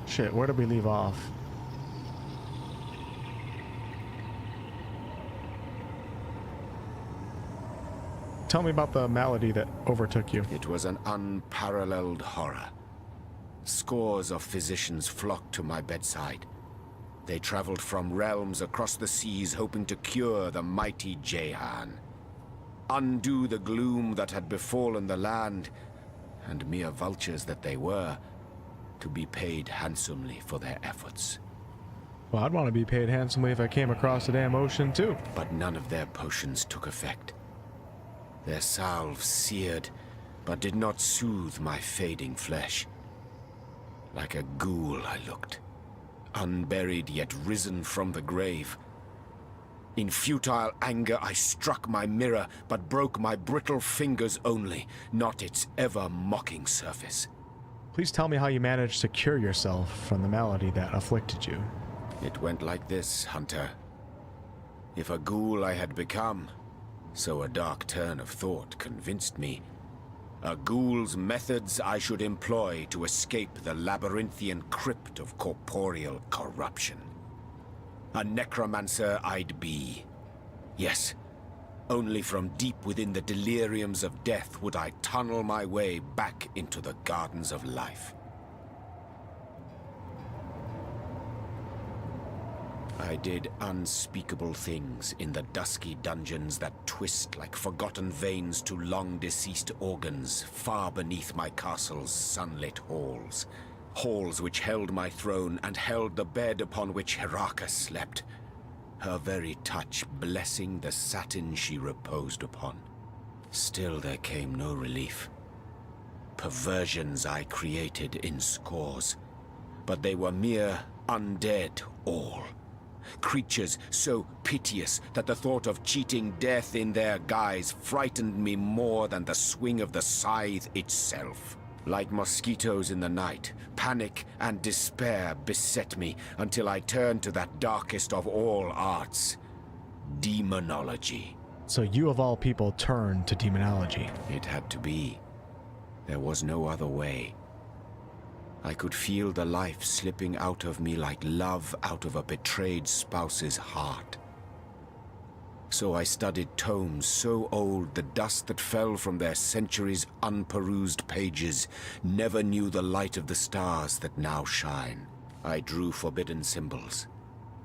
Shit, where did we leave off? Tell me about the malady that overtook you. It was an unparalleled horror. Scores of physicians flocked to my bedside. They traveled from realms across the seas hoping to cure the mighty Jahan, undo the gloom that had befallen the land, and mere vultures that they were, to be paid handsomely for their efforts. Well, I'd want to be paid handsomely if I came across the damn ocean, too. But none of their potions took effect. Their salves seared, but did not soothe my fading flesh. Like a ghoul I looked, unburied yet risen from the grave. In futile anger I struck my mirror, but broke my brittle fingers only, not its ever-mocking surface. Please tell me how you managed to cure yourself from the malady that afflicted you. It went like this, Hunter. If a ghoul I had become, so a dark turn of thought convinced me, a ghoul's methods I should employ to escape the labyrinthian crypt of corporeal corruption. A necromancer I'd be. Yes, only from deep within the deliriums of death would I tunnel my way back into the gardens of life. I did unspeakable things in the dusky dungeons that twist like forgotten veins to long-deceased organs far beneath my castle's sunlit halls. Halls which held my throne and held the bed upon which Heraka slept, her very touch blessing the satin she reposed upon. Still there came no relief. Perversions I created in scores, but they were mere undead all. Creatures so piteous that the thought of cheating death in their guise frightened me more than the swing of the scythe itself. Like mosquitoes in the night, panic and despair beset me until I turned to that darkest of all arts, demonology. So you of all people turned to demonology. It had to be. There was no other way. I could feel the life slipping out of me like love out of a betrayed spouse's heart. So I studied tomes so old the dust that fell from their centuries' unperused pages never knew the light of the stars that now shine. I drew forbidden symbols.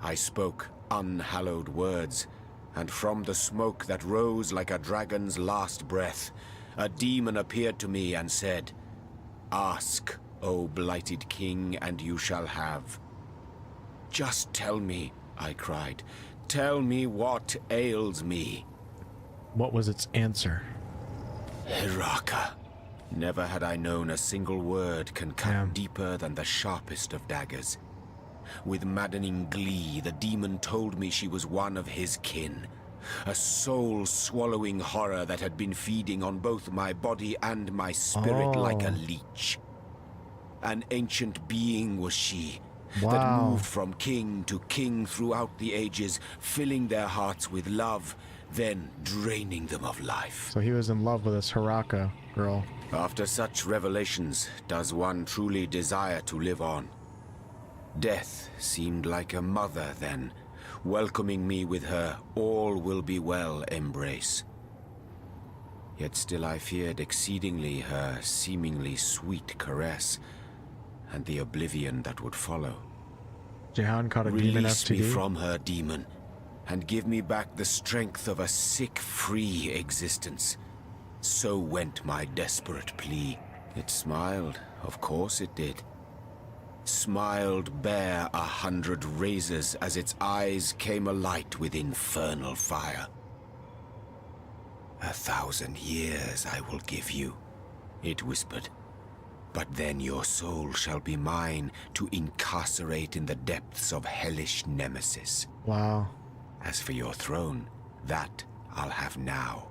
I spoke unhallowed words, and from the smoke that rose like a dragon's last breath, a demon appeared to me and said, "Ask, O blighted king, and you shall have." "Just tell me," I cried. "Tell me what ails me." What was its answer? Heraka. Never had I known a single word can cut deeper than the sharpest of daggers. With maddening glee, the demon told me she was one of his kin. A soul-swallowing horror that had been feeding on both my body and my spirit like a leech. An ancient being was she, that moved from king to king throughout the ages, filling their hearts with love then draining them of life. So he was in love with this Hiraka girl. After such revelations, does one truly desire to live on? Death seemed like a mother then, welcoming me with her all will be well embrace. Yet still I feared exceedingly her seemingly sweet caress, and the oblivion that would follow. Jahan caught a demon Release FTD. me from her, demon, and give me back the strength of a sick, free existence. So went my desperate plea. It smiled, of course it did. Smiled bare 100 razors as its eyes came alight with infernal fire. 1,000 years I will give you, it whispered. But then your soul shall be mine to incarcerate in the depths of hellish nemesis. Wow. As for your throne, that I'll have now.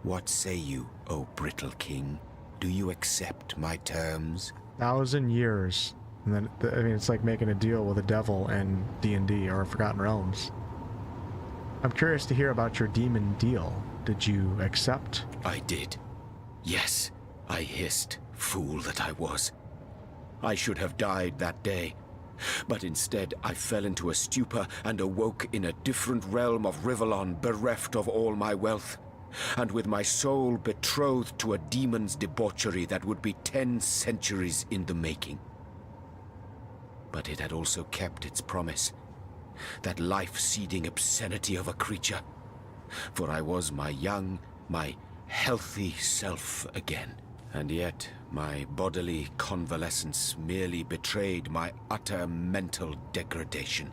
What say you, O brittle king? Do you accept my terms? 1,000 years. And then, I mean, it's like making a deal with the devil in D&D or Forgotten Realms. I'm curious to hear about your demon deal. Did you accept? I did. Yes, I hissed, fool that I was. I should have died that day. But instead, I fell into a stupor and awoke in a different realm of Rivellon, bereft of all my wealth, and with my soul betrothed to a demon's debauchery that would be 10 centuries in the making. But it had also kept its promise, that life-seeding obscenity of a creature, for I was my young, my healthy self again. And yet, my bodily convalescence merely betrayed my utter mental degradation.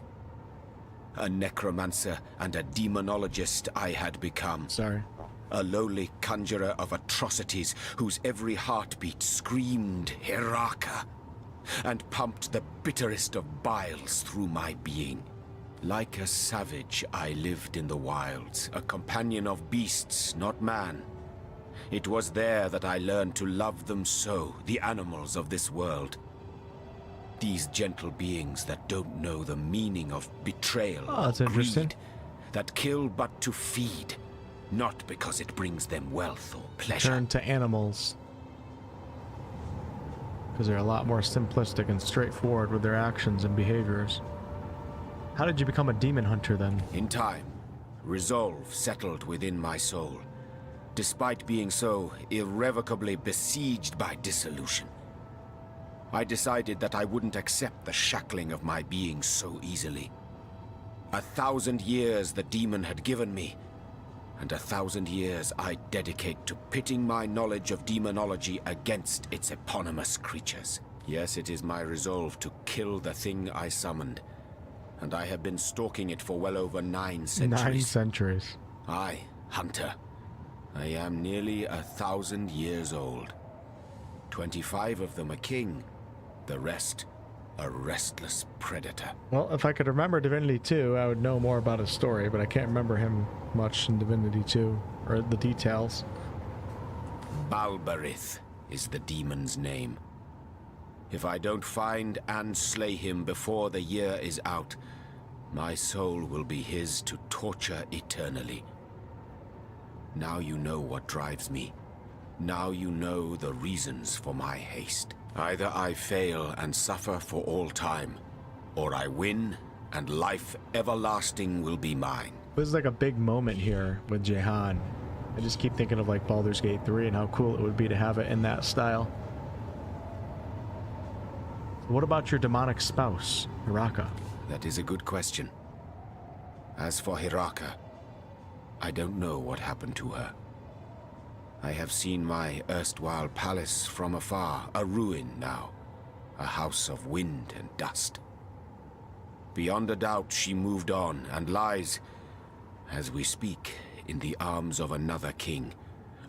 A necromancer and a demonologist I had become. Sorry. A lowly conjurer of atrocities whose every heartbeat screamed Hiraka, and pumped the bitterest of biles through my being. Like a savage, I lived in the wilds, a companion of beasts, not man. It was there that I learned to love them so, the animals of this world. These gentle beings that don't know the meaning of betrayal or greed, that kill but to feed, not because it brings them wealth or pleasure. Turn to animals. Because they're a lot more simplistic and straightforward with their actions and behaviors. How did you become a demon hunter then? In time, resolve settled within my soul, despite being so irrevocably besieged by dissolution. I decided that I wouldn't accept the shackling of my being so easily. 1,000 years the demon had given me, and 1,000 years I dedicate to pitting my knowledge of demonology against its eponymous creatures. Yes, it is my resolve to kill the thing I summoned, and I have been stalking it for well over 9 centuries. 9 centuries. I, hunter. I am nearly 1,000 years old. 25 of them a king, the rest a restless predator. Well, if I could remember Divinity 2, I would know more about his story, but I can't remember him much in Divinity 2, or the details. Balberith is the demon's name. If I don't find and slay him before the year is out, my soul will be his to torture eternally. Now you know what drives me. Now you know the reasons for my haste. Either I fail and suffer for all time, or I win and life everlasting will be mine. This is like a big moment here with Jahan. I just keep thinking of like Baldur's Gate 3 and how cool it would be to have it in that style. What about your demonic spouse, Hiraka? That is a good question. As for Hiraka, I don't know what happened to her. I have seen my erstwhile palace from afar, a ruin now, a house of wind and dust. Beyond a doubt, she moved on and lies, as we speak, in the arms of another king,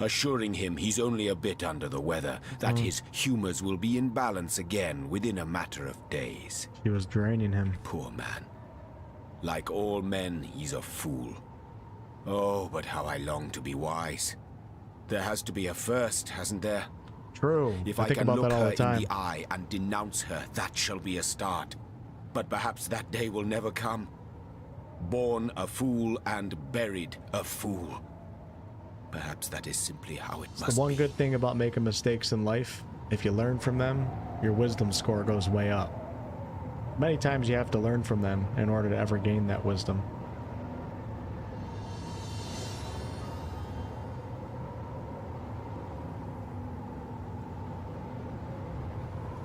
assuring him he's only a bit under the weather, that his humors will be in balance again within a matter of days. She was draining him. Poor man. Like all men, he's a fool. Oh, but how I long to be wise. There has to be a first, hasn't there? True. If I I think can about look that all her the time. in the eye and denounce her, that shall be a start. But perhaps that day will never come. Born a fool and buried a fool. Perhaps that is simply how it must The one be. good thing about making mistakes in life, if you learn from them, your wisdom score goes way up. Many times you have to learn from them in order to ever gain that wisdom.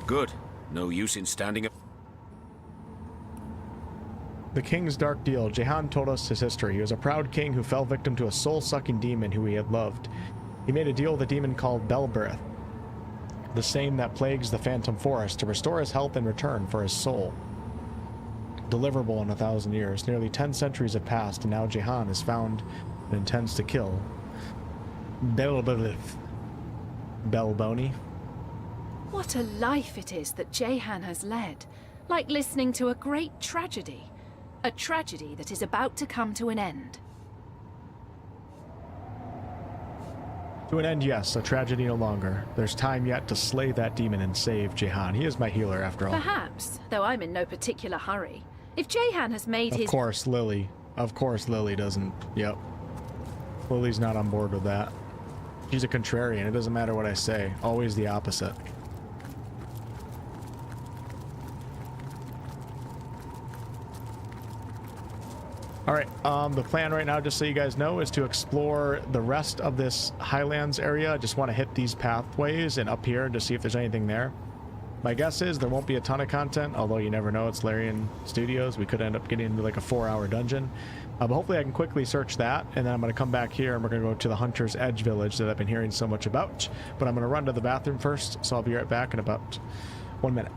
Good. No use in standing up. The king's dark deal. Jahan told us his history. He was a proud king who fell victim to a soul-sucking demon who he had loved. He made a deal with a demon called Belbereth, the same that plagues the Phantom Forest, to restore his health in return for his soul. Deliverable in 1,000 years. Nearly 10 centuries have passed, and now Jahan is found and intends to kill Belbereth. Belboni. What a life it is that Jahan has led. Like listening to a great tragedy. A tragedy that is about to come to an end. To an end, yes. A tragedy no longer. There's time yet to slay that demon and save Jahan. He is my healer, after all. Perhaps, though I'm in no particular hurry. If Jahan has made Of his... course, Lily. Of course, Lily doesn't. Yep. Lily's not on board with that. She's a contrarian. It doesn't matter what I say. Always the opposite. Alright, the plan right now, just so you guys know, is to explore the rest of this Highlands area. I just want to hit these pathways and up here to see if there's anything there. My guess is there won't be a ton of content, although you never know. It's Larian Studios. We could end up getting into like a 4-hour dungeon. But hopefully I can quickly search that, and then I'm going to come back here and we're going to go to the Hunter's Edge village that I've been hearing so much about. But I'm going to run to the bathroom first, so I'll be right back in about 1 minute.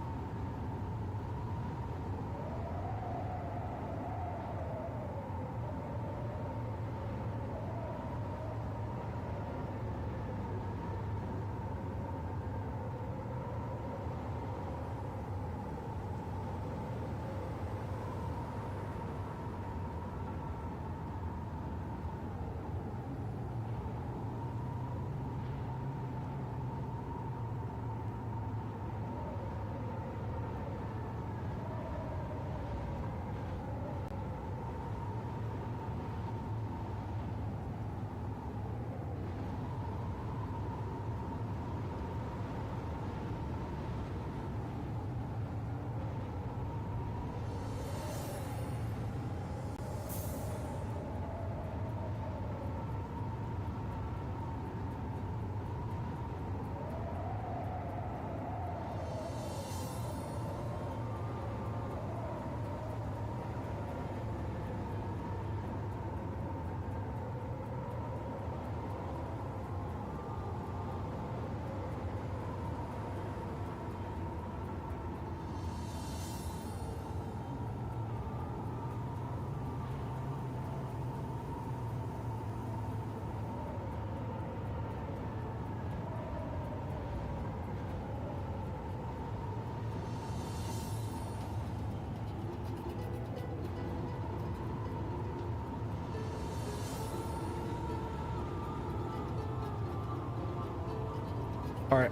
All right.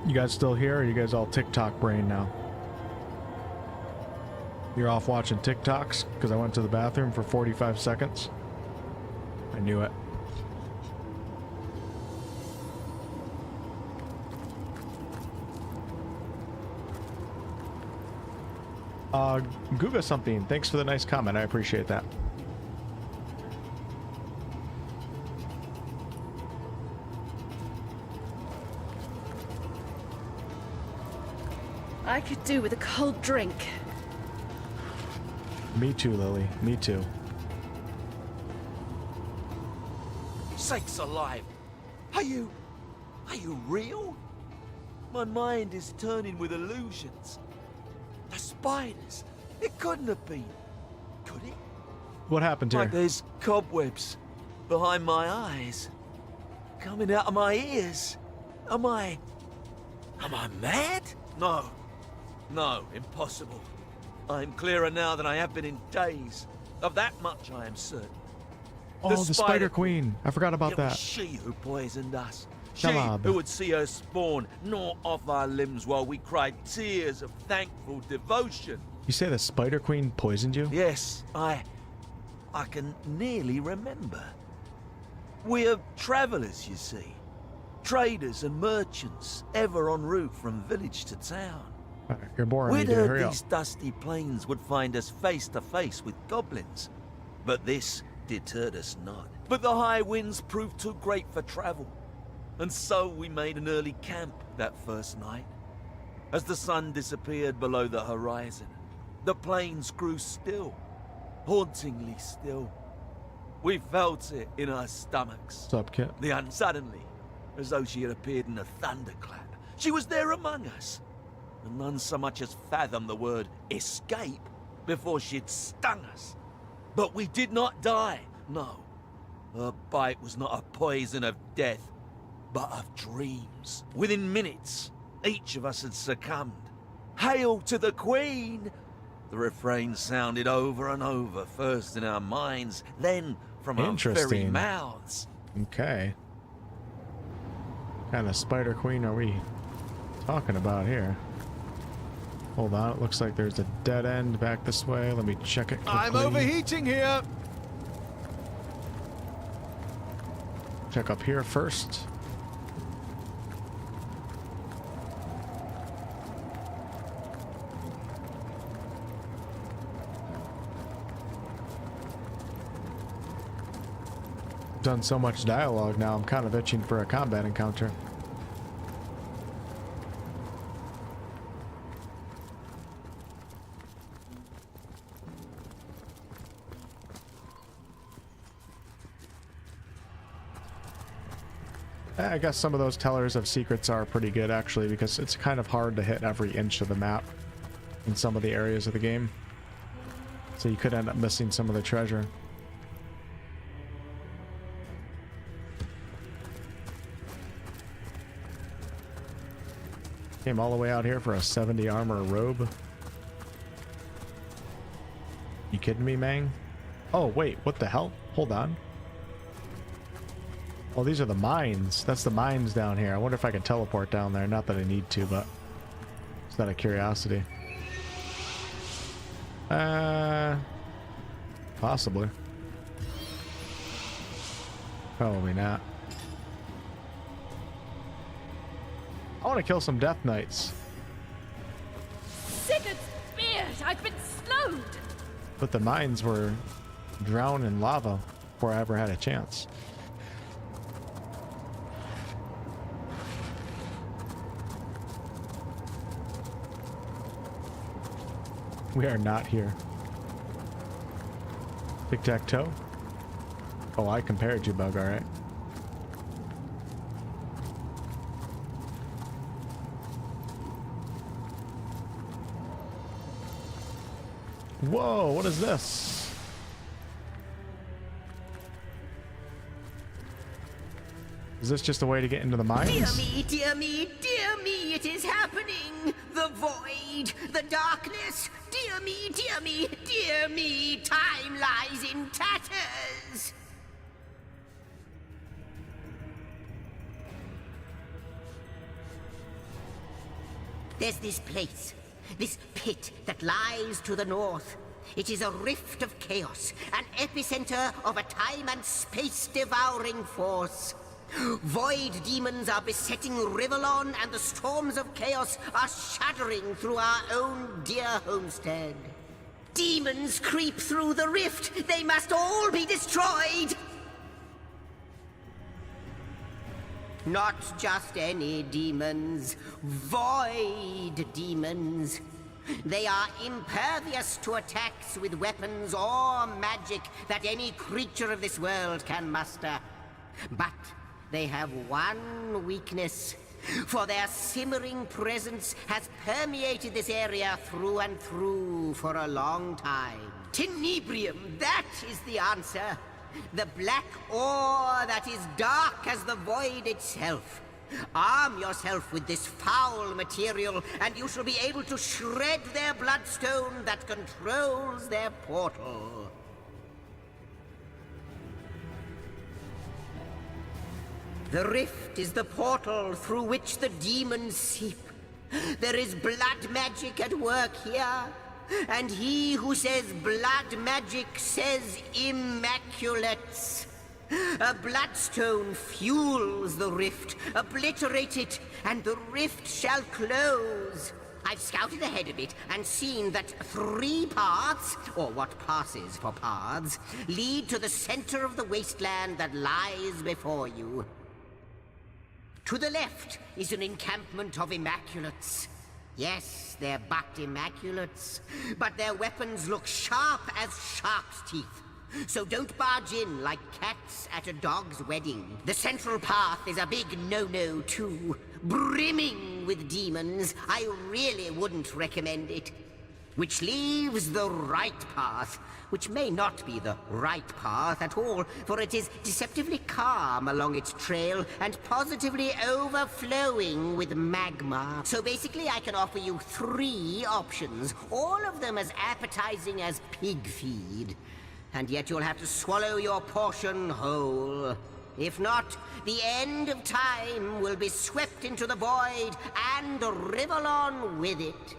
You guys still here, or are you guys all TikTok brain now? You're off watching TikToks because I went to the bathroom for 45 seconds. I knew it. Guga something. Thanks for the nice comment. I appreciate that. I could do with a cold drink. Me too, Lily. Me too. Sakes alive! Are you real? My mind is turning with illusions. The spiders. It couldn't have been. Could it? What happened here? Like there's cobwebs behind my eyes. Coming out of my ears. Am I mad? No. No, impossible. I am clearer now than I have been in days. Of that much I am certain. Oh, the Spider Queen. I forgot about It that. was she who poisoned us. She who would see her spawn gnaw off our limbs while we cried tears of thankful devotion. You say the Spider Queen poisoned you? Yes, I can nearly remember. We're travelers, you see. Traders and merchants, ever en route from village to town. Alright, you're boring me, We'd dude. heard Hurry up. these dusty plains would find us face to face with goblins, but this deterred us not. But the high winds proved too great for travel, and so we made an early camp that first night. As the sun disappeared below the horizon, the plains grew still, hauntingly still. We felt it in our stomachs. What's up, Kit? Suddenly, as though she had appeared in a thunderclap, she was there among us, and none so much as fathomed the word escape before she'd stung us. But we did not die, no. Her bite was not a poison of death, but of dreams. Within minutes, each of us had succumbed. Hail to the Queen! The refrain sounded over and over, first in our minds, then from our very mouths. Okay. What kind of Spider Queen are we talking about here? Hold on, it looks like there's a dead end back this way. Let me check it quickly. I'm overheating here. Check up here first. Done so much dialogue now, I'm kind of itching for a combat encounter. I guess some of those tellers of secrets are pretty good actually, because it's kind of hard to hit every inch of the map in some of the areas of the game. So you could end up missing some of the treasure. Came all the way out here for a 70 armor robe. You kidding me, Mang? Oh, wait, what the hell? Hold on. Oh, these are the mines. That's the mines down here. I wonder if I can teleport down there. Not that I need to, but it's out of curiosity. Possibly. Probably not. I want to kill some Death Knights. Sigurd's beard! I've been slowed! But the mines were drowned in lava before I ever had a chance. We are not here. Tic-tac-toe? Oh, I compared you, Bug, alright. Whoa, what is this? Is this just a way to get into the mines? Dear me, dear me, dear me, it is happening! The void, the darkness, dear me, dear me, dear me, time lies in tatters! There's this place, this pit that lies to the north. It is a rift of chaos, an epicenter of a time and space-devouring force. Void demons are besetting Rivellon, and the storms of chaos are shuddering through our own dear homestead. Demons creep through the rift. They must all be destroyed! Not just any demons, void demons. They are impervious to attacks with weapons or magic that any creature of this world can muster. But they have one weakness, for their simmering presence has permeated this area through and through for a long time. Tenebrium, that is the answer. The black ore that is dark as the void itself. Arm yourself with this foul material, and you shall be able to shred their bloodstone that controls their portal. The rift is the portal through which the demons seep. There is blood magic at work here, and he who says blood magic says immaculates. A bloodstone fuels the rift. Obliterate it, and the rift shall close. I've scouted ahead a bit and seen that 3 paths, or what passes for paths, lead to the center of the wasteland that lies before you. To the left is an encampment of immaculates. Yes, they're but immaculates, but their weapons look sharp as shark's teeth. So don't barge in like cats at a dog's wedding. The central path is a big no-no too, brimming with demons. I really wouldn't recommend it. Which leaves the right path, which may not be the right path at all, for it is deceptively calm along its trail and positively overflowing with magma. So basically I can offer you 3 options, all of them as appetizing as pig feed. And yet you'll have to swallow your portion whole. If not, the end of time will be swept into the void and Rivellon with it.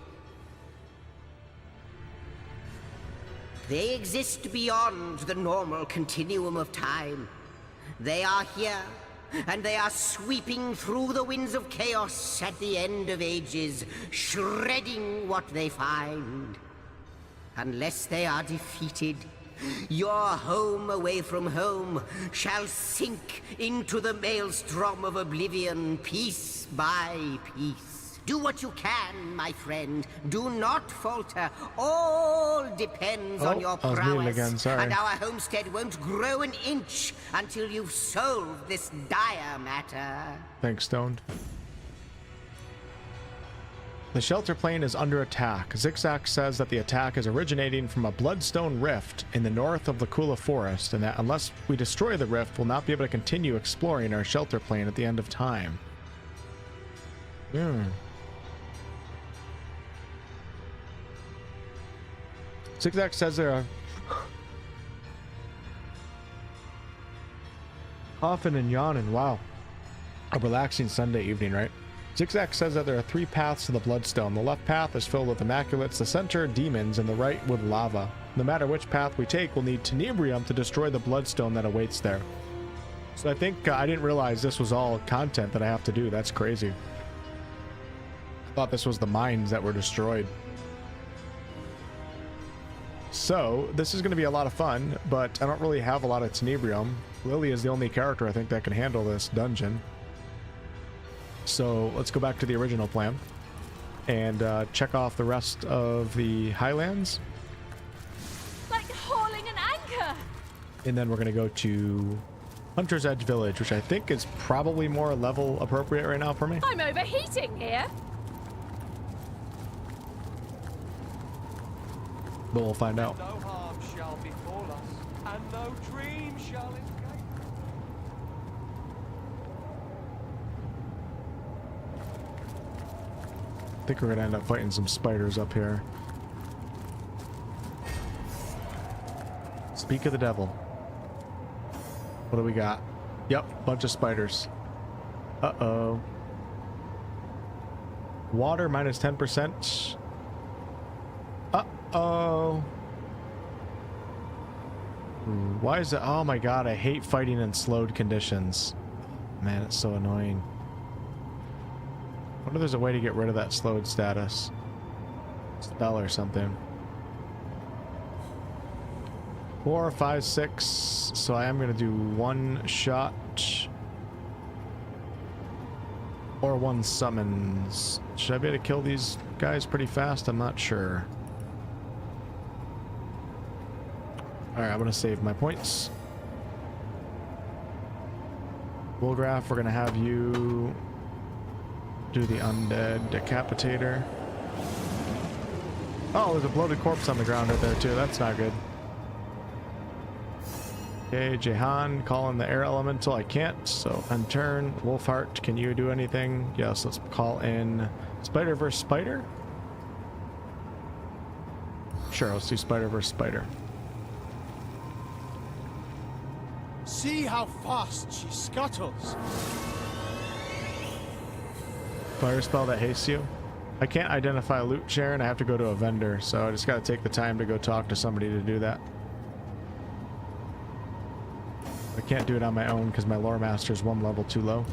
They exist beyond the normal continuum of time. They are here, and they are sweeping through the winds of chaos at the end of ages, shredding what they find. Unless they are defeated, your home away from home shall sink into the maelstrom of oblivion piece by piece. Do what you can, my friend. Do not falter. All depends on your I was muted again, prowess. sorry. And our homestead won't grow an inch until you've solved this dire matter. Thanks, Stoned. The shelter plane is under attack. Zigzag says that the attack is originating from a bloodstone rift in the north of the Kula Forest, and that unless we destroy the rift, we'll not be able to continue exploring our shelter plane at the end of time. Zigzag says there are coughing and yawning. Wow. A relaxing Sunday evening, right? Zigzag says that there are 3 paths to the Bloodstone. The left path is filled with immaculates, the center demons, and the right with lava. No matter which path we take, we'll need tenebrium to destroy the Bloodstone that awaits there. So I think I didn't realize this was all content that I have to do. That's crazy. I thought this was the mines that were destroyed. So this is going to be a lot of fun, but I don't really have a lot of tenebrium. Lily is the only character I think that can handle this dungeon. So let's go back to the original plan and check off the rest of the Highlands. Like hauling an anchor! And then we're going to go to Hunter's Edge Village, which I think is probably more level appropriate right now for me. I'm overheating here! But we'll find out. No harm shall befall us, and no dream shall escape. I think we're going to end up fighting some spiders up here. Speak of the devil. What do we got? Yep, bunch of spiders. Uh-oh. Water minus 10%. Uh-oh. Why is it? Oh my god, I hate fighting in slowed conditions. Man, it's so annoying. I wonder if there's a way to get rid of that slowed status. Spell or something. 4, 5, 6. So I am going to do 1 shot. Or 1 summons. Should I be able to kill these guys pretty fast? I'm not sure. Alright, I'm going to save my points. Wolfgraf, we're going to have you do the undead decapitator. Oh, there's a bloated corpse on the ground right there too. That's not good. Okay, Jahan, call in the air elemental. I can't, so end turn. Wolfheart, can you do anything? Yes, let's call in Spider versus Spider. Sure, let's do Spider versus Spider. See how fast she scuttles. Fire spell that hastes you. I can't identify loot, Sharon. I have to go to a vendor, so I just got to take the time to go talk to somebody to do that. I can't do it on my own because my lore master is one level too low.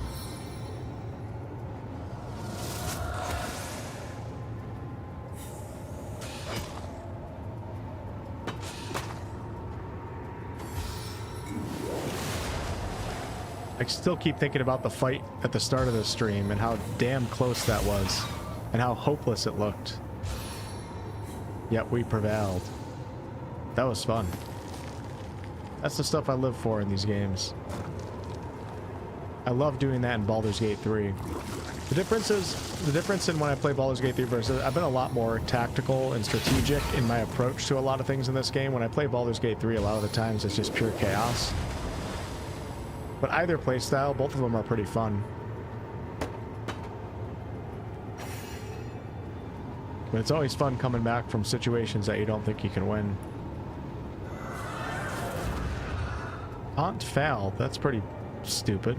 I still keep thinking about the fight at the start of the stream and how damn close that was and how hopeless it looked. Yet we prevailed. That was fun. That's the stuff I live for in these games. I love doing that in Baldur's Gate 3. The difference in when I play Baldur's Gate 3 versus I've been a lot more tactical and strategic in my approach to a lot of things in this game. When I play Baldur's Gate 3, a lot of the times it's just pure chaos. But either playstyle, both of them are pretty fun. But it's always fun coming back from situations that you don't think you can win. Aunt Foul, that's pretty stupid.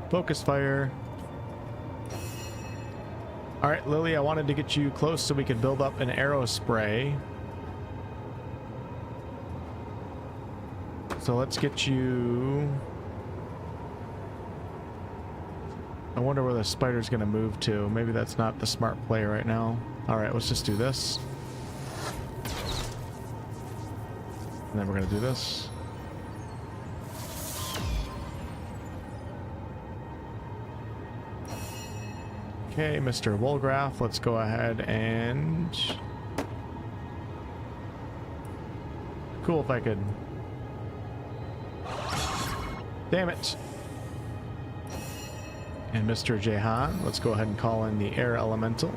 Focus fire. Alright, Lily, I wanted to get you close so we could build up an arrow spray. So let's get you... I wonder where the spider's going to move to. Maybe that's not the smart play right now. Alright, let's just do this. And then we're going to do this. Okay, Mr. Wolfgraf, let's go ahead and... Cool if I could... Damn it! And Mr. Jahan, let's go ahead and call in the Air Elemental.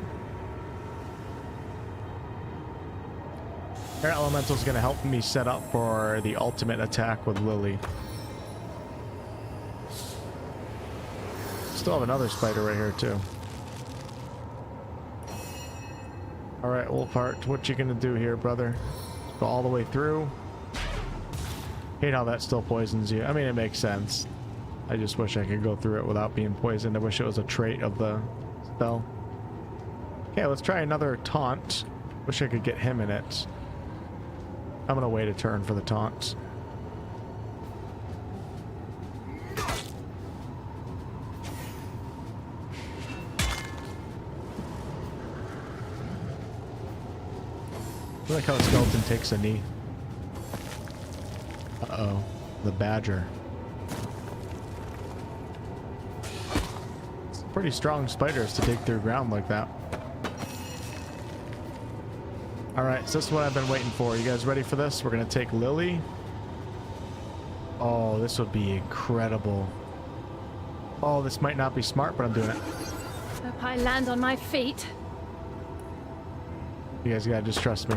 Air Elemental is going to help me set up for the ultimate attack with Lily. Still have another spider right here too. Alright, Wolfheart, what you gonna do here, brother? Go all the way through. Hate how that still poisons you. I mean, it makes sense. I just wish I could go through it without being poisoned. I wish it was a trait of the spell. Okay, let's try another taunt. Wish I could get him in it. I'm gonna wait a turn for the taunt. I like how a skeleton takes a knee. Uh-oh. The badger. It's pretty strong spiders to dig through ground like that. Alright, so this is what I've been waiting for. You guys ready for this? We're gonna take Lily. Oh, this would be incredible. Oh, this might not be smart, but I'm doing it. Hope I land on my feet. You guys gotta just trust me.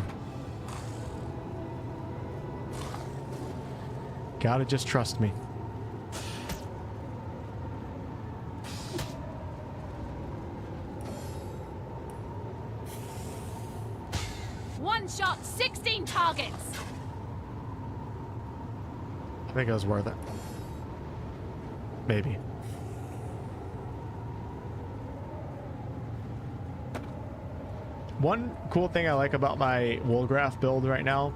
Gotta just trust me. One shot, 16 targets. I think it was worth it. Maybe. One cool thing I like about my Wolfgraf build right now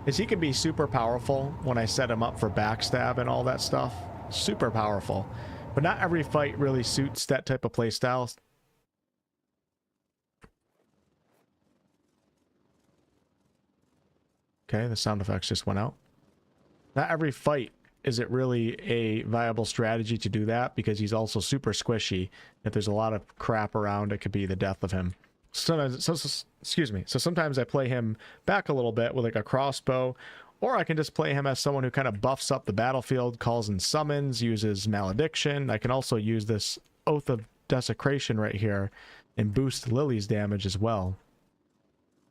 is he can be super powerful when I set him up for backstab and all that stuff. Super powerful. But not every fight really suits that type of playstyle. Okay, the sound effects just went out. Not every fight is it really a viable strategy to do that because he's also super squishy. If there's a lot of crap around, it could be the death of him. Sometimes, excuse me. So sometimes I play him back a little bit with like a crossbow, or I can just play him as someone who kind of buffs up the battlefield, calls in summons, uses malediction. I can also use this Oath of Desecration right here and boost Lily's damage as well.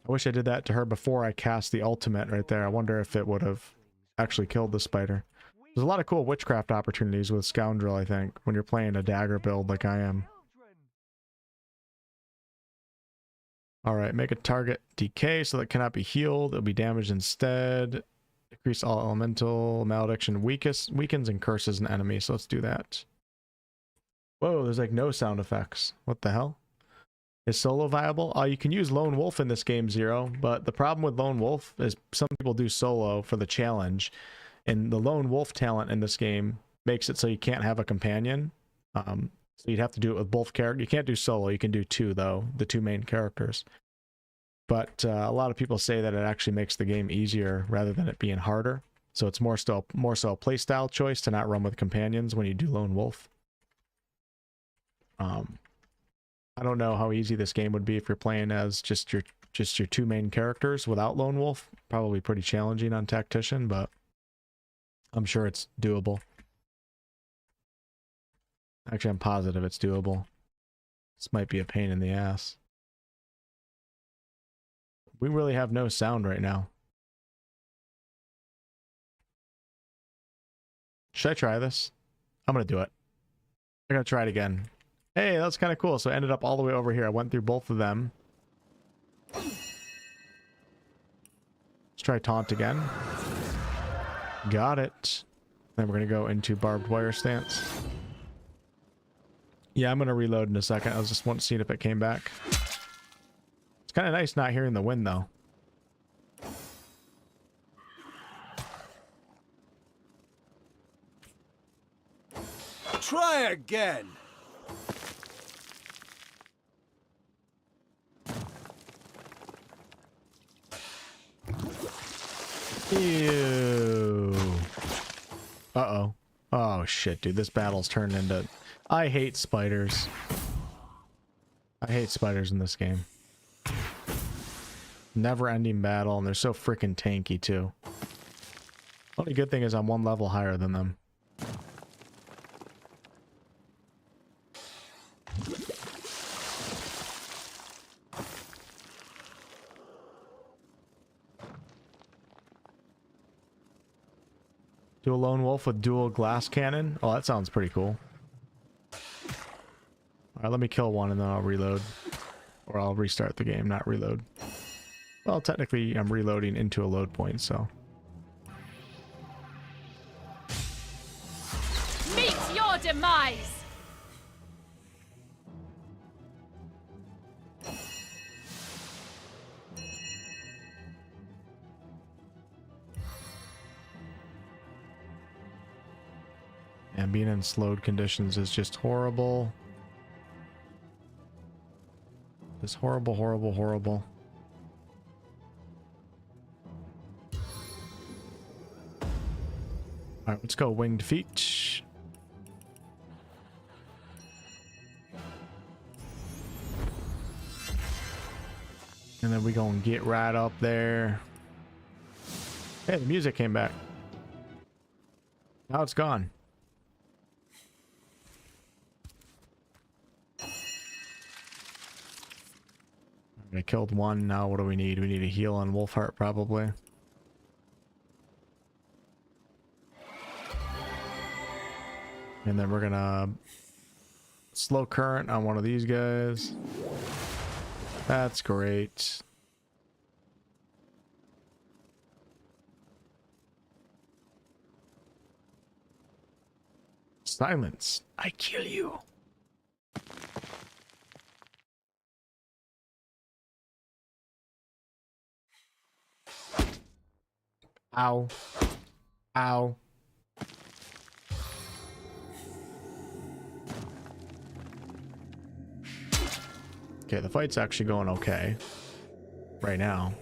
I wish I did that to her before I cast the ultimate right there. I wonder if it would have actually killed the spider. There's a lot of cool witchcraft opportunities with Scoundrel, I think, when you're playing a dagger build like I am. All right, make a target decay so that it cannot be healed. It'll be damaged instead. Decrease all elemental malediction weakens and curses an enemy. So let's do that. Whoa, there's like no sound effects. What the hell? Is solo viable? You can use Lone Wolf in this game, Zero, but the problem with Lone Wolf is some people do solo for the challenge, and the Lone Wolf talent in this game makes it so you can't have a companion. So you'd have to do it with both characters. You can't do solo. You can do two, though, the two main characters. But a lot of people say that it actually makes the game easier rather than it being harder. So it's more so a playstyle choice to not run with companions when you do Lone Wolf. I don't know how easy this game would be if you're playing as just your two main characters without Lone Wolf. Probably pretty challenging on Tactician, but I'm sure it's doable. Actually, I'm positive it's doable. This might be a pain in the ass. We really have no sound right now. Should I try this? I'm gonna do it. I'm gonna try it again. Hey, that's kind of cool. So I ended up all the way over here. I went through both of them. Let's try taunt again. Got it. Then we're gonna go into barbed wire stance. Yeah, I'm gonna reload in a second. I was just wanting to see if it came back. It's kind of nice not hearing the wind though. Try again. Ew. Uh-oh. Oh shit, dude. This battle's turned into... I hate spiders. I hate spiders in this game. Never-ending battle, and they're so freaking tanky, too. Only good thing is I'm one level higher than them. Do a Lone Wolf with dual glass cannon? Oh, that sounds pretty cool. Alright, let me kill one and then I'll reload. Or I'll restart the game, not reload. Well, technically I'm reloading into a load point, so... Meet your demise! And being in slowed conditions is just horrible. Just horrible, horrible, horrible. Alright, let's go winged feet. And then we gonna get right up there. Hey, the music came back. Now it's gone. I killed one. Now what do we need? We need a heal on Wolfheart probably. And then we're gonna slow current on one of these guys. That's great. Silence. I kill you. Ow. Ow. Okay, the fight's actually going okay. Right now.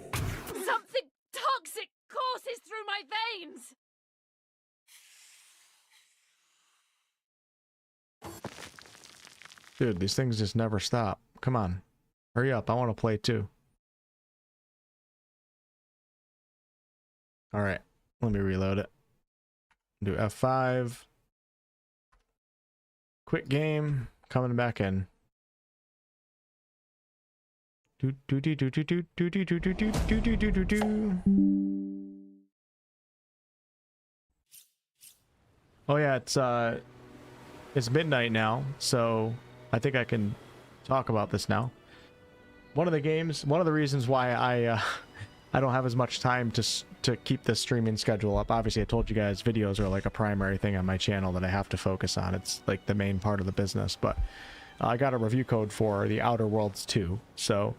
Something toxic courses through my veins! Dude, these things just never stop. Come on. Hurry up, I want to play too. Alright, let me reload it. Do F5. Quick game. Coming back in. Oh yeah, it's midnight now, so I think I can talk about this now. one of the reasons why I don't have as much time to keep this streaming schedule up. Obviously, I told you guys videos are like a primary thing on my channel that I have to focus on. It's like the main part of the business, but I got a review code for The Outer Worlds 2, so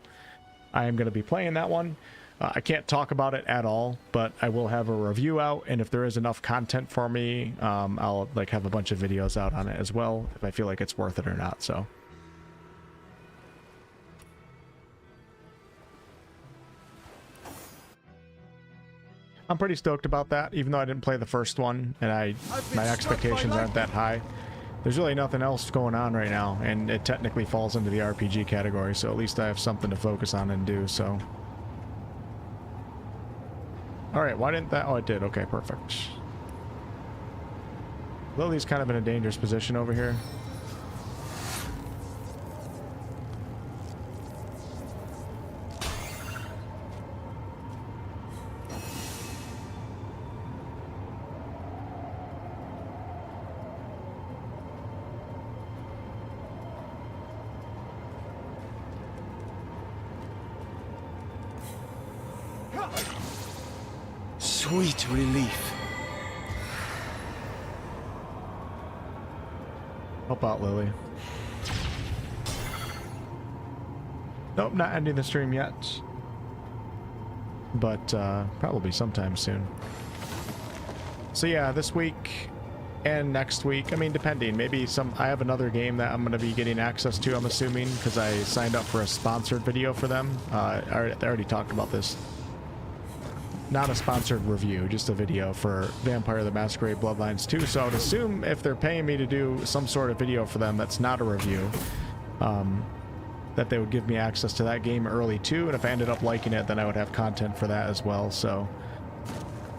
I am going to be playing that one. I can't talk about it at all, but I will have a review out, and if there is enough content for me, I'll like have a bunch of videos out on it as well, if I feel like it's worth it or not, so. I'm pretty stoked about that, even though I didn't play the first one, and my expectations aren't that high. There's really nothing else going on right now, and it technically falls into the RPG category, so at least I have something to focus on and do, so. Alright, why didn't that... Oh, it did. Okay, perfect. Lily's kind of in a dangerous position over here. Sweet relief. Help out, Lily. Nope, not ending the stream yet. But probably sometime soon. So yeah, this week and next week, I mean, depending, maybe I have another game that I'm going to be getting access to, I'm assuming, because I signed up for a sponsored video for them. I already talked about this. Not a sponsored review, just a video for Vampire the Masquerade Bloodlines 2. So I would assume if they're paying me to do some sort of video for them that's not a review, that they would give me access to that game early too. And if I ended up liking it, then I would have content for that as well. So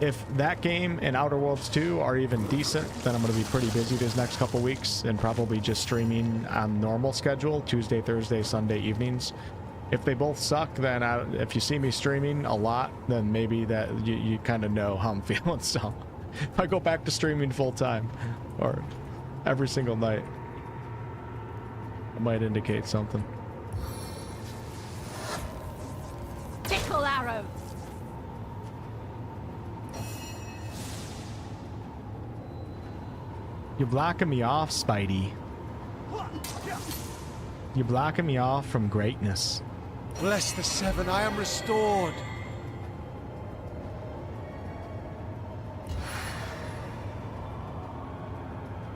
if that game and Outer Worlds 2 are even decent, then I'm going to be pretty busy these next couple weeks and probably just streaming on normal schedule, Tuesday, Thursday, Sunday evenings. If they both suck, then if you see me streaming a lot, then maybe that you kind of know how I'm feeling. So if I go back to streaming full time or every single night, it might indicate something. Tickle arrow. You're blocking me off, Spidey. You're blocking me off from greatness. Bless the seven, I am restored.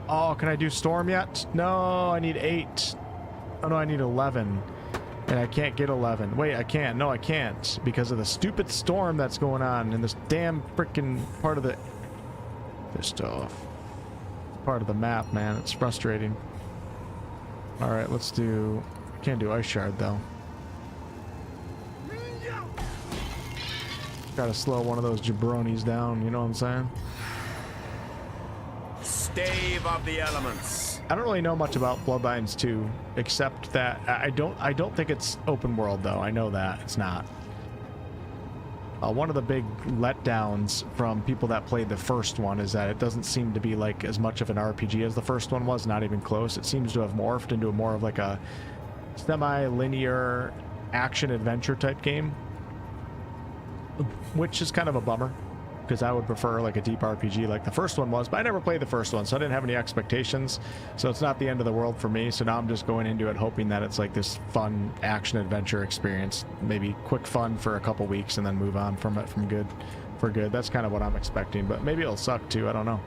Oh, can I do storm yet? No, I need 8. Oh no, I need 11. And I can't get 11. Wait, I can't. No, I can't. Because of the stupid storm that's going on in this damn freaking part of the... Pissed off. Part of the map, man. It's frustrating. Alright, let's do... Can't do Ice Shard, though. Gotta slow one of those jabronis down, you know what I'm saying? Stave of the elements. I don't really know much about Bloodlines 2, except that I don't think it's open world, though. I know that. It's not. One of the big letdowns from people that played the first one is that it doesn't seem to be like as much of an RPG as the first one was, not even close. It seems to have morphed into more of like a semi-linear action-adventure type game, which is kind of a bummer, because I would prefer like a deep RPG like the first one was, but I never played the first one, so I didn't have any expectations, so it's not the end of the world for me. So now I'm just going into it hoping that it's like this fun action-adventure experience, maybe quick fun for a couple weeks and then move on from it for good. That's kind of what I'm expecting, but maybe it'll suck too, I don't know.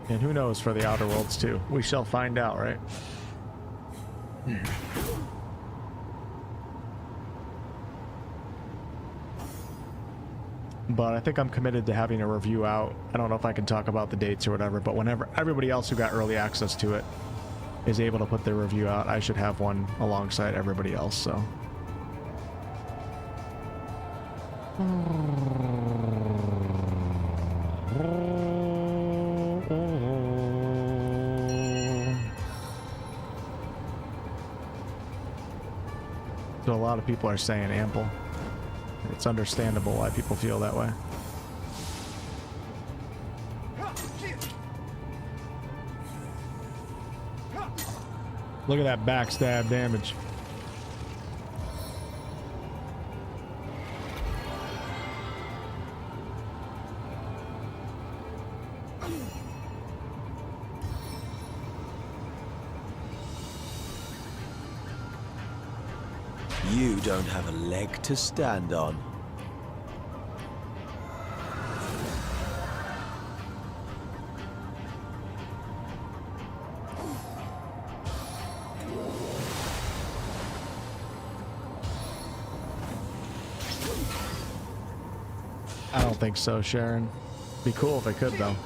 And who knows for the Outer Worlds too? We shall find out, right? But I think I'm committed to having a review out. I don't know if I can talk about the dates or whatever, but whenever everybody else who got early access to it is able to put their review out, I should have one alongside everybody else, so. So a lot of people are saying ample. It's understandable why people feel that way. Look at that backstab damage. You don't have a leg to stand on. I don't think so, Sharon. Be cool if I could, though.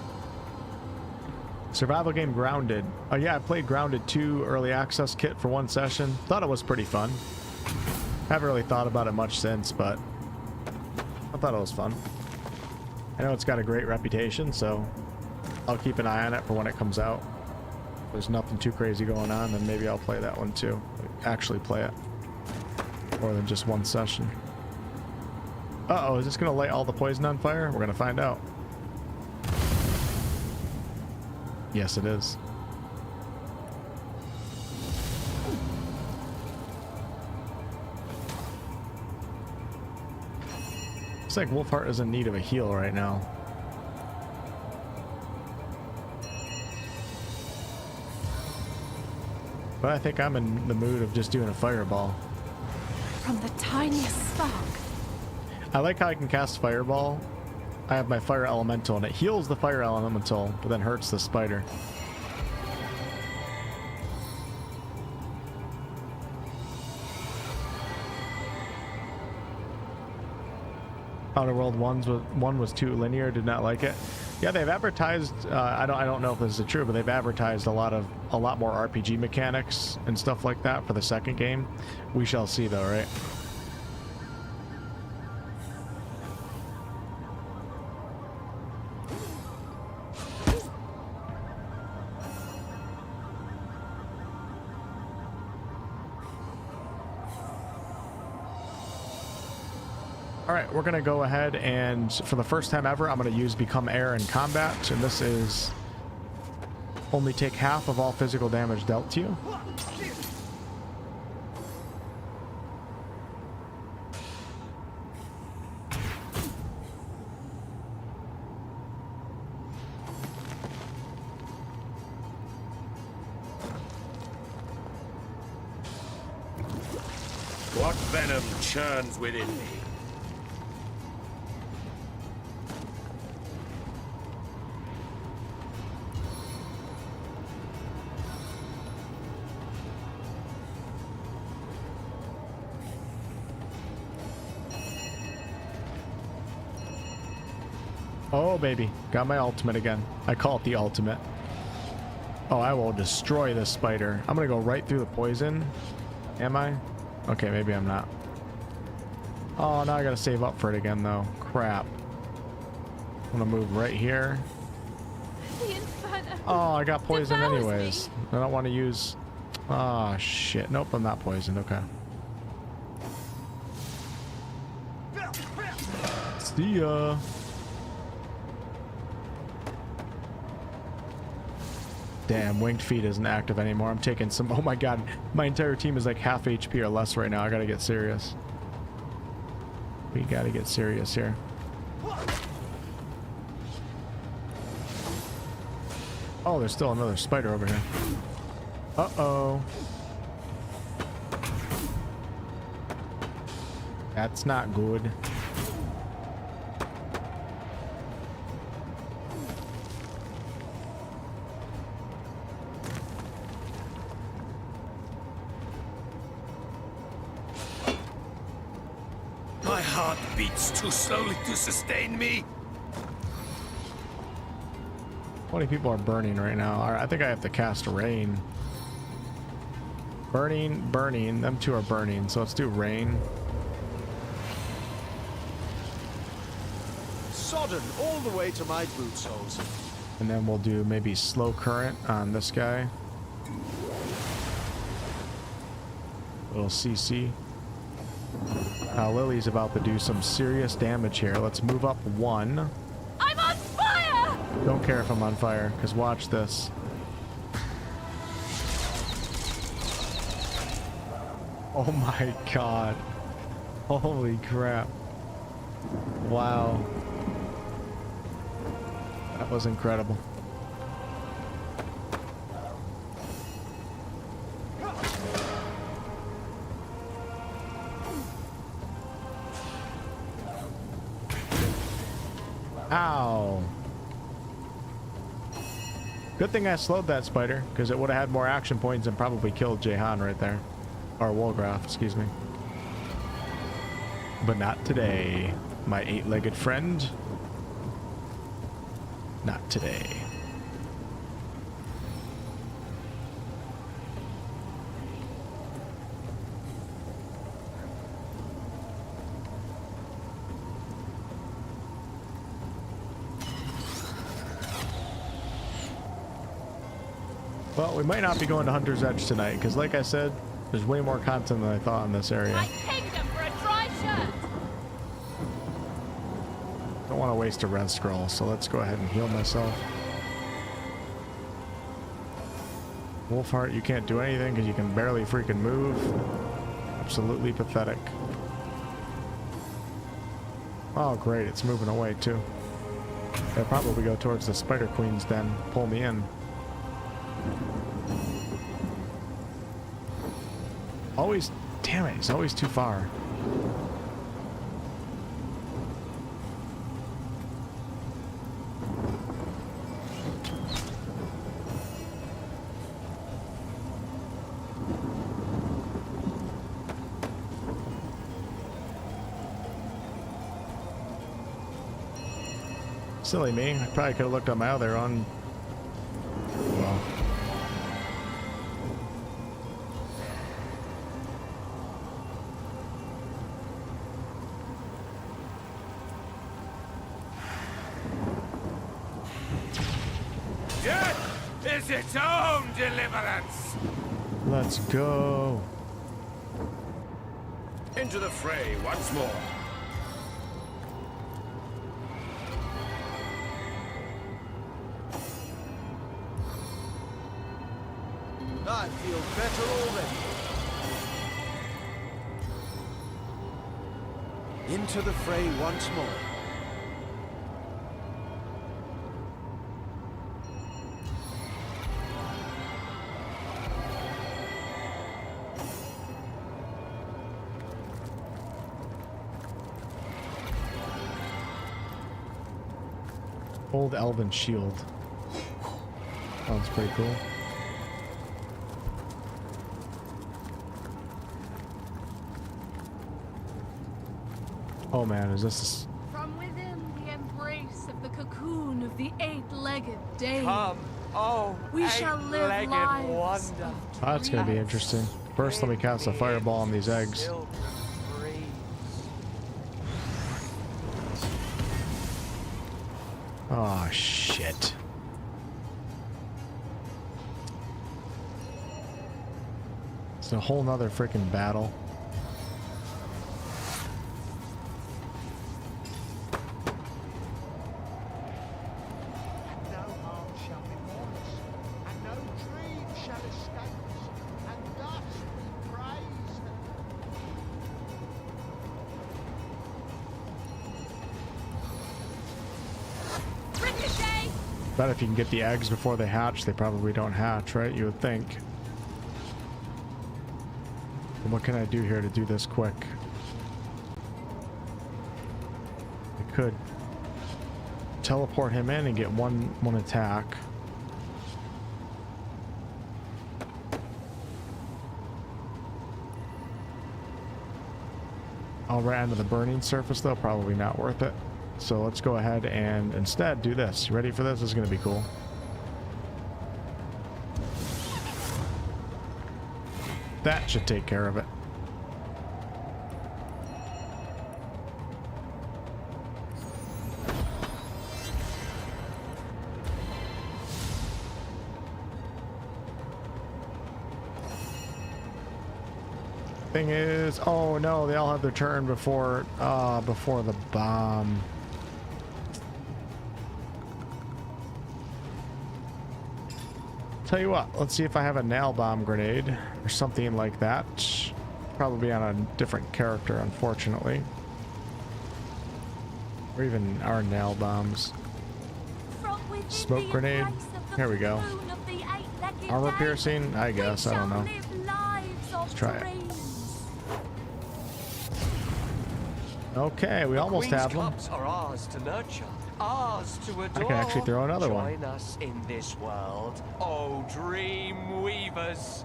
Survival game Grounded. Oh yeah, I played Grounded 2 early access kit for one session. Thought it was pretty fun. Haven't really thought about it much since, but I thought it was fun. I know it's got a great reputation, so I'll keep an eye on it for when it comes out. If there's nothing too crazy going on, then maybe I'll play that one too. Actually play it. More than just one session. Uh-oh, is this gonna light all the poison on fire? We're gonna find out. Yes, it is. Looks like Wolfheart is in need of a heal right now. But I think I'm in the mood of just doing a fireball. From the tiniest spark. I like how I can cast Fireball. I have my Fire Elemental, and it heals the Fire Elemental, but then hurts the spider. Outer World 1 was too linear, did not like it. Yeah, they've advertised, I don't know if this is true, but they've advertised a lot more RPG mechanics and stuff like that for the second game. We shall see though, right? Alright, we're going to go ahead and, for the first time ever, I'm going to use Become Air in combat. And this is only take half of all physical damage dealt to you. What venom churns within me? Oh, baby. Got my ultimate again. I call it the ultimate. Oh, I will destroy this spider. I'm going to go right through the poison. Am I? Okay, maybe I'm not. Oh, now I got to save up for it again, though. Crap. I'm going to move right here. Oh, I got poisoned anyways. I don't want to use... Oh, shit. Nope, I'm not poisoned. Okay. See ya. Damn, Winged Feet isn't active anymore. I'm taking some... Oh my god. My entire team is like half HP or less right now. I gotta get serious. We gotta get serious here. Oh, there's still another spider over here. Uh-oh. That's not good. My heart beats too slowly to sustain me. 20 people are burning right now. All right, I think I have to cast Rain. Burning. Them two are burning, so let's do Rain. Sodden all the way to my boot soles. And then we'll do maybe Slow Current on this guy. Little CC. Now Lily's about to do some serious damage here. Let's move up 1. I'm on fire! Don't care if I'm on fire, because watch this. Oh my god. Holy crap. Wow. That was incredible. Ow. Good thing I slowed that spider, because it would have had more action points and probably killed Jahan right there. Or Wolfgraf, excuse me. But not today, my 8-legged friend. Not today. Well, we might not be going to Hunter's Edge tonight, because like I said, there's way more content than I thought in this area. My kingdom for a dry shirt! Don't want to waste a red scroll, so let's go ahead and heal myself. Wolfheart, you can't do anything because you can barely freaking move. Absolutely pathetic. Oh great, it's moving away too. They'll probably go towards the Spider Queen's den, pull me in. Always, damn it, he's always too far. Silly me, I probably could have looked on my other one. Well. Death is its own deliverance! Let's go. Into the fray once more. I feel better already. Into the fray once more. Old elven shield. Sounds pretty cool. Oh man, is this... From within the embrace of the cocoon of the 8-legged Dane, Come, oh, we shall live eight-legged lives wonder. of Oh, that's gonna be interesting. First, let me cast a fireball on these eggs. Oh shit. It's a whole nother freaking battle. Bet if you can get the eggs before they hatch, they probably don't hatch, right? You would think. What can I do here to do this quick? I could teleport him in and get one attack. I'll right into the burning surface though, probably not worth it. So let's go ahead and instead do this. You ready for this? This is going to be cool. That should take care of it. thing is... Oh no, they all have their turn before the bomb. Tell you what, let's see if I have a nail bomb grenade or something like that. Probably on a different character, unfortunately. Or even our nail bombs. Smoke grenade. Here we go. Armor piercing? I guess. I don't know. Let's try it. Okay, we almost have them. Are ours to nurture, ours to adore. I can actually throw another one. Join us in this world, oh dream weavers.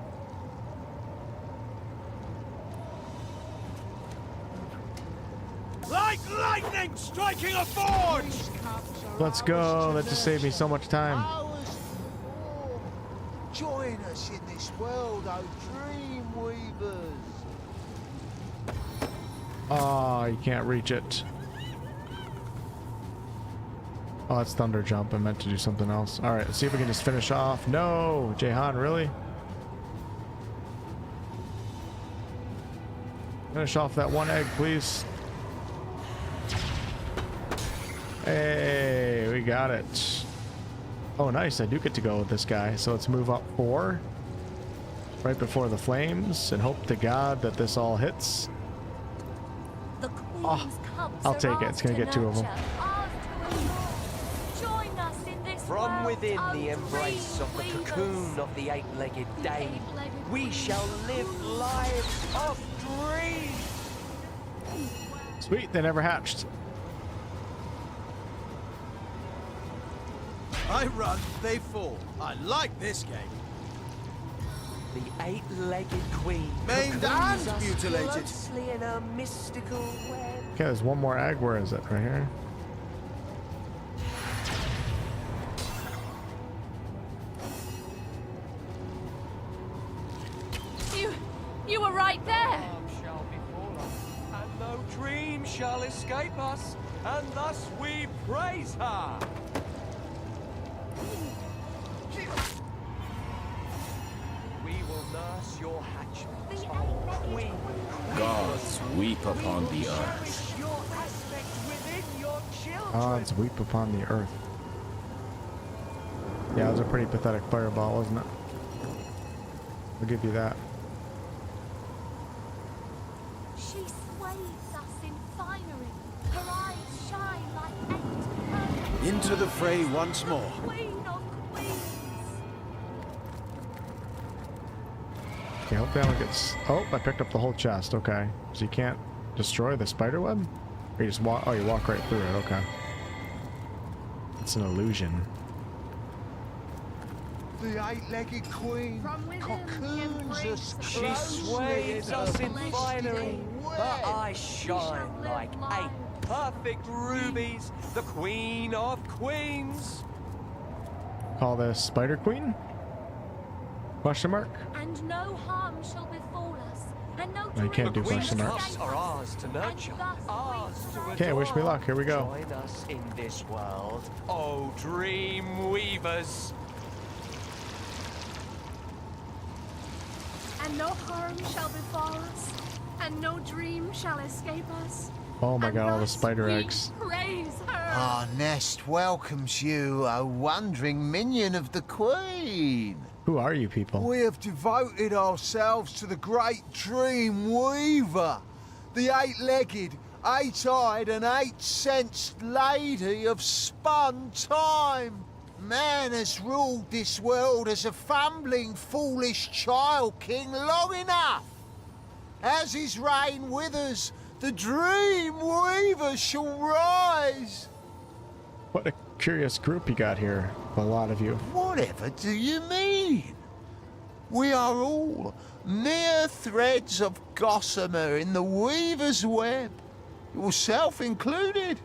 Like lightning striking a forge! Let's go. That just saved me so much time. Join us in this world, oh dream weavers. Oh, you can't reach it. Oh, that's thunder jump. I meant to do something else. All right, let's see if we can just finish off. No, Jahan, really? Finish off that one egg, please. Hey, we got it. Oh, nice. I do get to go with this guy. So let's move up 4 right before the flames and hope to God that this all hits. Oh, I'll take it. It's going to get 2 of them. From within the embrace of the cocoon of the eight-legged dame, we shall live lives of dreams. Sweet, they never hatched. I run, they fall. I like this game. The eight-legged queen, maimed cocoons and us mutilated. closely in a mystical web. Okay, there's one more egg. Where is it? Right here. You were right there. Harm shall befall us, and no dream shall escape us, and thus we praise her. We will nurse your hatchment, oh queen. Gods weep upon the earth. Your aspect within your children. Gods weep upon the earth. Yeah, it was a pretty pathetic fireball, wasn't it? I'll give you that. She swathes us in finery. Her eyes shine like 8 Into the fray once more. queen of queens. Okay, hopefully I don't get... Oh, I picked up the whole chest. Okay. So you can't destroy the spider web? Or you just walk... Oh, you walk right through it. Okay. It's an illusion. The eight-legged queen cocoons us She closely sways in us her in finery. mystical Her web. eyes shine like 8 perfect rubies. The queen of queens. Call this Spider Queen? Question mark? And no harm shall befall us, and no No, you can't do Queen's question marks. cups are ours to nurture, ours to adore. Okay, wish me luck. Here we go. Join us in this world, oh dream weavers. And no harm shall befall us, and no dream shall escape us. Oh my And god, all the thus spider we eggs. Praise her. Our nest welcomes you, O wandering minion of the Queen. Who are you people? We have devoted ourselves to the great dream weaver, the eight-legged, eight-eyed and eight-sensed lady of spun time. Man has ruled this world as a fumbling, foolish child king long enough. As his reign withers, the dream weaver shall rise. What a curious group you got here. A lot of you. Whatever do you mean? We are all mere threads of gossamer in the weaver's web, yourself included.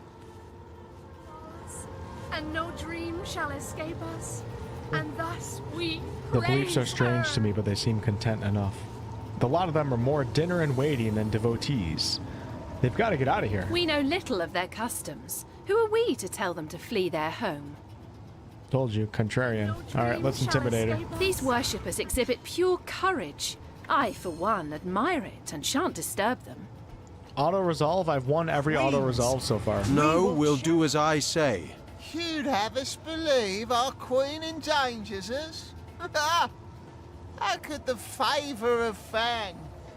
And no dream shall escape us, and thus we The praise beliefs are strange her. to me, but they seem content enough. A lot of them are more dinner and waiting than devotees. They've got to get out of here. We know little of their customs. Who are we to tell them to flee their home? Told you, contrarian. Alright, let's intimidate her. These worshippers exhibit pure courage. I, for one, admire it and shan't disturb them. Auto-resolve? I've won every auto-resolve so far. No, we'll do as I say. You'd have us believe our queen endangers us? How could the favour of Fang,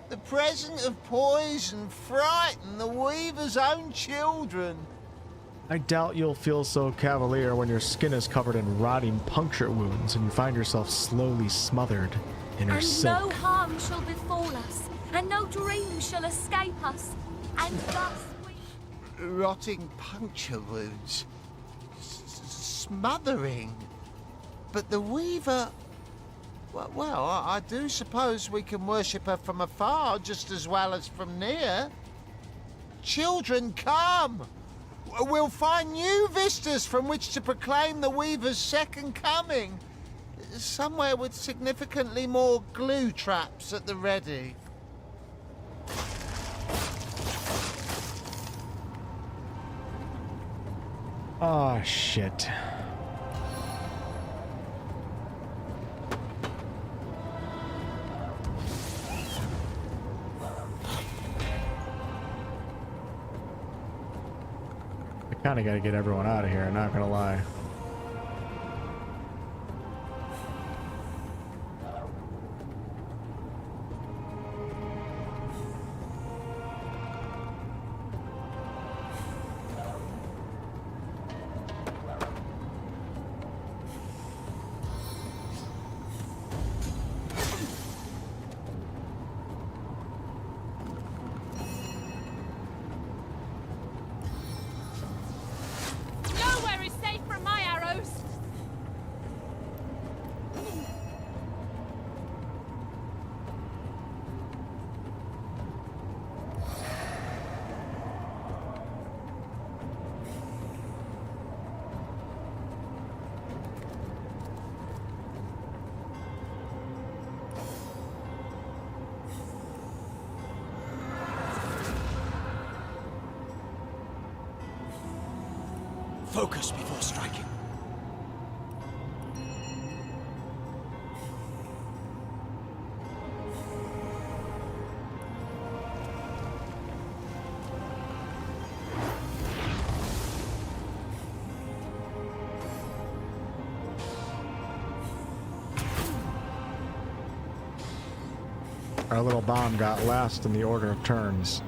the present of poison, frighten the Weaver's own children? I doubt you'll feel so cavalier when your skin is covered in rotting puncture wounds and you find yourself slowly smothered in her And silk. no harm shall befall us, and no dream shall escape us, and thus we... Rotting puncture wounds. Smothering. But the Weaver... Well, I do suppose we can worship her from afar just as well as from near. Children, come! We'll find new vistas from which to proclaim the Weaver's second coming. Somewhere with significantly more glue traps at the ready. Oh, shit. I kinda gotta get everyone out of here, I'm not gonna lie. Nowhere is safe from my arrows. Focus before striking. Our little bomb got last in the order of turns.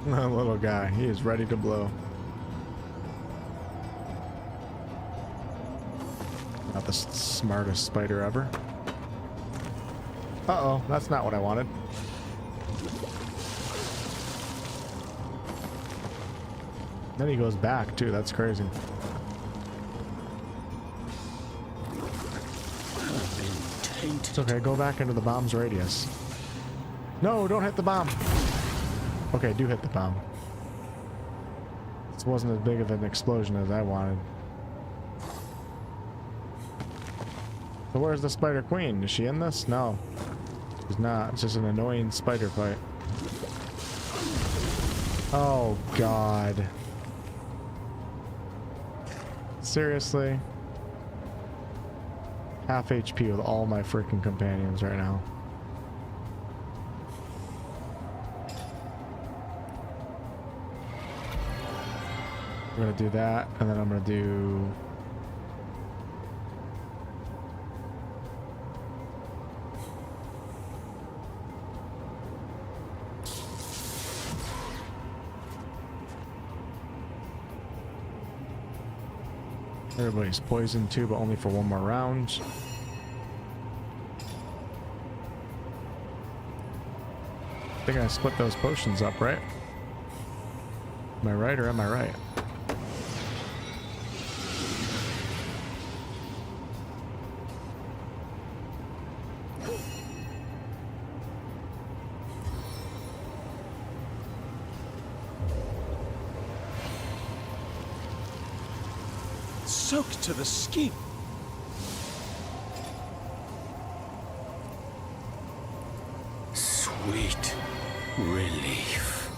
That little guy, he is ready to blow. Not the smartest spider ever. Uh-oh, that's not what I wanted. Then he goes back too, that's crazy. It's okay, go back into the bomb's radius. No, don't hit the bomb! Okay, do hit the bomb. This wasn't as big of an explosion as I wanted. So where's the Spider Queen? Is she in this? No. She's not. It's just an annoying spider fight. Oh, God. Seriously? Half HP with all my freaking companions right now. I'm gonna do that, and then I'm gonna do... Everybody's poisoned too, but only for one more round. I think I split those potions up, right? Am I right or am I right? Soaked to the skin. Sweet relief.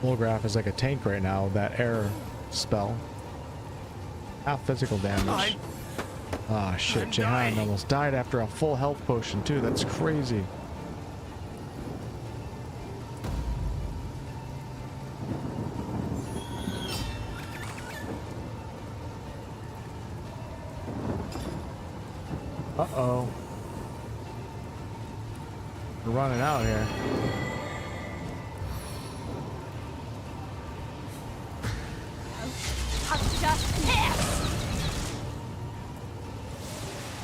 Wolfgraf is like a tank right now, that air spell. Half physical damage. Ah, shit, Jahan almost died after a full health potion too, that's crazy. Uh-oh. We're running out here.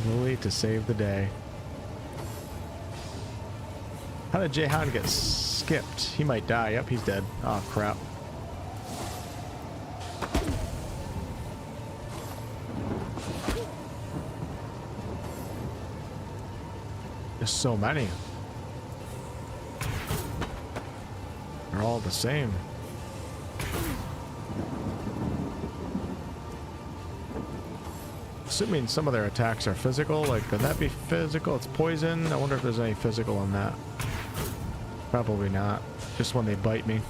Lily to save the day. How did Jahan get skipped? He might die. Yep, he's dead. Oh, crap. There's so many. They're all the same. Assuming some of their attacks are physical, like, could that be physical? It's poison. I wonder if there's any physical in that. Probably not. Just when they bite me.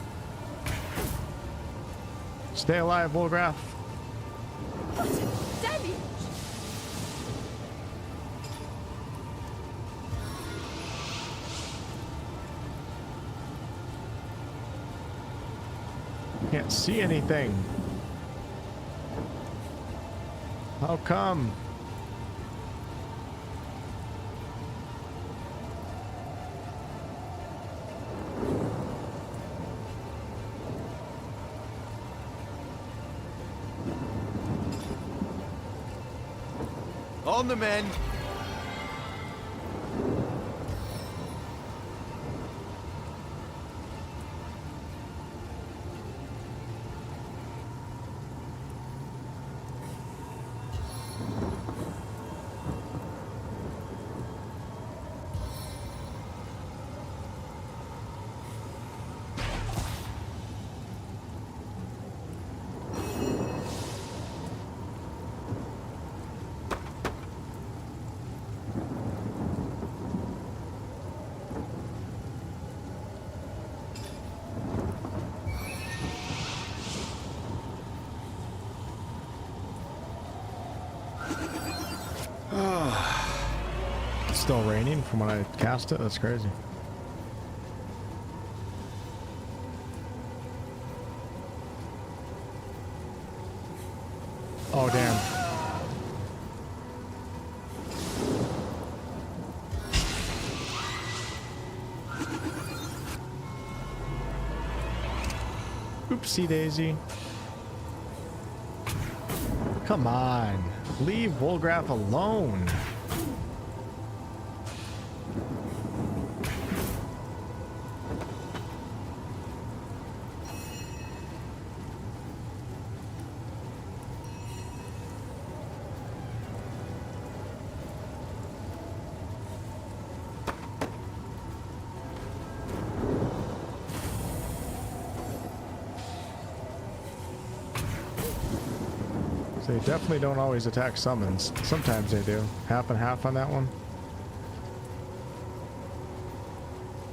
Stay alive, Wolfgraf. Damage! Can't see anything. How come? On the men. It's still raining from when I cast it. That's crazy. Oh, damn. Oopsie daisy. Come on. Leave Wolfgraf alone. They definitely don't always attack summons. Sometimes they do. Half and half on that one.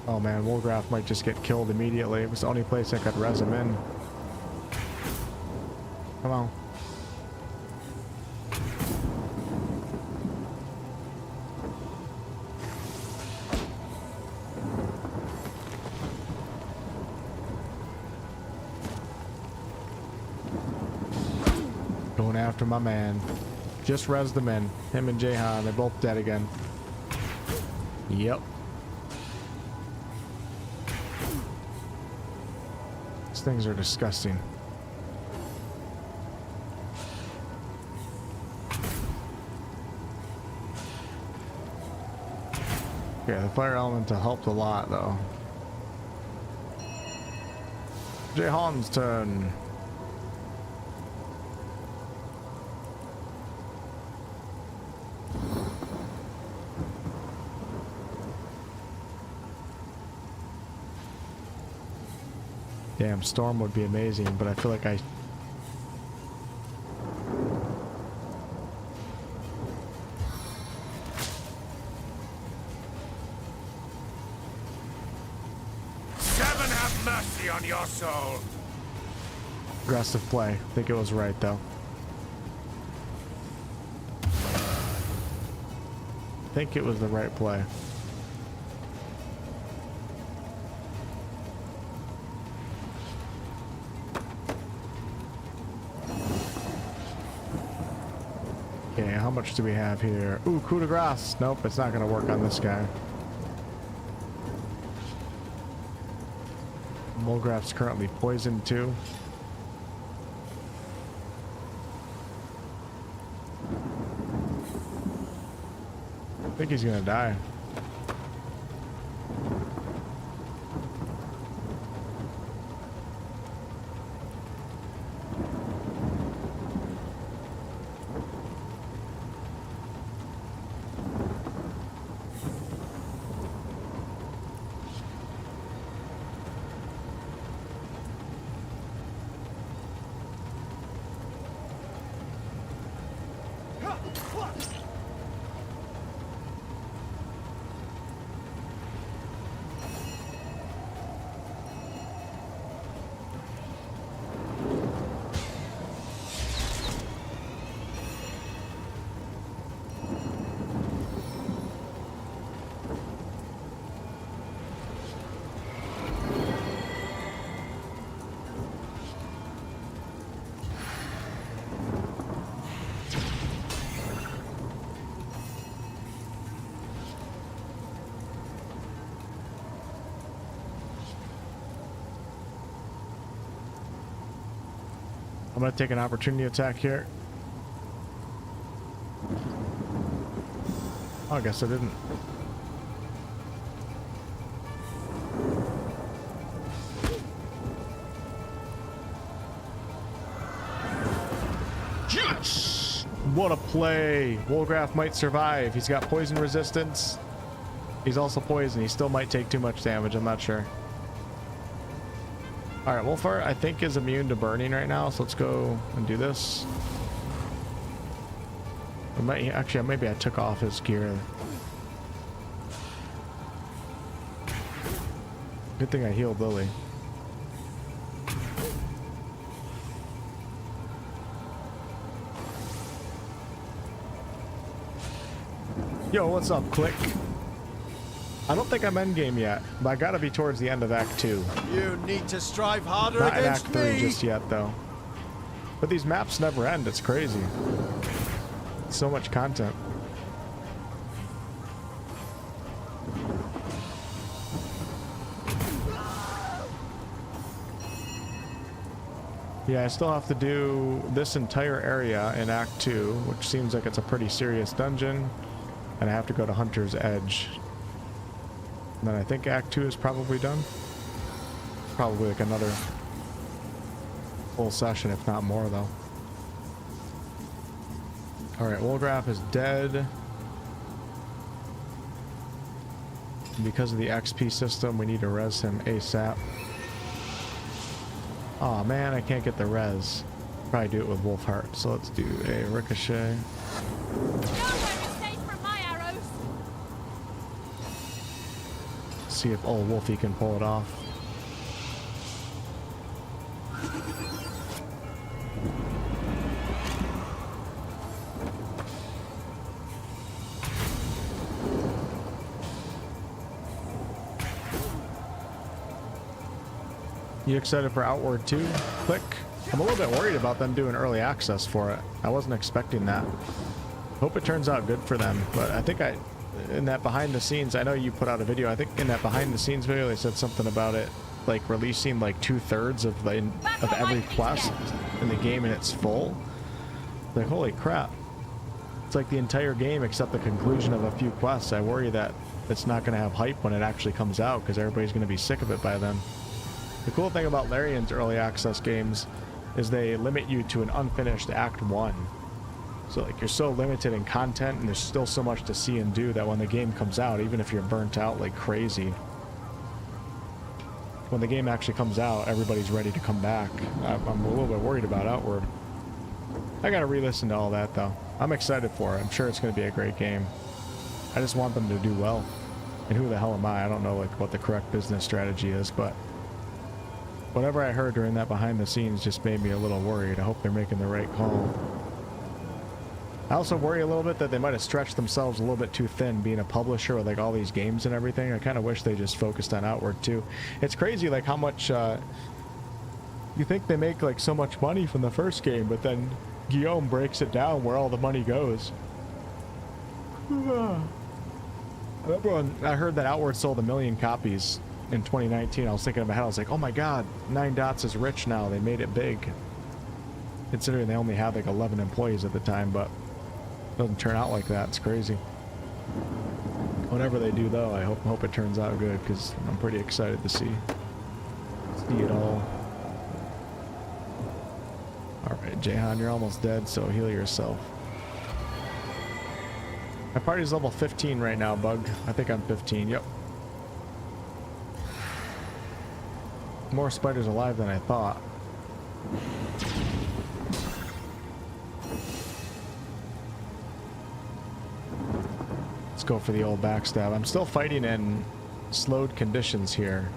Oh man, Wolfgraf might just get killed immediately. It was the only place I could res him in. Come on. After my man. Just res them in. Him and Jahan, they're both dead again. Yep. These things are disgusting. Yeah, the fire elemental helped a lot though. Jahan's turn. Damn, storm would be amazing, but I feel like I... Seven have mercy on your soul. Aggressive play. I think it was right, though. I think it was the right play. Okay, how much do we have here? Ooh, coup de grace. Nope, it's not going to work on this guy. Mulgraph's currently poisoned too. I think he's going to die. I'm going to take an opportunity attack here. Oh, I guess I didn't. Yes! What a play. Wolfgraf might survive. He's got poison resistance. He's also poisoned. He still might take too much damage. I'm not sure. All right, Wolfheart, I think, is immune to burning right now, so let's go and do this. I might, actually, maybe I took off his gear. Good thing I healed Lily. Yo, what's up, Click? I don't think I'm endgame yet, but I gotta be towards the end of Act 2. You need to strive harder Not in against Act 3 me. just yet, though. But these maps never end. It's crazy. So much content. Yeah, I still have to do this entire area in Act 2, which seems like it's a pretty serious dungeon. And I have to go to Hunter's Edge. And then I think Act 2 is probably done. Probably like another full session, if not more, though. Alright, Wolfgraf is dead. And because of the XP system, we need to res him ASAP. Aw, man, I can't get the res. Probably do it with Wolfheart. So let's do a ricochet. See if old Wolfie can pull it off. You excited for Outward 2? Click. I'm a little bit worried about them doing early access for it. I wasn't expecting that. Hope it turns out good for them, but I think in that behind the scenes, I know you put out a video, I think in that behind the scenes video they said something about it like releasing like 2/3 of every quest in the game and it's full. Like, holy crap. It's like the entire game except the conclusion of a few quests. I worry that it's not going to have hype when it actually comes out because everybody's going to be sick of it by then. The cool thing about Larian's early access games is they limit you to an unfinished Act 1. So like you're so limited in content and there's still so much to see and do that when the game comes out, even if you're burnt out like crazy, when the game actually comes out, everybody's ready to come back. I'm a little bit worried about Outward. I gotta re-listen to all that though. I'm excited for it. I'm sure it's gonna be a great game. I just want them to do well. And who the hell am I? I don't know like what the correct business strategy is, but Whatever I heard during that behind the scenes just made me a little worried. I hope they're making the right call. I also worry a little bit that they might have stretched themselves a little bit too thin being a publisher with like all these games and everything. I kind of wish they just focused on Outward too. It's crazy like how much you think they make like so much money from the first game, but then Guillaume breaks it down where all the money goes. I remember when I heard that Outward sold 1 million copies in 2019. I was thinking in my head, I was like, oh my god, 9 Dots is rich now. They made it big. Considering they only had like 11 employees at the time, but it doesn't turn out like that. It's crazy. Whatever they do though, I hope it turns out good, because I'm pretty excited to see it all. Alright, Jahan, you're almost dead, so heal yourself. My party's level 15 right now, Bug. I think I'm 15, yep. More spiders alive than I thought. Let's go for the old backstab. I'm still fighting in slowed conditions here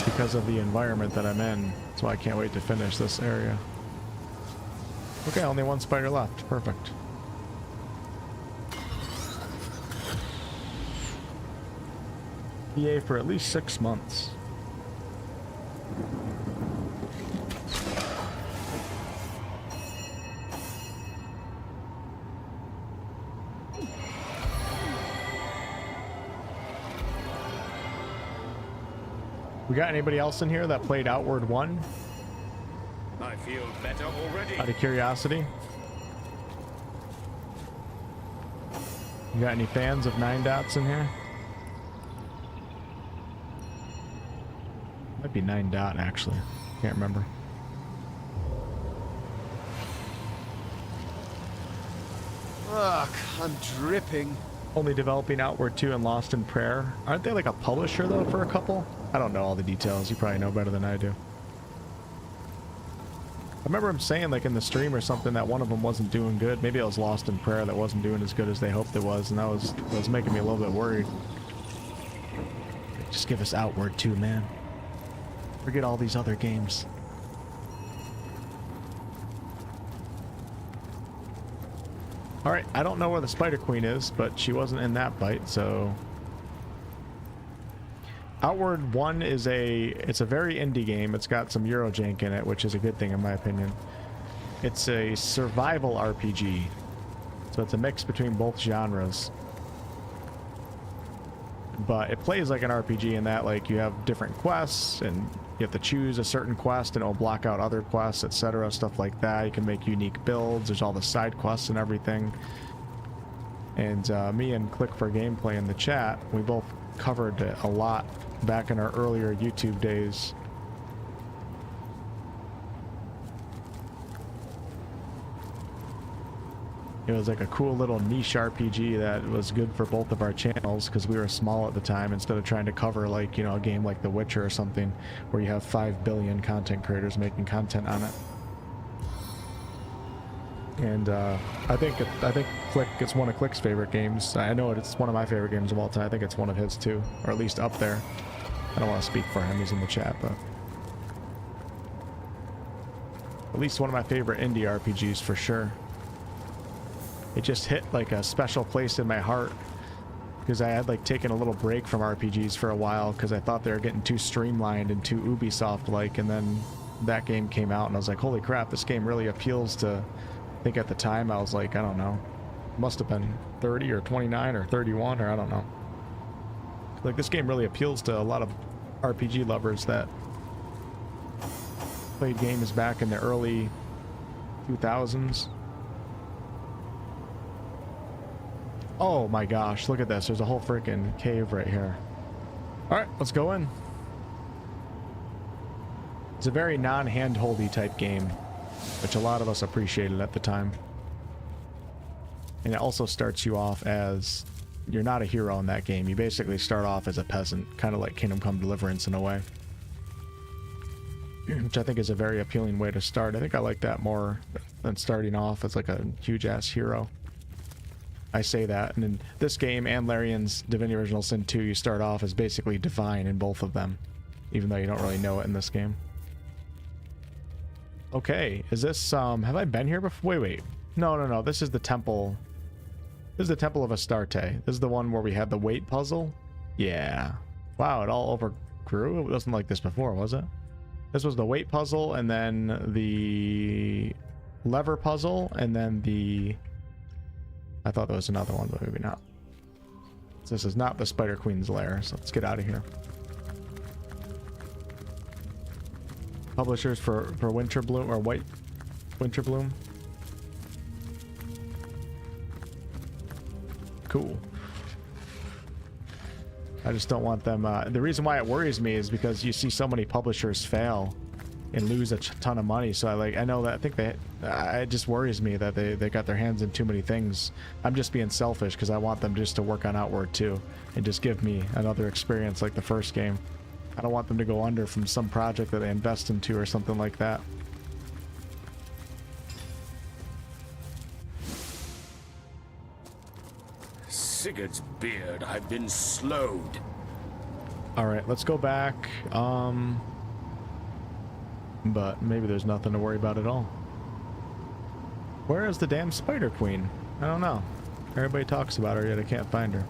because of the environment that I'm in. That's why I can't wait to finish this area. Okay, only 1 spider left. Perfect. EA for at least 6 months. We got anybody else in here that played Outward 1? I feel better already. Out of curiosity. You got any fans of 9 Dots in here? Might be 9 Dot actually. Can't remember. Ugh, I'm dripping. Only developing Outward 2 and Lost in Prayer. Aren't they like a publisher though for a couple? I don't know all the details. You probably know better than I do. I remember him saying like in the stream or something that one of them wasn't doing good. Maybe it was Lost in Prayer that wasn't doing as good as they hoped it was, and that was making me a little bit worried. Just give us Outward 2, man. Forget all these other games. Alright, I don't know where the Spider Queen is, but she wasn't in that bite, so... Outward 1 is it's a very indie game. It's got some Eurojank in it, which is a good thing in my opinion. It's a survival RPG. So it's a mix between both genres. But it plays like an RPG in that like you have different quests and you have to choose a certain quest and it'll block out other quests, etc. Stuff like that. You can make unique builds. There's all the side quests and everything. And me and Click for Gameplay in the chat, we both covered it a lot back in our earlier YouTube days. It was like a cool little niche RPG that was good for both of our channels because we were small at the time, instead of trying to cover like, you know, a game like The Witcher or something where you have 5 billion content creators making content on it. And I think Click, it's one of Click's favorite games. I know it's one of my favorite games of all time. I think it's one of his too, or at least up there. I don't want to speak for him, he's in the chat, but at least one of my favorite indie RPGs for sure. It just hit like a special place in my heart because I had like taken a little break from RPGs for a while because I thought they were getting too streamlined and too Ubisoft-like, and then that game came out and I was like, holy crap, this game really appeals to, I think at the time I was like, I don't know, must have been 30 or 29 or 31 or I don't know. Like this game really appeals to a lot of RPG lovers that played games back in the early 2000s. Oh my gosh, look at this. There's a whole freaking cave right here. Alright, let's go in. It's a very non-hand-holdy type game, which a lot of us appreciated at the time. And it also starts you off as... You're not a hero in that game. You basically start off as a peasant, kind of like Kingdom Come Deliverance in a way. Which I think is a very appealing way to start. I think I like that more than starting off as like a huge-ass hero. I say that, and in this game and Larian's Divinity Original Sin 2, you start off as basically divine in both of them. even though you don't really know it in this game. Okay, is this, have I been here before? Wait. No. This is the temple. This is the Temple of Astarte. This is the one where we had the weight puzzle. Yeah. Wow, it all overgrew? It wasn't like this before, was it? This was the weight puzzle, and then the lever puzzle, and then the... I thought there was another one, but maybe not. This is not the Spider Queen's lair, so let's get out of here. Publishers for Winter Bloom, or White Winter Bloom. Cool. I just don't want them... the reason why it worries me is because you see so many publishers fail and lose a ton of money. So I know that, I think it just worries me that they got their hands in too many things. I'm just being selfish because I want them just to work on Outward too and just give me another experience like the first game. I don't want them to go under from some project that they invest into or something like that. Sigurd's beard, I've been slowed. Alright, let's go back. But maybe there's nothing to worry about at all. Where is the damn Spider Queen? I don't know. Everybody talks about her, yet I can't find her.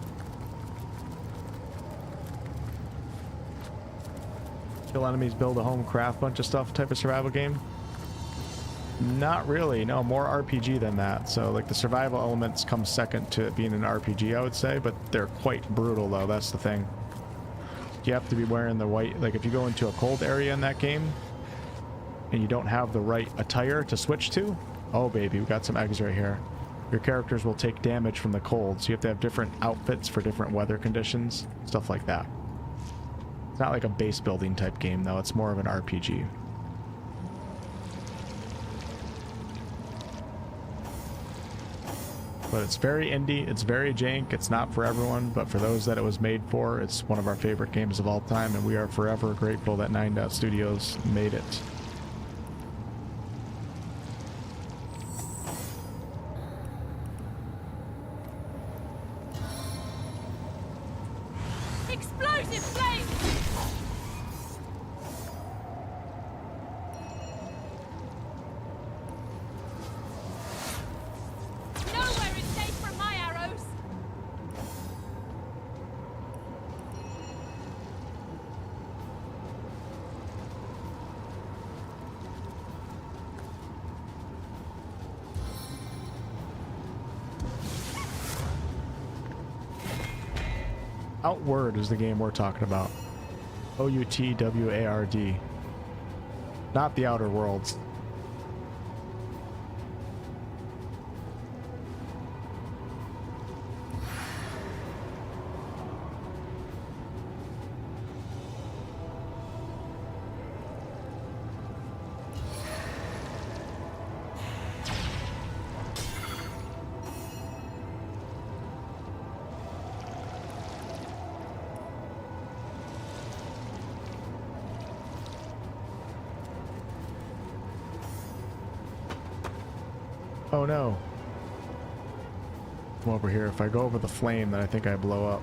Kill enemies, build a home, craft bunch of stuff type of survival game? Not really, no, more RPG than that. So like the survival elements come second to being an RPG, I would say, but they're quite brutal though, that's the thing. You have to be wearing the white, like if you go into a cold area in that game and you don't have the right attire to switch to, oh baby, we got some eggs right here. Your characters will take damage from the cold, so you have to have different outfits for different weather conditions, stuff like that. It's not like a base building type game though, it's more of an RPG. But it's very indie, it's very jank, it's not for everyone, but for those that it was made for, it's one of our favorite games of all time, and we are forever grateful that 9 Dot Studios made it. Explosive flame! Nowhere is safe from my arrows! Outward is the game we're talking about. O-U-T-W-A-R-D. Not the Outer Worlds. Oh no. Come over here. If I go over the flame, then I think I blow up.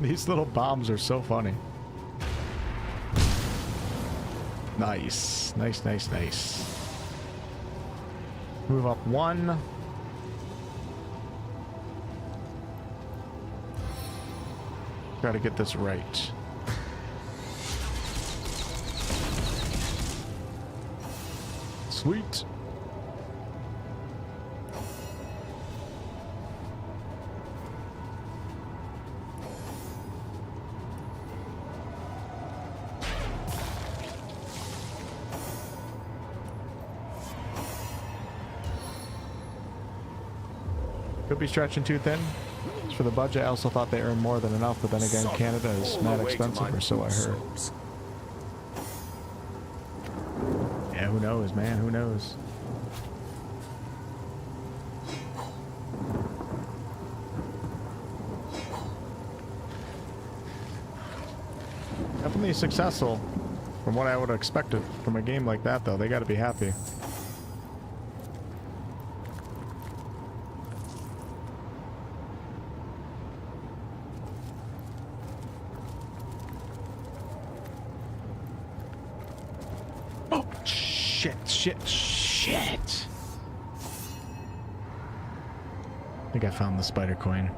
These little bombs are so funny. Nice. Nice, nice, nice. Move up 1. Try to get this right. Sweet. Could be stretching too thin. For the budget, I also thought they earned more than enough, but then again, Canada is mad expensive, or so I heard. Yeah, who knows, man? Who knows? Definitely successful from what I would have expected from a game like that, though. They got to be happy. shit. Shit. I think I found the spider coin.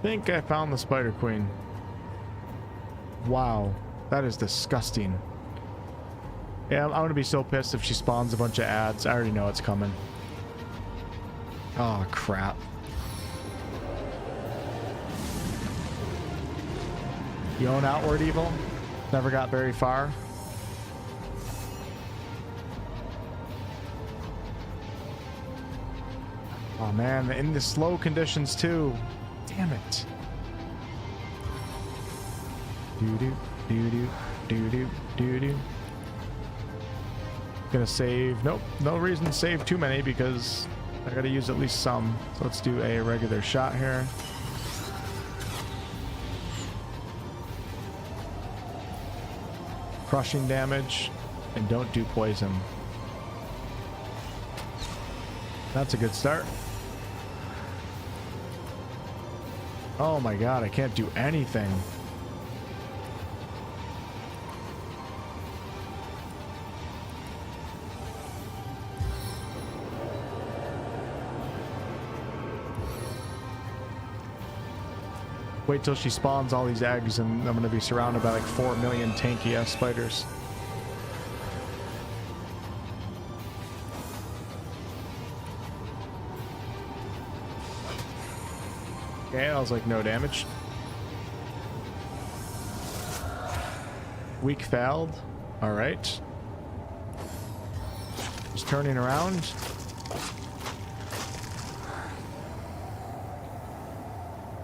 Think I found the spider queen. Wow, that is disgusting. Yeah, I'm gonna be so pissed if she spawns a bunch of ads. I already know it's coming. Oh, crap. You own Outward Evil? Never got very far. Oh man, in the slow conditions too. Damn it. Doo-doo, doo-doo, doo-doo, doo-doo. Gonna save. Nope, no reason to save too many because I gotta use at least some. So let's do a regular shot here. Crushing damage, and don't do poison. That's a good start. Oh my god, I can't do anything. Wait till she spawns all these eggs and I'm gonna be surrounded by like 4 million tanky ass spiders. Okay, I was like no damage. Weak failed. All right. Just turning around.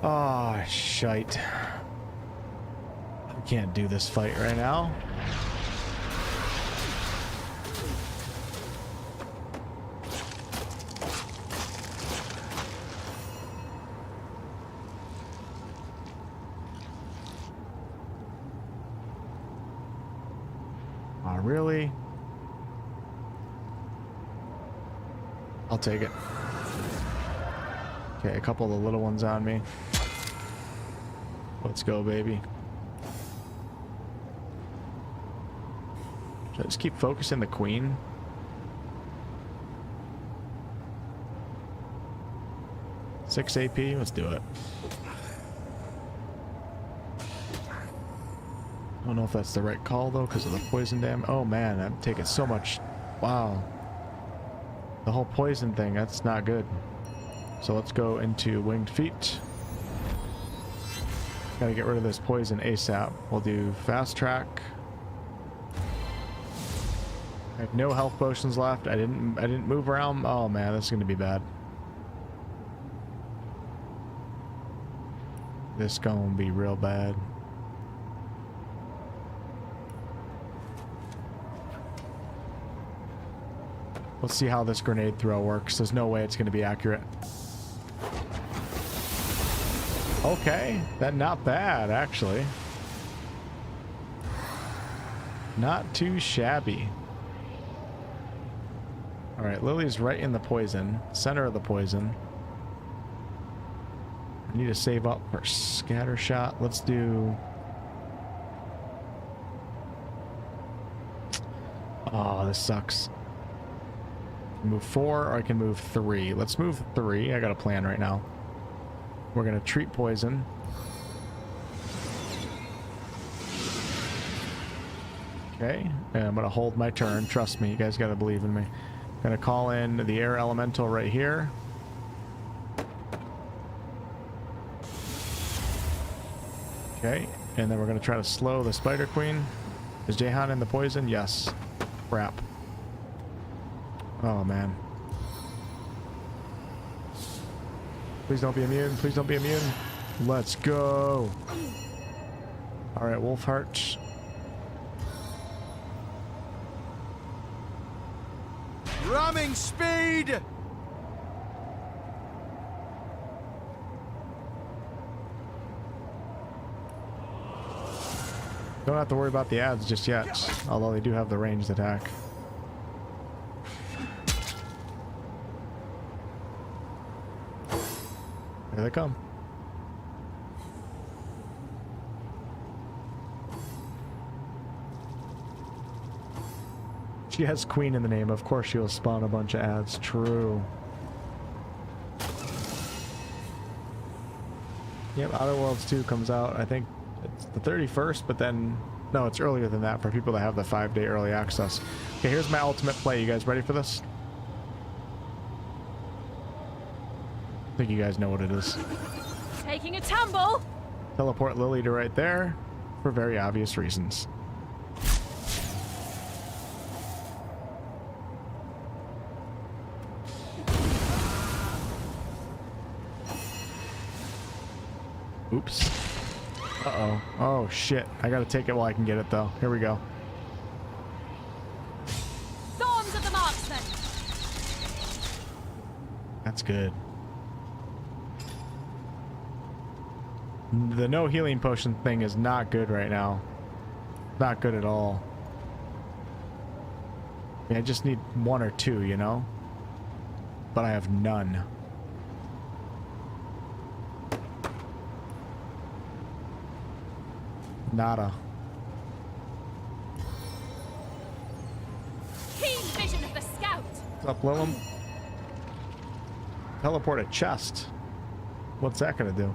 Oh, shite. I can't do this fight right now. Oh, really? I'll take it. Okay, a couple of the little ones on me. Let's go, baby. Should I just keep focusing the queen? Six AP, let's do it. I don't know if that's the right call though, because of the poison damage. Oh man, I'm taking so much. Wow. The whole poison thing, that's not good. So let's go into winged feet. Gotta get rid of this poison ASAP. We'll do fast track. I have no health potions left. I didn't move around. Oh man, this is gonna be bad. This is gonna be real bad. Let's see how this grenade throw works. There's no way it's gonna be accurate. Okay, that not bad actually. Not too shabby. All right, Lily's right in the poison, center of the poison. I need to save up for scatter shot. Let's do. Oh, this sucks. Move 4 or I can move 3. Let's move 3. I got a plan right now. We're gonna treat poison. Okay, and I'm gonna hold my turn. Trust me, you guys gotta believe in me. I'm gonna call in the air elemental right here. Okay, and then we're gonna try to slow the spider queen. Is Jahan in the poison? Yes. Crap. Oh man. Please don't be immune. Please don't be immune. Let's go. All right, Wolfheart. Ramming speed! Don't have to worry about the ads just yet, although they do have the ranged attack. Here they come. She has queen in the name. Of course she'll spawn a bunch of ads. True. Yep, Outer Worlds 2 comes out, I think it's the 31st, but then... No, it's earlier than that for people that have the 5-day early access. Okay, here's my ultimate play. You guys ready for this? I think you guys know what it is. Taking a tumble. Teleport Lily to right there for very obvious reasons. Oops. Uh-oh. Oh, shit. I gotta take it while I can get it, though. Here we go. Thorns of the marksman. That's good. The no healing potion thing is not good right now. Not good at all. I mean, I just need 1 or 2, you know? But I have none. Nada. Keen vision of the scout. What's up, Willem? Teleport a chest. What's that gonna do?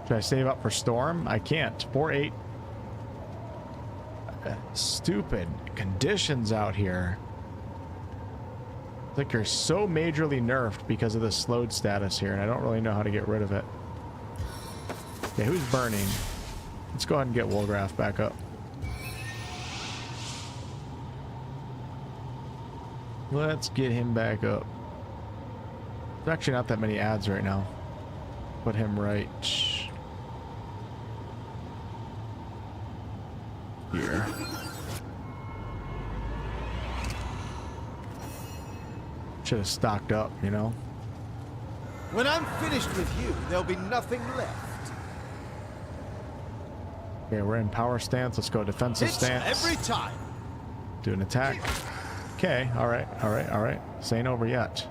Should I save up for Storm? I can't. 4-8. Stupid conditions out here. It's like you're so majorly nerfed because of the slowed status here, and I don't really know how to get rid of it. Okay, who's burning? Let's go ahead and get Wolfgraf back up. Let's get him back up. There's actually not that many ads right now. Put him right here. Should have stocked up, you know? When I'm finished with you, there'll be nothing left. Okay, we're in power stance. Let's go defensive Hits stance. every time. Do an attack. Okay, alright, alright, alright. This ain't over yet.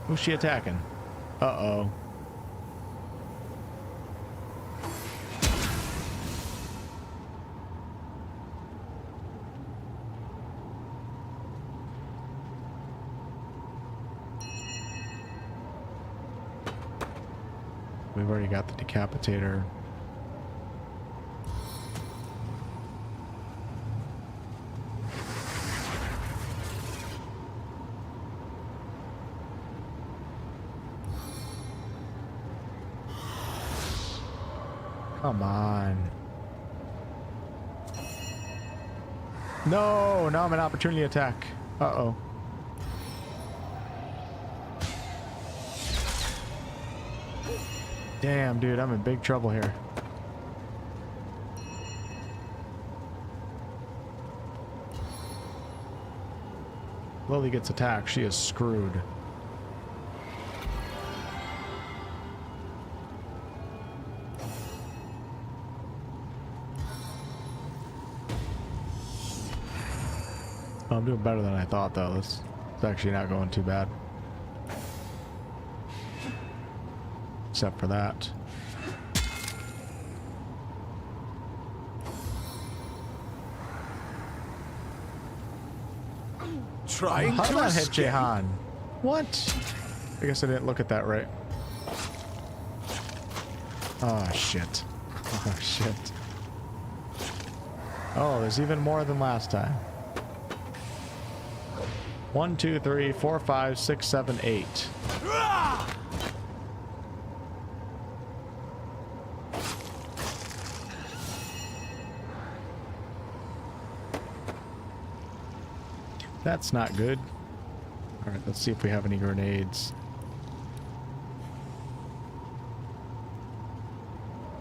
Who's she attacking? Uh-oh. We've already got the decapitator. Come on. No, now I'm an opportunity attack. Uh-oh. Damn, dude, I'm in big trouble here. Lily gets attacked. She is screwed. I'm doing better than I thought, though. It's actually not going too bad. Except for that. Trying How to did that hit escape. Jahan? What? I guess I didn't look at that right. Oh, shit. Oh, shit. Oh, there's even more than last time. 1, 2, 3, 4, 5, 6, 7, 8. That's not good. All right, let's see if we have any grenades.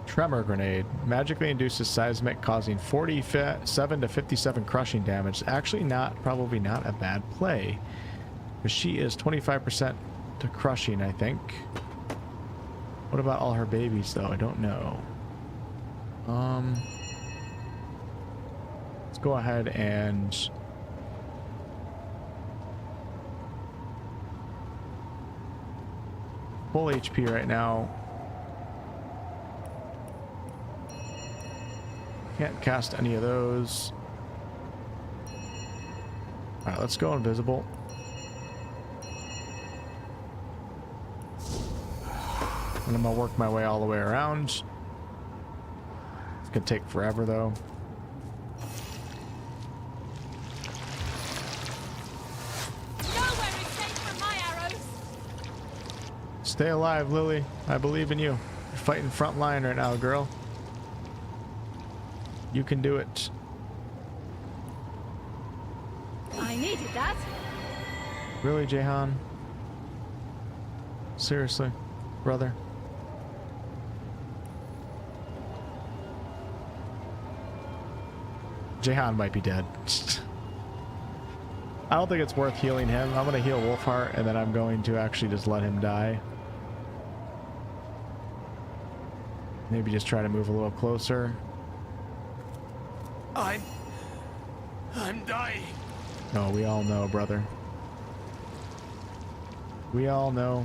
Tremor grenade magically induces seismic, causing 47 to 57 crushing damage. Actually, probably not a bad play, because she is 25% to crushing, I think. What about all her babies, though? I don't know. Let's go ahead and full HP right now. Can't cast any of those. Alright, let's go invisible. And I'm gonna work my way all the way around. It's gonna take forever though. Nowhere is safe from my arrows. Stay alive, Lily. I believe in you. You're fighting front line right now, girl. You can do it. I needed that. Really, Jahan? Seriously, brother? Jahan might be dead. I don't think it's worth healing him. I'm going to heal Wolfheart, and then I'm going to actually just let him die. Maybe just try to move a little closer. I'm dying. No, we all know, brother. We all know.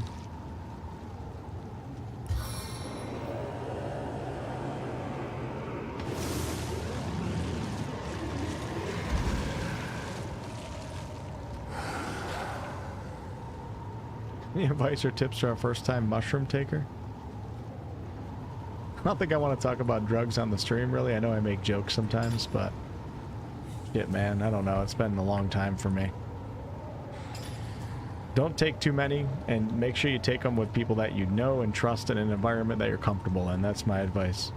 Any advice or tips for our first-time mushroom taker? I don't think I want to talk about drugs on the stream, really. I know I make jokes sometimes, but... shit, man. I don't know. It's been a long time for me. Don't take too many, and make sure you take them with people that you know and trust in an environment that you're comfortable in. That's my advice.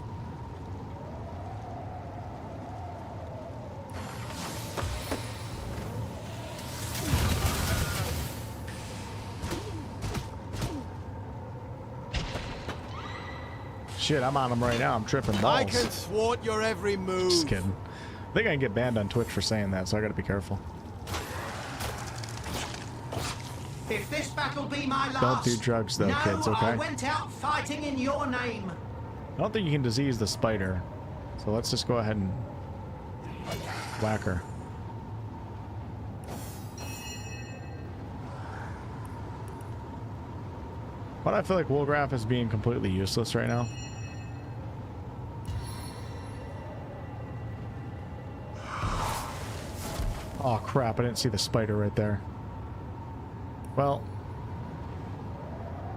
Shit, I'm on them right now. I'm tripping balls. I can thwart your every move. Just kidding. I think I can get banned on Twitch for saying that, so I gotta be careful. If this battle be my last, Don't do drugs though, kids, okay? I went out fighting in your name. I don't think you can disease the spider. So let's just go ahead and whack her. But I feel like Wolfgraf is being completely useless right now. Oh crap, I didn't see the spider right there. Well,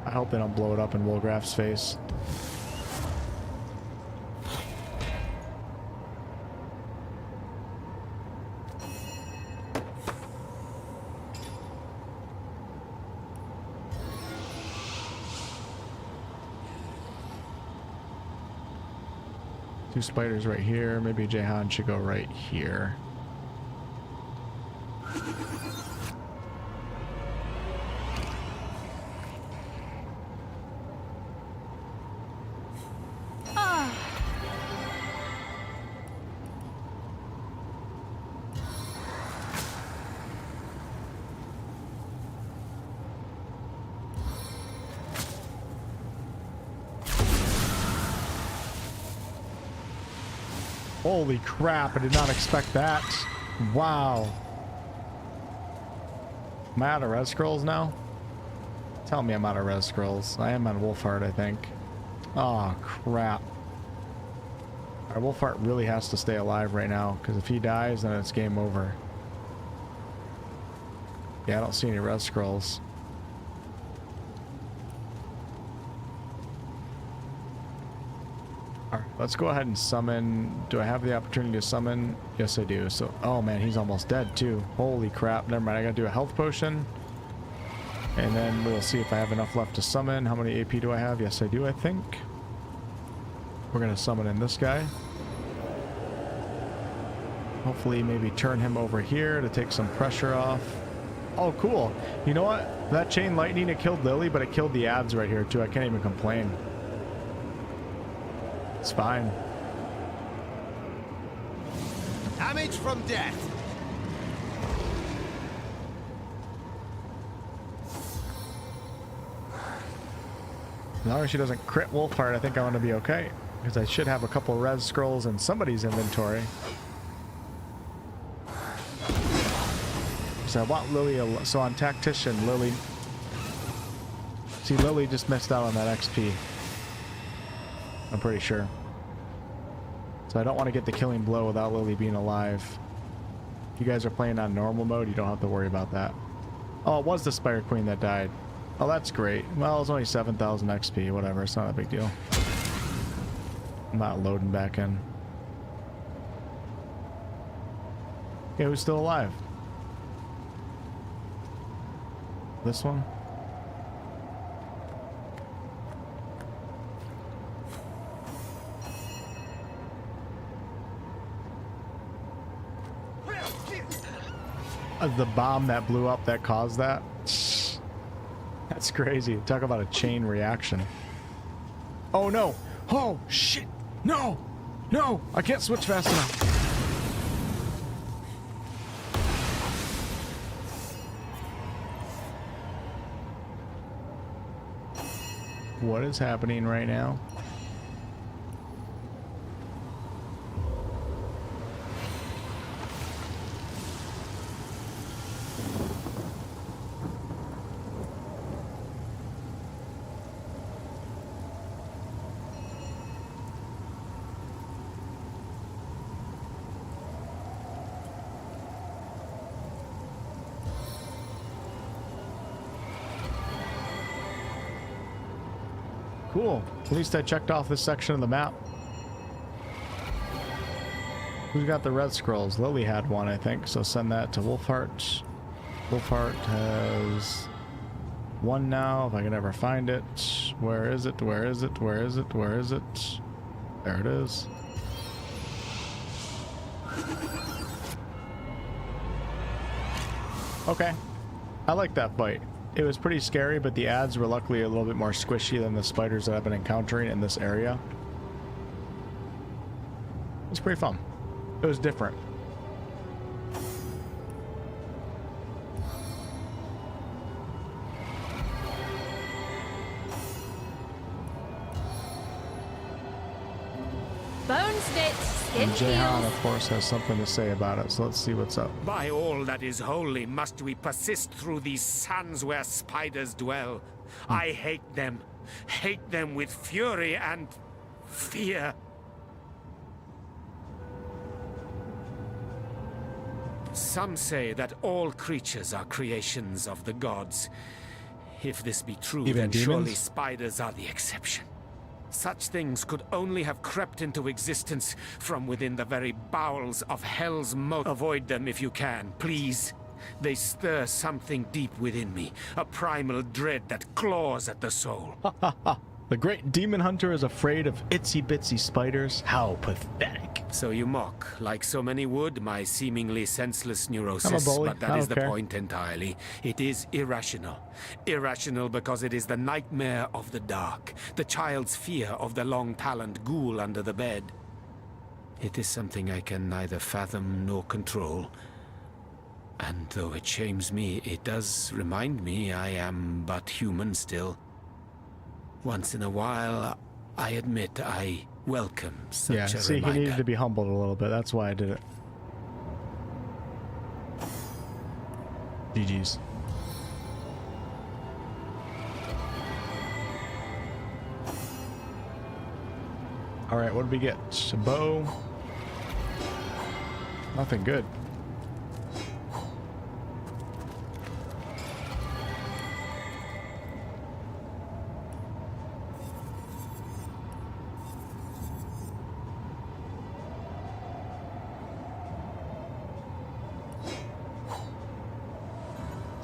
I hope they don't blow it up in Wolfgraf's face. Two spiders right here. Maybe Jahan should go right here. Holy crap, I did not expect that. Wow. Am I out of res scrolls now? Tell me I'm out of res scrolls. I am on Wolfheart, I think. Oh, crap. Our Wolfheart really has to stay alive right now, because if he dies, then it's game over. Yeah, I don't see any res scrolls. Alright, let's go ahead and summon. Do I have the opportunity to summon? Yes, I do. So, oh man, he's almost dead too. Holy crap. Never mind, I gotta do a health potion. And then we'll see if I have enough left to summon. How many AP do I have? Yes, I do, I think. We're gonna summon in this guy. Hopefully maybe turn him over here to take some pressure off. Oh, cool. You know what? That chain lightning, it killed Lily, but it killed the ads right here too. I can't even complain. It's fine. Damage from death. As long as she doesn't crit Wolfheart, I think I'm going to be okay. Because I should have a couple res scrolls in somebody's inventory. So I want Lily, so on Tactician, Lily See, Lily just missed out on that XP. I'm pretty sure. So I don't want to get the killing blow without Lily being alive. If you guys are playing on normal mode, you don't have to worry about that. Oh, it was the Spire Queen that died. Oh, that's great. Well, it's only 7,000 XP, whatever. It's not a big deal. I'm not loading back in. Okay, who's still alive? This one? The bomb that blew up that caused that? That's crazy. Talk about a chain reaction. Oh no! Oh shit! No! No! I can't switch fast enough. What is happening right now? Cool. At least I checked off this section of the map. Who's got the red scrolls? Lily had one, I think, so send that to Wolfheart. Wolfheart has one now, if I can ever find it. Where is it? Where is it? Where is it? Where is it? There it is. Okay. I like that fight. It was pretty scary, but the ads were luckily a little bit more squishy than the spiders that I've been encountering in this area. It was pretty fun. It was different. Bone snitch, skin And Jahan, heels. of course, has something to say about it, so let's see what's up. By all that is holy, must we persist through these sands where spiders dwell? I hate them with fury and fear. Some say that all creatures are creations of the gods. If this be true, Even then surely demons? spiders are the exception. Such things could only have crept into existence from within the very bowels of hell's moat. Avoid them if you can, please. They stir something deep within me, a primal dread that claws at the soul. The great demon hunter is afraid of itsy-bitsy spiders? How pathetic. So you mock, like so many would, my seemingly senseless neurosis, I'm a bully. but that I is don't the care. point entirely. It is irrational. Irrational because it is the nightmare of the dark, the child's fear of the long-taloned ghoul under the bed. It is something I can neither fathom nor control. And though it shames me, it does remind me I am but human still. Once in a while, I admit I welcome such Yeah, a see, reminder. he needed to be humbled a little bit. That's why I did it. GG's. Alright, what did we get? A bow. Nothing good.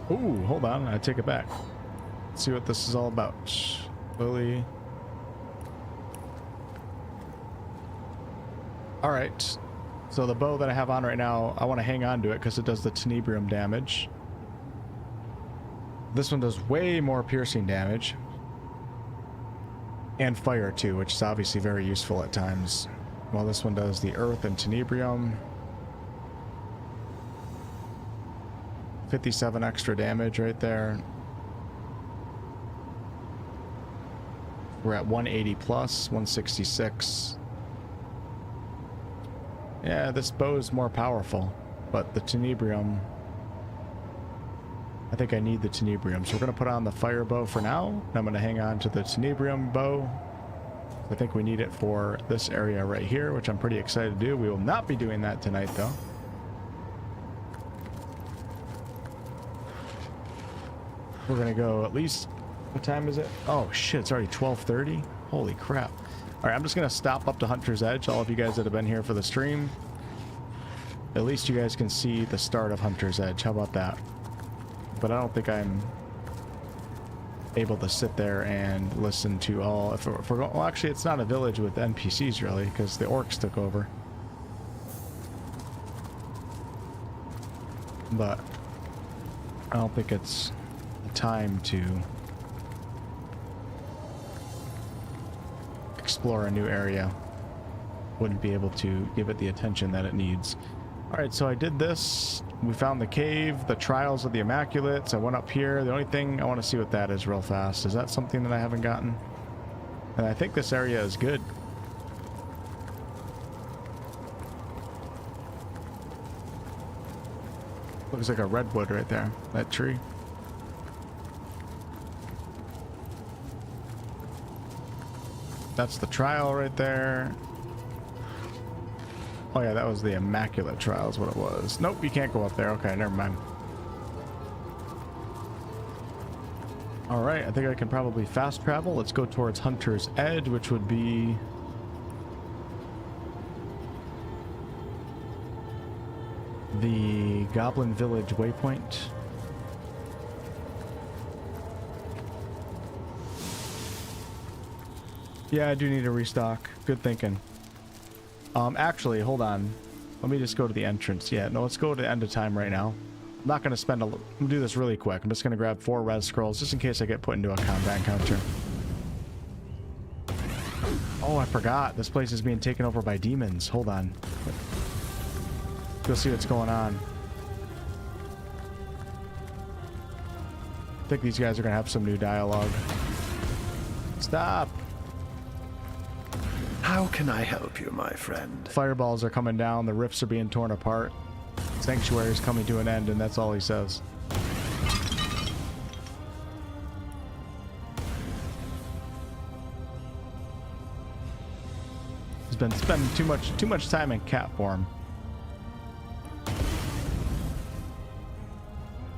Ooh, hold on, I take it back. Let's see what this is all about. Lily. Alright, so the bow that I have on right now, I want to hang on to it because it does the tenebrium damage. This one does way more piercing damage. And fire too, which is obviously very useful at times. While this one does the earth and tenebrium. 57 extra damage right there. We're at 180 plus, 166. Yeah, this bow is more powerful, but the tenebrium I think I need the tenebrium, so we're going to put on the fire bow for now. And I'm going to hang on to the tenebrium bow. I think we need it for this area right here, which I'm pretty excited to do. We will not be doing that tonight, though. We're going to go at least... What time is it? Oh, shit, it's already 12:30. Holy crap. All right, I'm just going to stop up to Hunter's Edge. All of you guys that have been here for the stream, at least you guys can see the start of Hunter's Edge. How about that? But I don't think I'm able to sit there and listen to all... If we're going, well, actually, it's not a village with NPCs, really, because the orcs took over. But I don't think it's time to explore a new area. Wouldn't be able to give it the attention that it needs. Alright, so I did this. We found the cave, the Trials of the Immaculates. I went up here. The only thing, I want to see what that is real fast. Is that something that I haven't gotten? And I think this area is good. Looks like a redwood right there, that tree. That's the trial right there. Oh yeah, that was the Immaculate Trial is what it was. Nope, you can't go up there. Okay, never mind. Alright, I think I can probably fast travel. Let's go towards Hunter's Edge, which would be... the Goblin Village waypoint. Yeah, I do need to restock. Good thinking. Actually, hold on. Let me just go to the entrance. Yeah, no, let's go to the end of time right now. I'm not going to spend I'm gonna do this really quick. I'm just going to grab 4 res scrolls just in case I get put into a combat encounter. Oh, I forgot. This place is being taken over by demons. Hold on. Go see what's going on. I think these guys are going to have some new dialogue. Stop! How can I help you, my friend? Fireballs are coming down. The rifts are being torn apart. Sanctuary is coming to an end, and that's all he says. He's been spending too much time in cat form.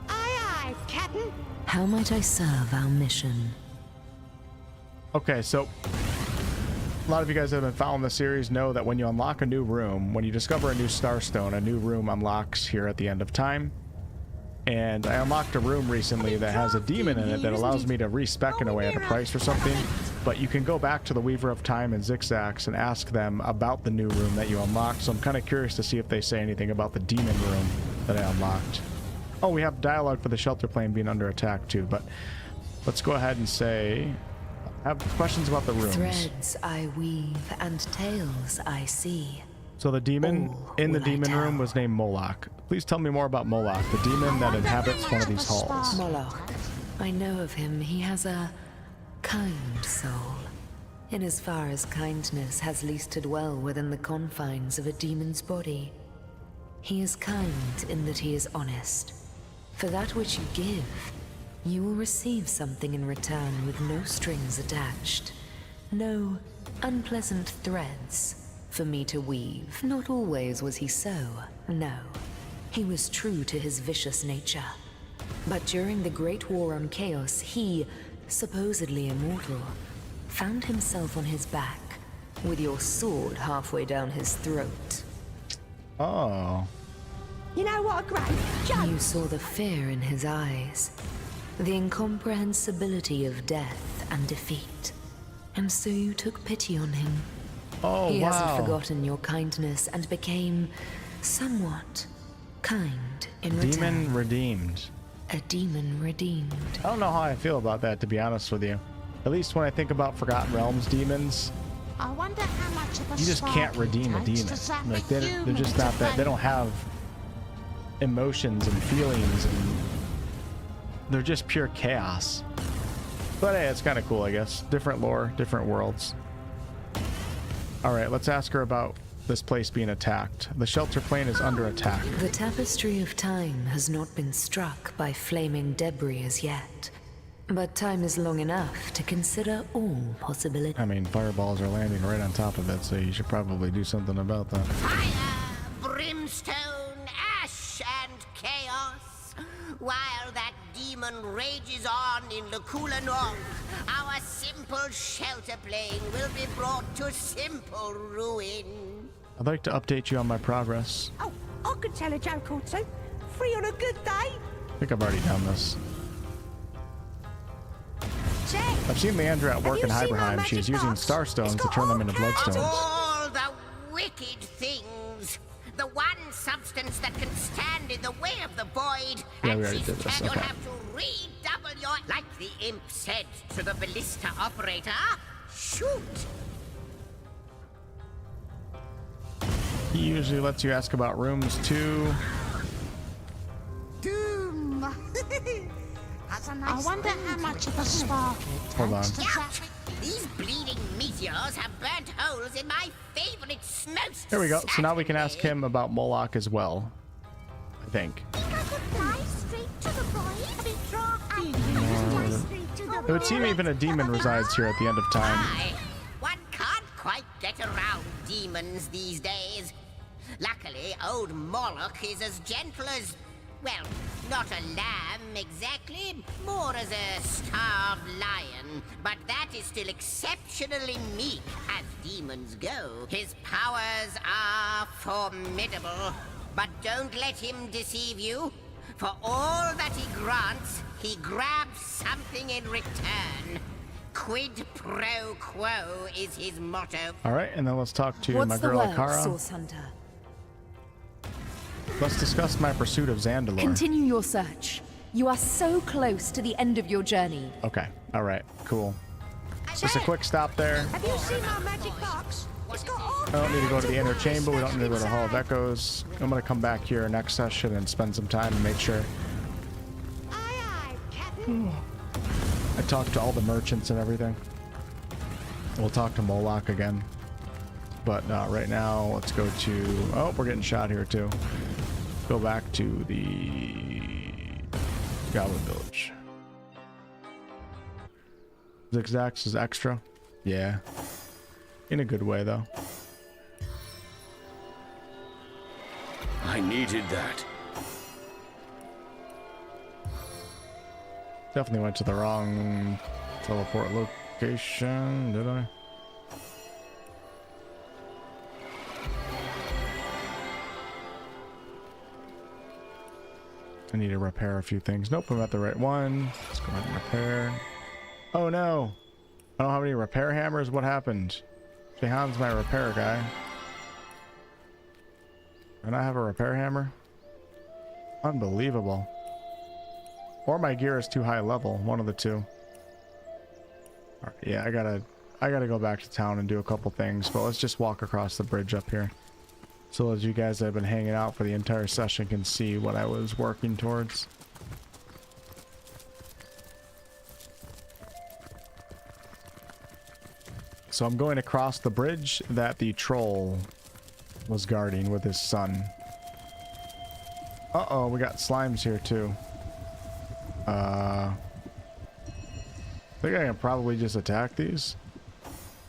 Aye, aye, Captain. How might I serve our mission? Okay, so a lot of you guys that have been following the series know that when you unlock a new room, when you discover a new starstone, a new room unlocks here at the end of time. And I unlocked a room recently that has a demon in it that allows me to respec in a way at a price or something. But you can go back to the Weaver of Time and Zigzags and ask them about the new room that you unlocked. So I'm kind of curious to see if they say anything about the demon room that I unlocked. Oh, we have dialogue for the shelter plane being under attack too, but let's go ahead and say... I have questions about the rooms. Threads I weave and tales I see. So the demon in the demon room was named Moloch. Please tell me more about Moloch, the demon that inhabits one of these halls. Moloch. I know of him. He has a kind soul. In as far as kindness has least to dwell within the confines of a demon's body. He is kind in that he is honest. For that which you give, you will receive something in return with no strings attached. No unpleasant threads for me to weave. Not always was he so, no. He was true to his vicious nature. But during the Great War on Chaos, he, supposedly immortal, found himself on his back, with your sword halfway down his throat. Oh. You know what a great joke! You saw the fear in his eyes. The incomprehensibility of death and defeat. And so you took pity on him. Oh, he wow. hasn't forgotten your kindness and became somewhat kind in return. Demon redeemed. A demon redeemed. I don't know how I feel about that, to be honest with you. At least when I think about Forgotten Realms demons, I wonder how much of a you just can't redeem a demon. Like they're just not that. They don't have emotions and feelings, and they're just pure chaos. But hey, it's kind of cool, I guess. Different lore, different worlds. All right, let's ask her about this place being attacked. The shelter plane is under attack. The tapestry of time has not been struck by flaming debris as yet. But time is long enough to consider all possibilities. I mean, fireballs are landing right on top of it, so you should probably do something about that. Fire, brimstone, ash, and chaos. While that demon rages on in the cooler north, our simple shelter plane will be brought to simple ruin. I'd like to update you on my progress. Oh, I could tell a joke or two. Free on a good day. I think I've already done this. I've seen Leandra at work in Hyberheim. She's using starstones to turn them into bloodstones. All the wicked things. The one substance that can stand in the way of the void. Yeah, we already did this. You'll Okay. have to redouble your... Like the imp said to the ballista operator, shoot. He usually lets you ask about rooms too. Doom. I wonder how much of a spark it Hold on. takes to trap. These bleeding meteors have burnt holes in my favorite smoked. There we go. So now we can ask him about Moloch as well. I think. It would seem even a demon resides here at the end of time. One can't quite get around demons these days. Luckily, old Moloch is as gentle as, well, not a lamb exactly, more as a starved lion. But that is still exceptionally meek as demons go. His powers are formidable, but don't let him deceive you. For all that he grants, he grabs something in return. Quid pro quo is his motto. All right, and then let's talk to What's my the girl word, Akara. Source Hunter? Let's discuss my pursuit of Zandalor. Continue your search. You are so close to the end of your journey. Okay. All right. Cool. Just a quick stop there. Have you seen our magic box? It's got all I don't need to go to the inner chamber. We don't need to go to Hall of Echoes. I'm going to come back here next session and spend some time and make sure I talk to all the merchants and everything. We'll talk to Moloch again. But right now, let's go to... Oh, we're getting shot here too. Go back to the Goblin Village. Zigzags is extra. Yeah. In a good way, though. I needed that. Definitely went to the wrong teleport location, did I? I need to repair a few things. Nope, I'm at the right one. Let's go ahead and repair. Oh no! I don't have any repair hammers? What happened? Jahan's my repair guy. And I have a repair hammer? Unbelievable. Or my gear is too high level. One of the two. Alright, yeah, I gotta go back to town and do a couple things, but let's just walk across the bridge up here. So as you guys that have been hanging out for the entire session can see what I was working towards. So I'm going across the bridge that the troll was guarding with his son. Uh-oh, we got slimes here too. I think I can probably just attack these.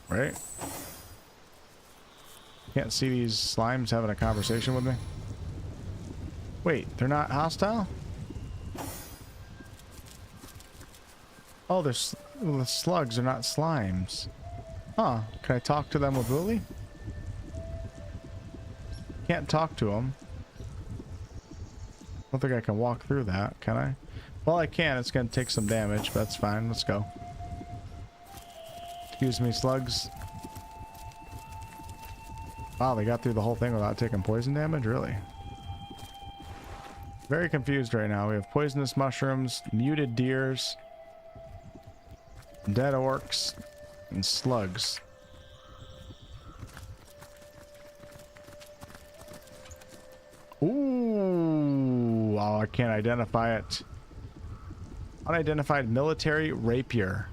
Right? Can't see these slimes having a conversation with me. Wait, they're not hostile? Oh, they're the slugs are not slimes. Huh, can I talk to them with Lily? Can't talk to them. I don't think I can walk through that, can I? Well, I can. It's going to take some damage, but that's fine. Let's go. Excuse me, slugs. Wow, they got through the whole thing without taking poison damage? Really? Very confused right now. We have poisonous mushrooms, muted deers, dead orcs, and slugs. Ooh, oh, I can't identify it. Unidentified military rapier.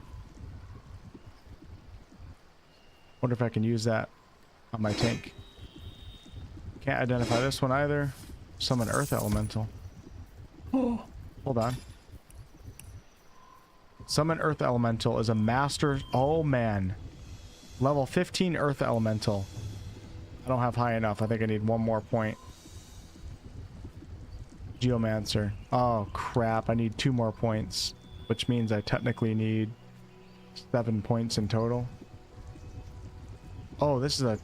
Wonder if I can use that on my tank. Can't identify this one either. Summon Earth Elemental. Oh, hold on. Summon Earth Elemental is a master. Oh man. Level 15 Earth Elemental. I don't have high enough. I think I need one more point. Geomancer. Oh crap. I need 2 more points. Which means I technically need 7 points in total. Oh, this is a...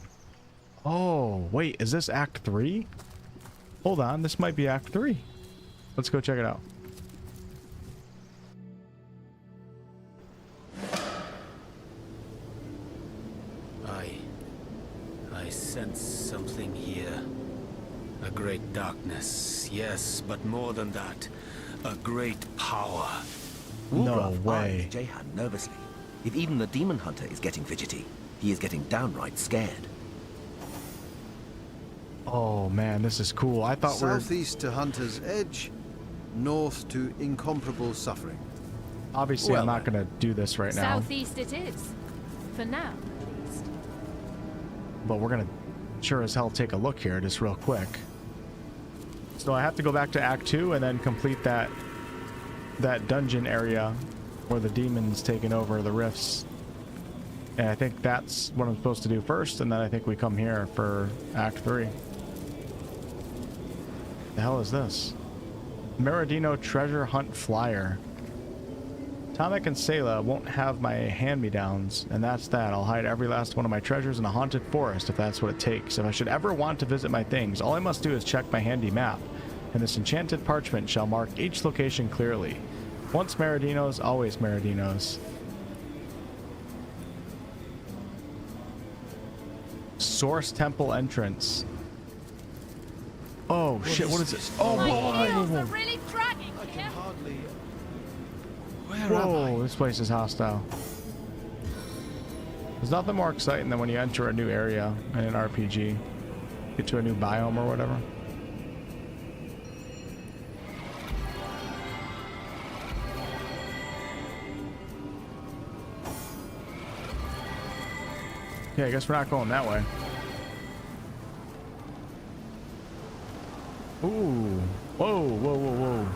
Oh, wait. Is this Act 3? Hold on. This might be Act 3. Let's go check it out. I sense something here. A great darkness, yes, but more than that, a great power. No way. Eyes Jahan nervously. If even the demon hunter is getting fidgety, he is getting downright scared. Oh man, this is cool. I thought we were... Southeast to Hunter's Edge, north to incomparable suffering. Obviously, Well, I'm not going to do this right now. Southeast it is. For now, at least. But we're going to sure as hell take a look here just real quick. So I have to go back to Act 2 and then complete that dungeon area where the demon's taking over the rifts. And I think that's what I'm supposed to do first, and then I think we come here for Act 3. The hell is this? Meridino Treasure Hunt Flyer. Tomek and Sayla won't have my hand-me-downs, and that's that. I'll hide every last one of my treasures in a haunted forest if that's what it takes. If I should ever want to visit my things, all I must do is check my handy map, and this enchanted parchment shall mark each location clearly. Once Meridinos, always Meridinos. Source Temple entrance. Oh shit, what is this? Oh, whoa! Really dragging I can hardly... Whoa, this place is hostile. There's nothing more exciting than when you enter a new area in an RPG. Get to a new biome or whatever. Yeah, I guess we're not going that way. Ooh. Whoa, whoa, whoa, whoa.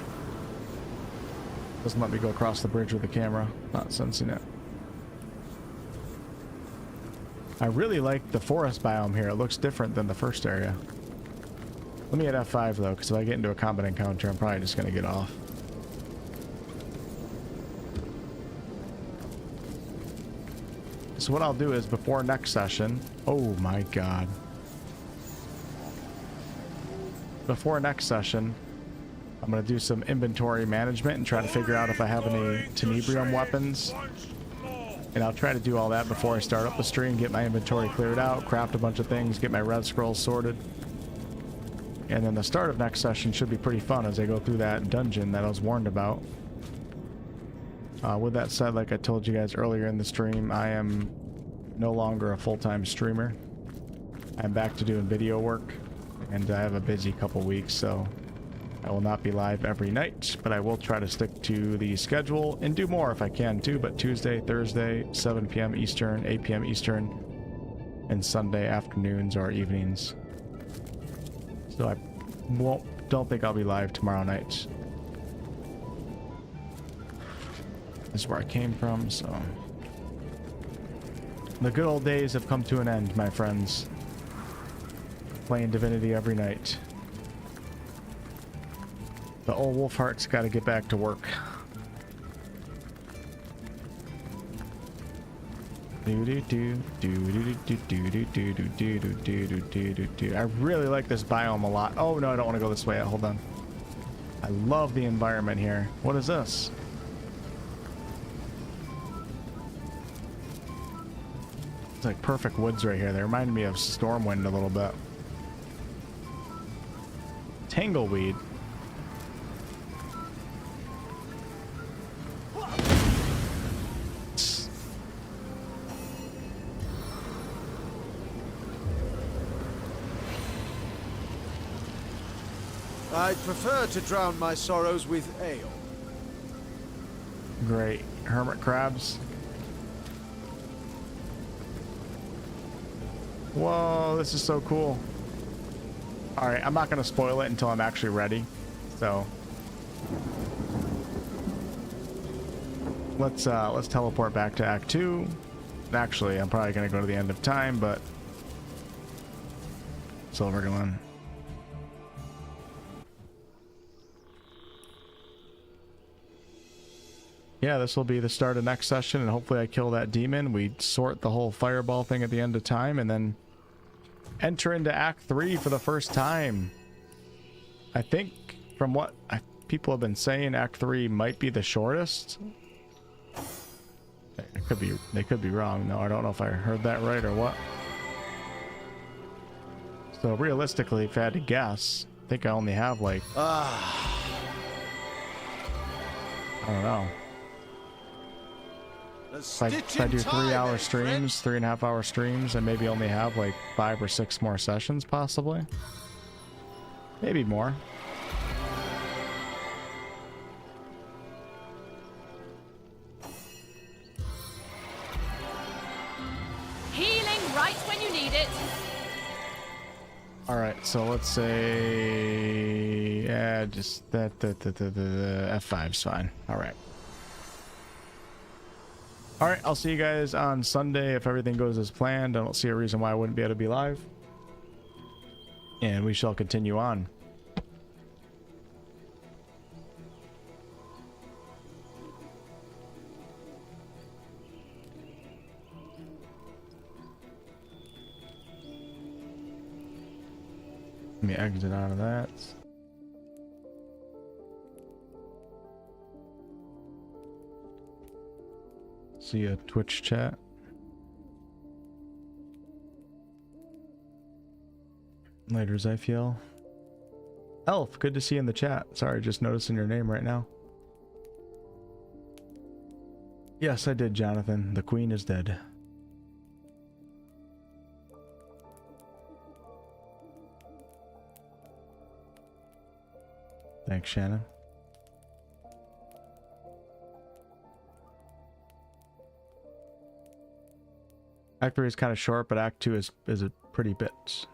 Doesn't let me go across the bridge with the camera. Not sensing it. I really like the forest biome here. It looks different than the first area. Let me hit F5 though, because if I get into a combat encounter, I'm probably just going to get off. So what I'll do is before next session... Oh my god. Before next session, I'm going to do some inventory management and try to figure out if I have any tenebrium weapons. And I'll try to do all that before I start up the stream, get my inventory cleared out, craft a bunch of things, get my red scrolls sorted. And then the start of next session should be pretty fun as I go through that dungeon that I was warned about. With that said, like I told you guys earlier in the stream, I am no longer a full-time streamer. I'm back to doing video work, and I have a busy couple weeks, so I will not be live every night, but I will try to stick to the schedule and do more if I can too. But Tuesday, Thursday, 7 p.m. Eastern, 8 p.m. Eastern, and Sunday afternoons or evenings. So I don't think I'll be live tomorrow night. This is where I came from, so... The good old days have come to an end, my friends. Playing Divinity every night. The old Wolfheart's got to get back to work. I really like this biome a lot. Oh no, I don't want to go this way. Hold on. I love the environment here. What is this? It's like perfect woods right here. They remind me of Stormwind a little bit. Tangleweed. I'd prefer to drown my sorrows with ale. Great. Hermit crabs. Whoa, this is so cool. All right, I'm not going to spoil it until I'm actually ready. So let's teleport back to Act 2. Actually, I'm probably going to go to the end of time, but Silver Glen. Yeah, this will be the start of next session, and hopefully I kill that demon. We sort the whole fireball thing at the end of time, and then enter into Act 3 for the first time. I think from what people have been saying, Act 3 might be the shortest. They could be wrong. No, I don't know if I heard that right or what. So realistically, if I had to guess, I think I only have like I don't know. If I do 3-hour streams, 3.5-hour streams, I maybe only have like 5 or 6 more sessions, possibly. Maybe more. Healing right when you need it. All right, so let's say, yeah, just the F5's fine. All right. All right, I'll see you guys on Sunday if everything goes as planned. I don't see a reason why I wouldn't be able to be live. And we shall continue on. Let me exit out of that. See a Twitch chat. Later, I feel. Elf, good to see you in the chat. Sorry, just noticing your name right now. Yes, I did, Jonathan. The queen is dead. Thanks, Shannon. Act 3 is kind of short, but Act 2 is a pretty bit.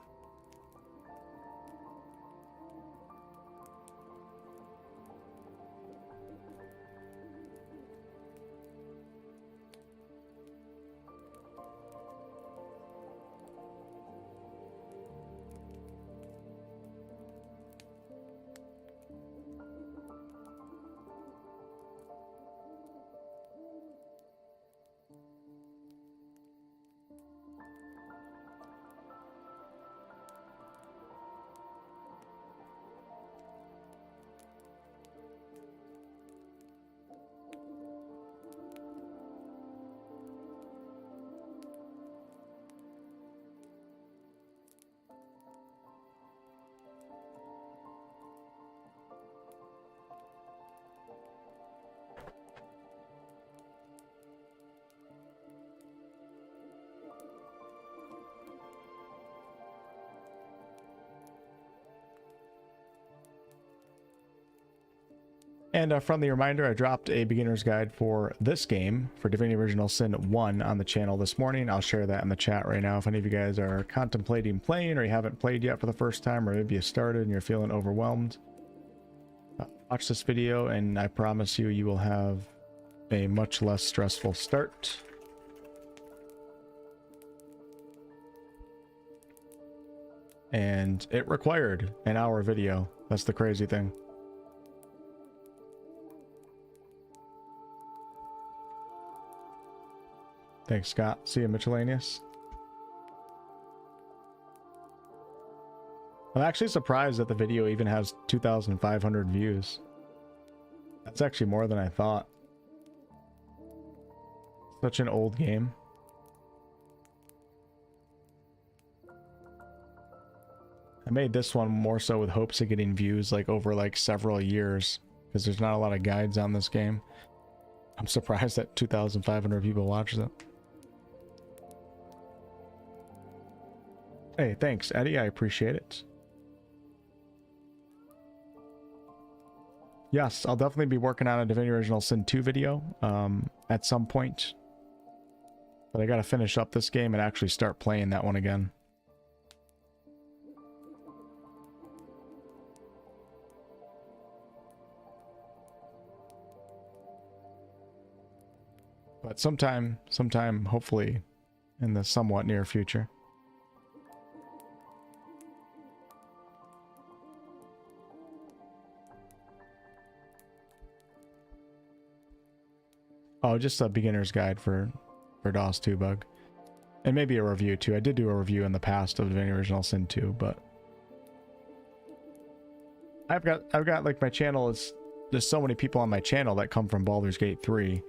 And a friendly reminder, I dropped a beginner's guide for this game, for Divinity Original Sin 1 on the channel this morning. I'll share that in the chat right now if any of you guys are contemplating playing or you haven't played yet for the first time, or maybe you started and you're feeling overwhelmed. Watch this video and I promise you, you will have a much less stressful start. And it required an hour video. That's the crazy thing. Thanks, Scott. See you, Miscellaneous. I'm actually surprised that the video even has 2,500 views. That's actually more than I thought. Such an old game. I made this one more so with hopes of getting views like over like several years, because there's not a lot of guides on this game. I'm surprised that 2,500 people watched it. Hey, thanks, Eddie. I appreciate it. Yes, I'll definitely be working on a Divinity Original Sin 2 video at some point. But I gotta finish up this game and actually start playing that one again. But sometime, hopefully in the somewhat near future. Oh, just a beginner's guide for DOS 2 bug. And maybe a review too. I did do a review in the past of Divinity Original Sin 2, but I've got like my channel is, there's so many people on my channel that come from Baldur's Gate 3.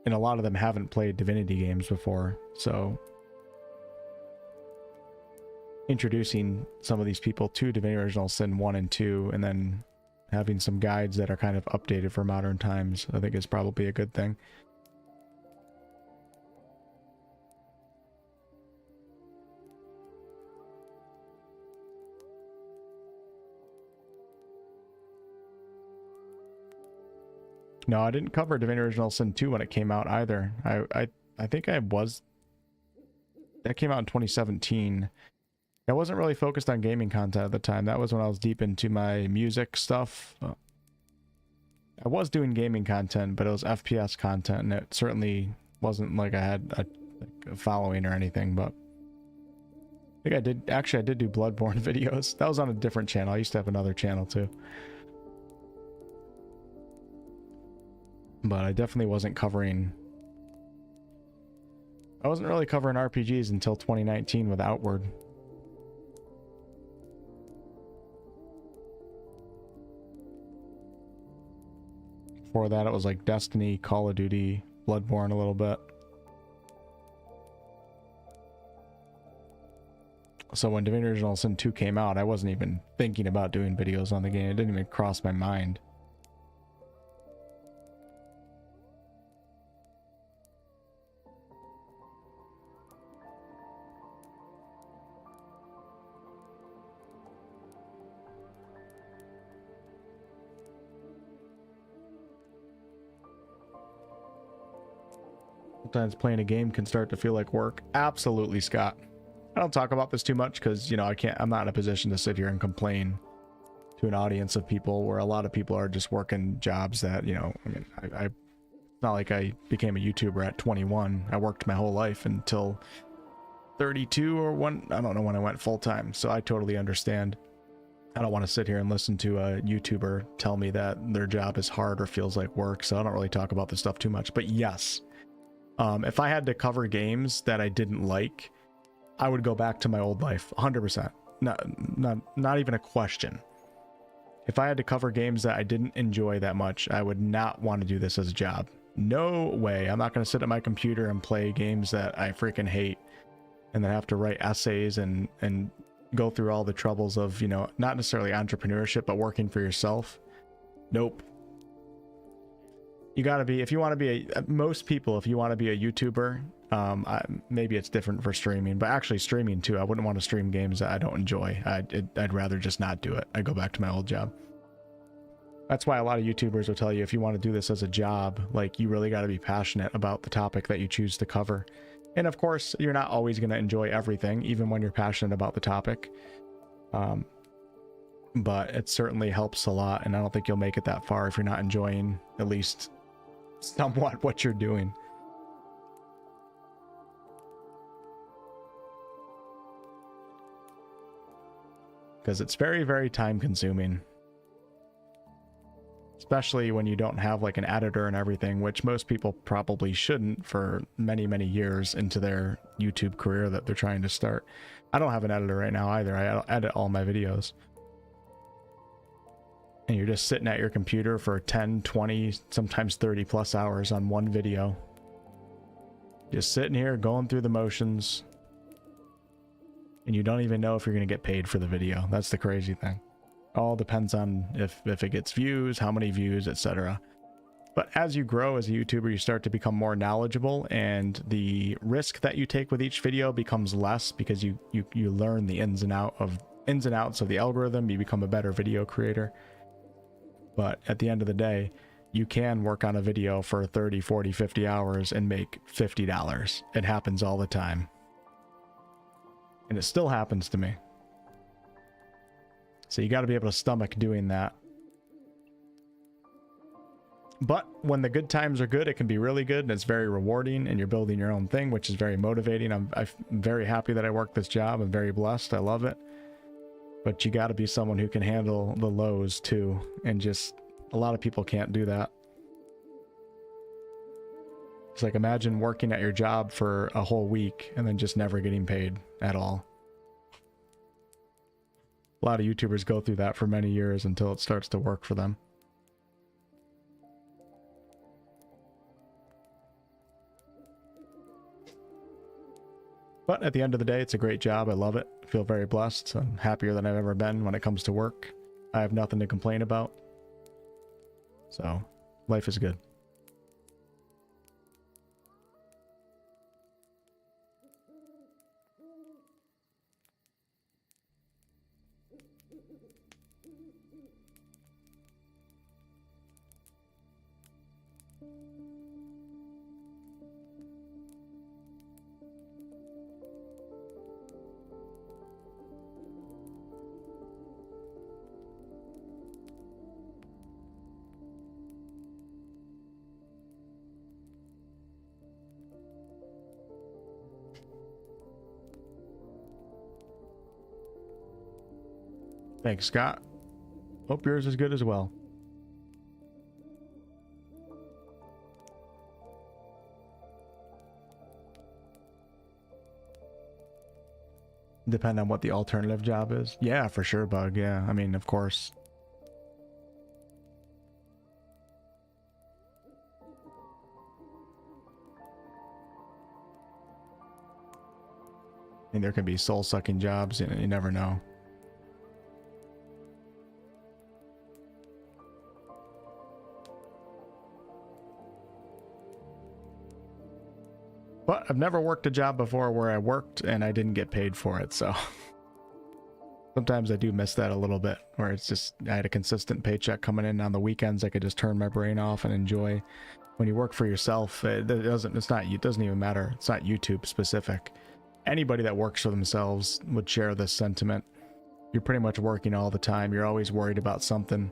And a lot of them haven't played Divinity games before, so introducing some of these people to Divinity Original Sin 1 and 2, and then having some guides that are kind of updated for modern times, I think is probably a good thing. No, I didn't cover Divinity Original Sin 2 when it came out either. I think that came out in 2017. I wasn't really focused on gaming content at the time. That was when I was deep into my music stuff. I was doing gaming content, but it was FPS content, and it certainly wasn't like I had a following or anything, but I think I did do Bloodborne videos. That was on a different channel. I used to have another channel too. But I definitely wasn't covering... I wasn't really covering RPGs until 2019 with Outward. Before that, it was like Destiny, Call of Duty, Bloodborne a little bit. So when Divinity Original Sin 2 came out, I wasn't even thinking about doing videos on the game. It didn't even cross my mind. Sometimes playing a game can start to feel like work. Absolutely, Scott. I don't talk about this too much because, you know, I'm not in a position to sit here and complain to an audience of people where a lot of people are just working jobs that, you know, I mean, it's not like I became a YouTuber at 21. I worked my whole life until 32 or I don't know when I went full time. So I totally understand. I don't want to sit here and listen to a YouTuber tell me that their job is hard or feels like work. So I don't really talk about this stuff too much, but yes. If I had to cover games that I didn't like, I would go back to my old life, 100%. Not even a question. If I had to cover games that I didn't enjoy that much, I would not want to do this as a job. No way. I'm not going to sit at my computer and play games that I freaking hate and then have to write essays and go through all the troubles of, you know, not necessarily entrepreneurship, but working for yourself. Nope. You gotta be, if you want to be most people, if you want to be a YouTuber, maybe it's different for streaming, but actually streaming too. I wouldn't want to stream games that I don't enjoy. I'd rather just not do it. I go back to my old job. That's why a lot of YouTubers will tell you if you want to do this as a job, like you really got to be passionate about the topic that you choose to cover. And of course, you're not always going to enjoy everything, even when you're passionate about the topic. But it certainly helps a lot, and I don't think you'll make it that far if you're not enjoying at least somewhat what you're doing. Because it's very, very time consuming. Especially when you don't have like an editor and everything, which most people probably shouldn't for many, many years into their YouTube career that they're trying to start. I don't have an editor right now either. I edit all my videos. And you're just sitting at your computer for 10, 20, sometimes 30 plus hours on one video. Just sitting here going through the motions. And you don't even know if you're going to get paid for the video. That's the crazy thing. All depends on if it gets views, how many views, etc. But as you grow as a YouTuber, you start to become more knowledgeable, and the risk that you take with each video becomes less because you learn the ins and outs of the algorithm. You become a better video creator. But at the end of the day, you can work on a video for 30, 40, 50 hours and make $50. It happens all the time. And it still happens to me. So you got to be able to stomach doing that. But when the good times are good, it can be really good, and it's very rewarding, and you're building your own thing, which is very motivating. I'm very happy that I work this job. I'm very blessed. I love it. But you got to be someone who can handle the lows too, and just a lot of people can't do that. It's like, imagine working at your job for a whole week and then just never getting paid at all. A lot of YouTubers go through that for many years until it starts to work for them. But at the end of the day, it's a great job. I love it. I feel very blessed. I'm happier than I've ever been when it comes to work. I have nothing to complain about. So, life is good. Thanks, Scott. Hope yours is good as well. Depend on what the alternative job is. Yeah, for sure, Bug. Yeah, I mean, of course. I mean, there can be soul-sucking jobs, you never know. But I've never worked a job before where I worked and I didn't get paid for it, so sometimes I do miss that a little bit, where it's just I had a consistent paycheck coming in on the weekends. I could just turn my brain off and enjoy. When you work for yourself, it doesn't even matter. It's not YouTube specific. Anybody that works for themselves would share this sentiment. You're pretty much working all the time. You're always worried about something.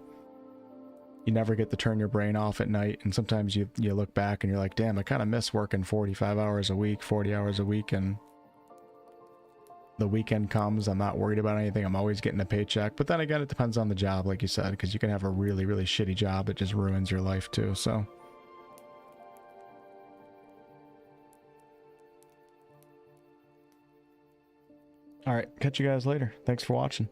You never get to turn your brain off at night, and sometimes you look back and you're like, damn, I kind of miss working 45 hours a week, 40 hours a week, and the weekend comes, I'm not worried about anything, I'm always getting a paycheck. But then again, it depends on the job, like you said, because you can have a really, really shitty job that just ruins your life too, so. Alright, catch you guys later. Thanks for watching.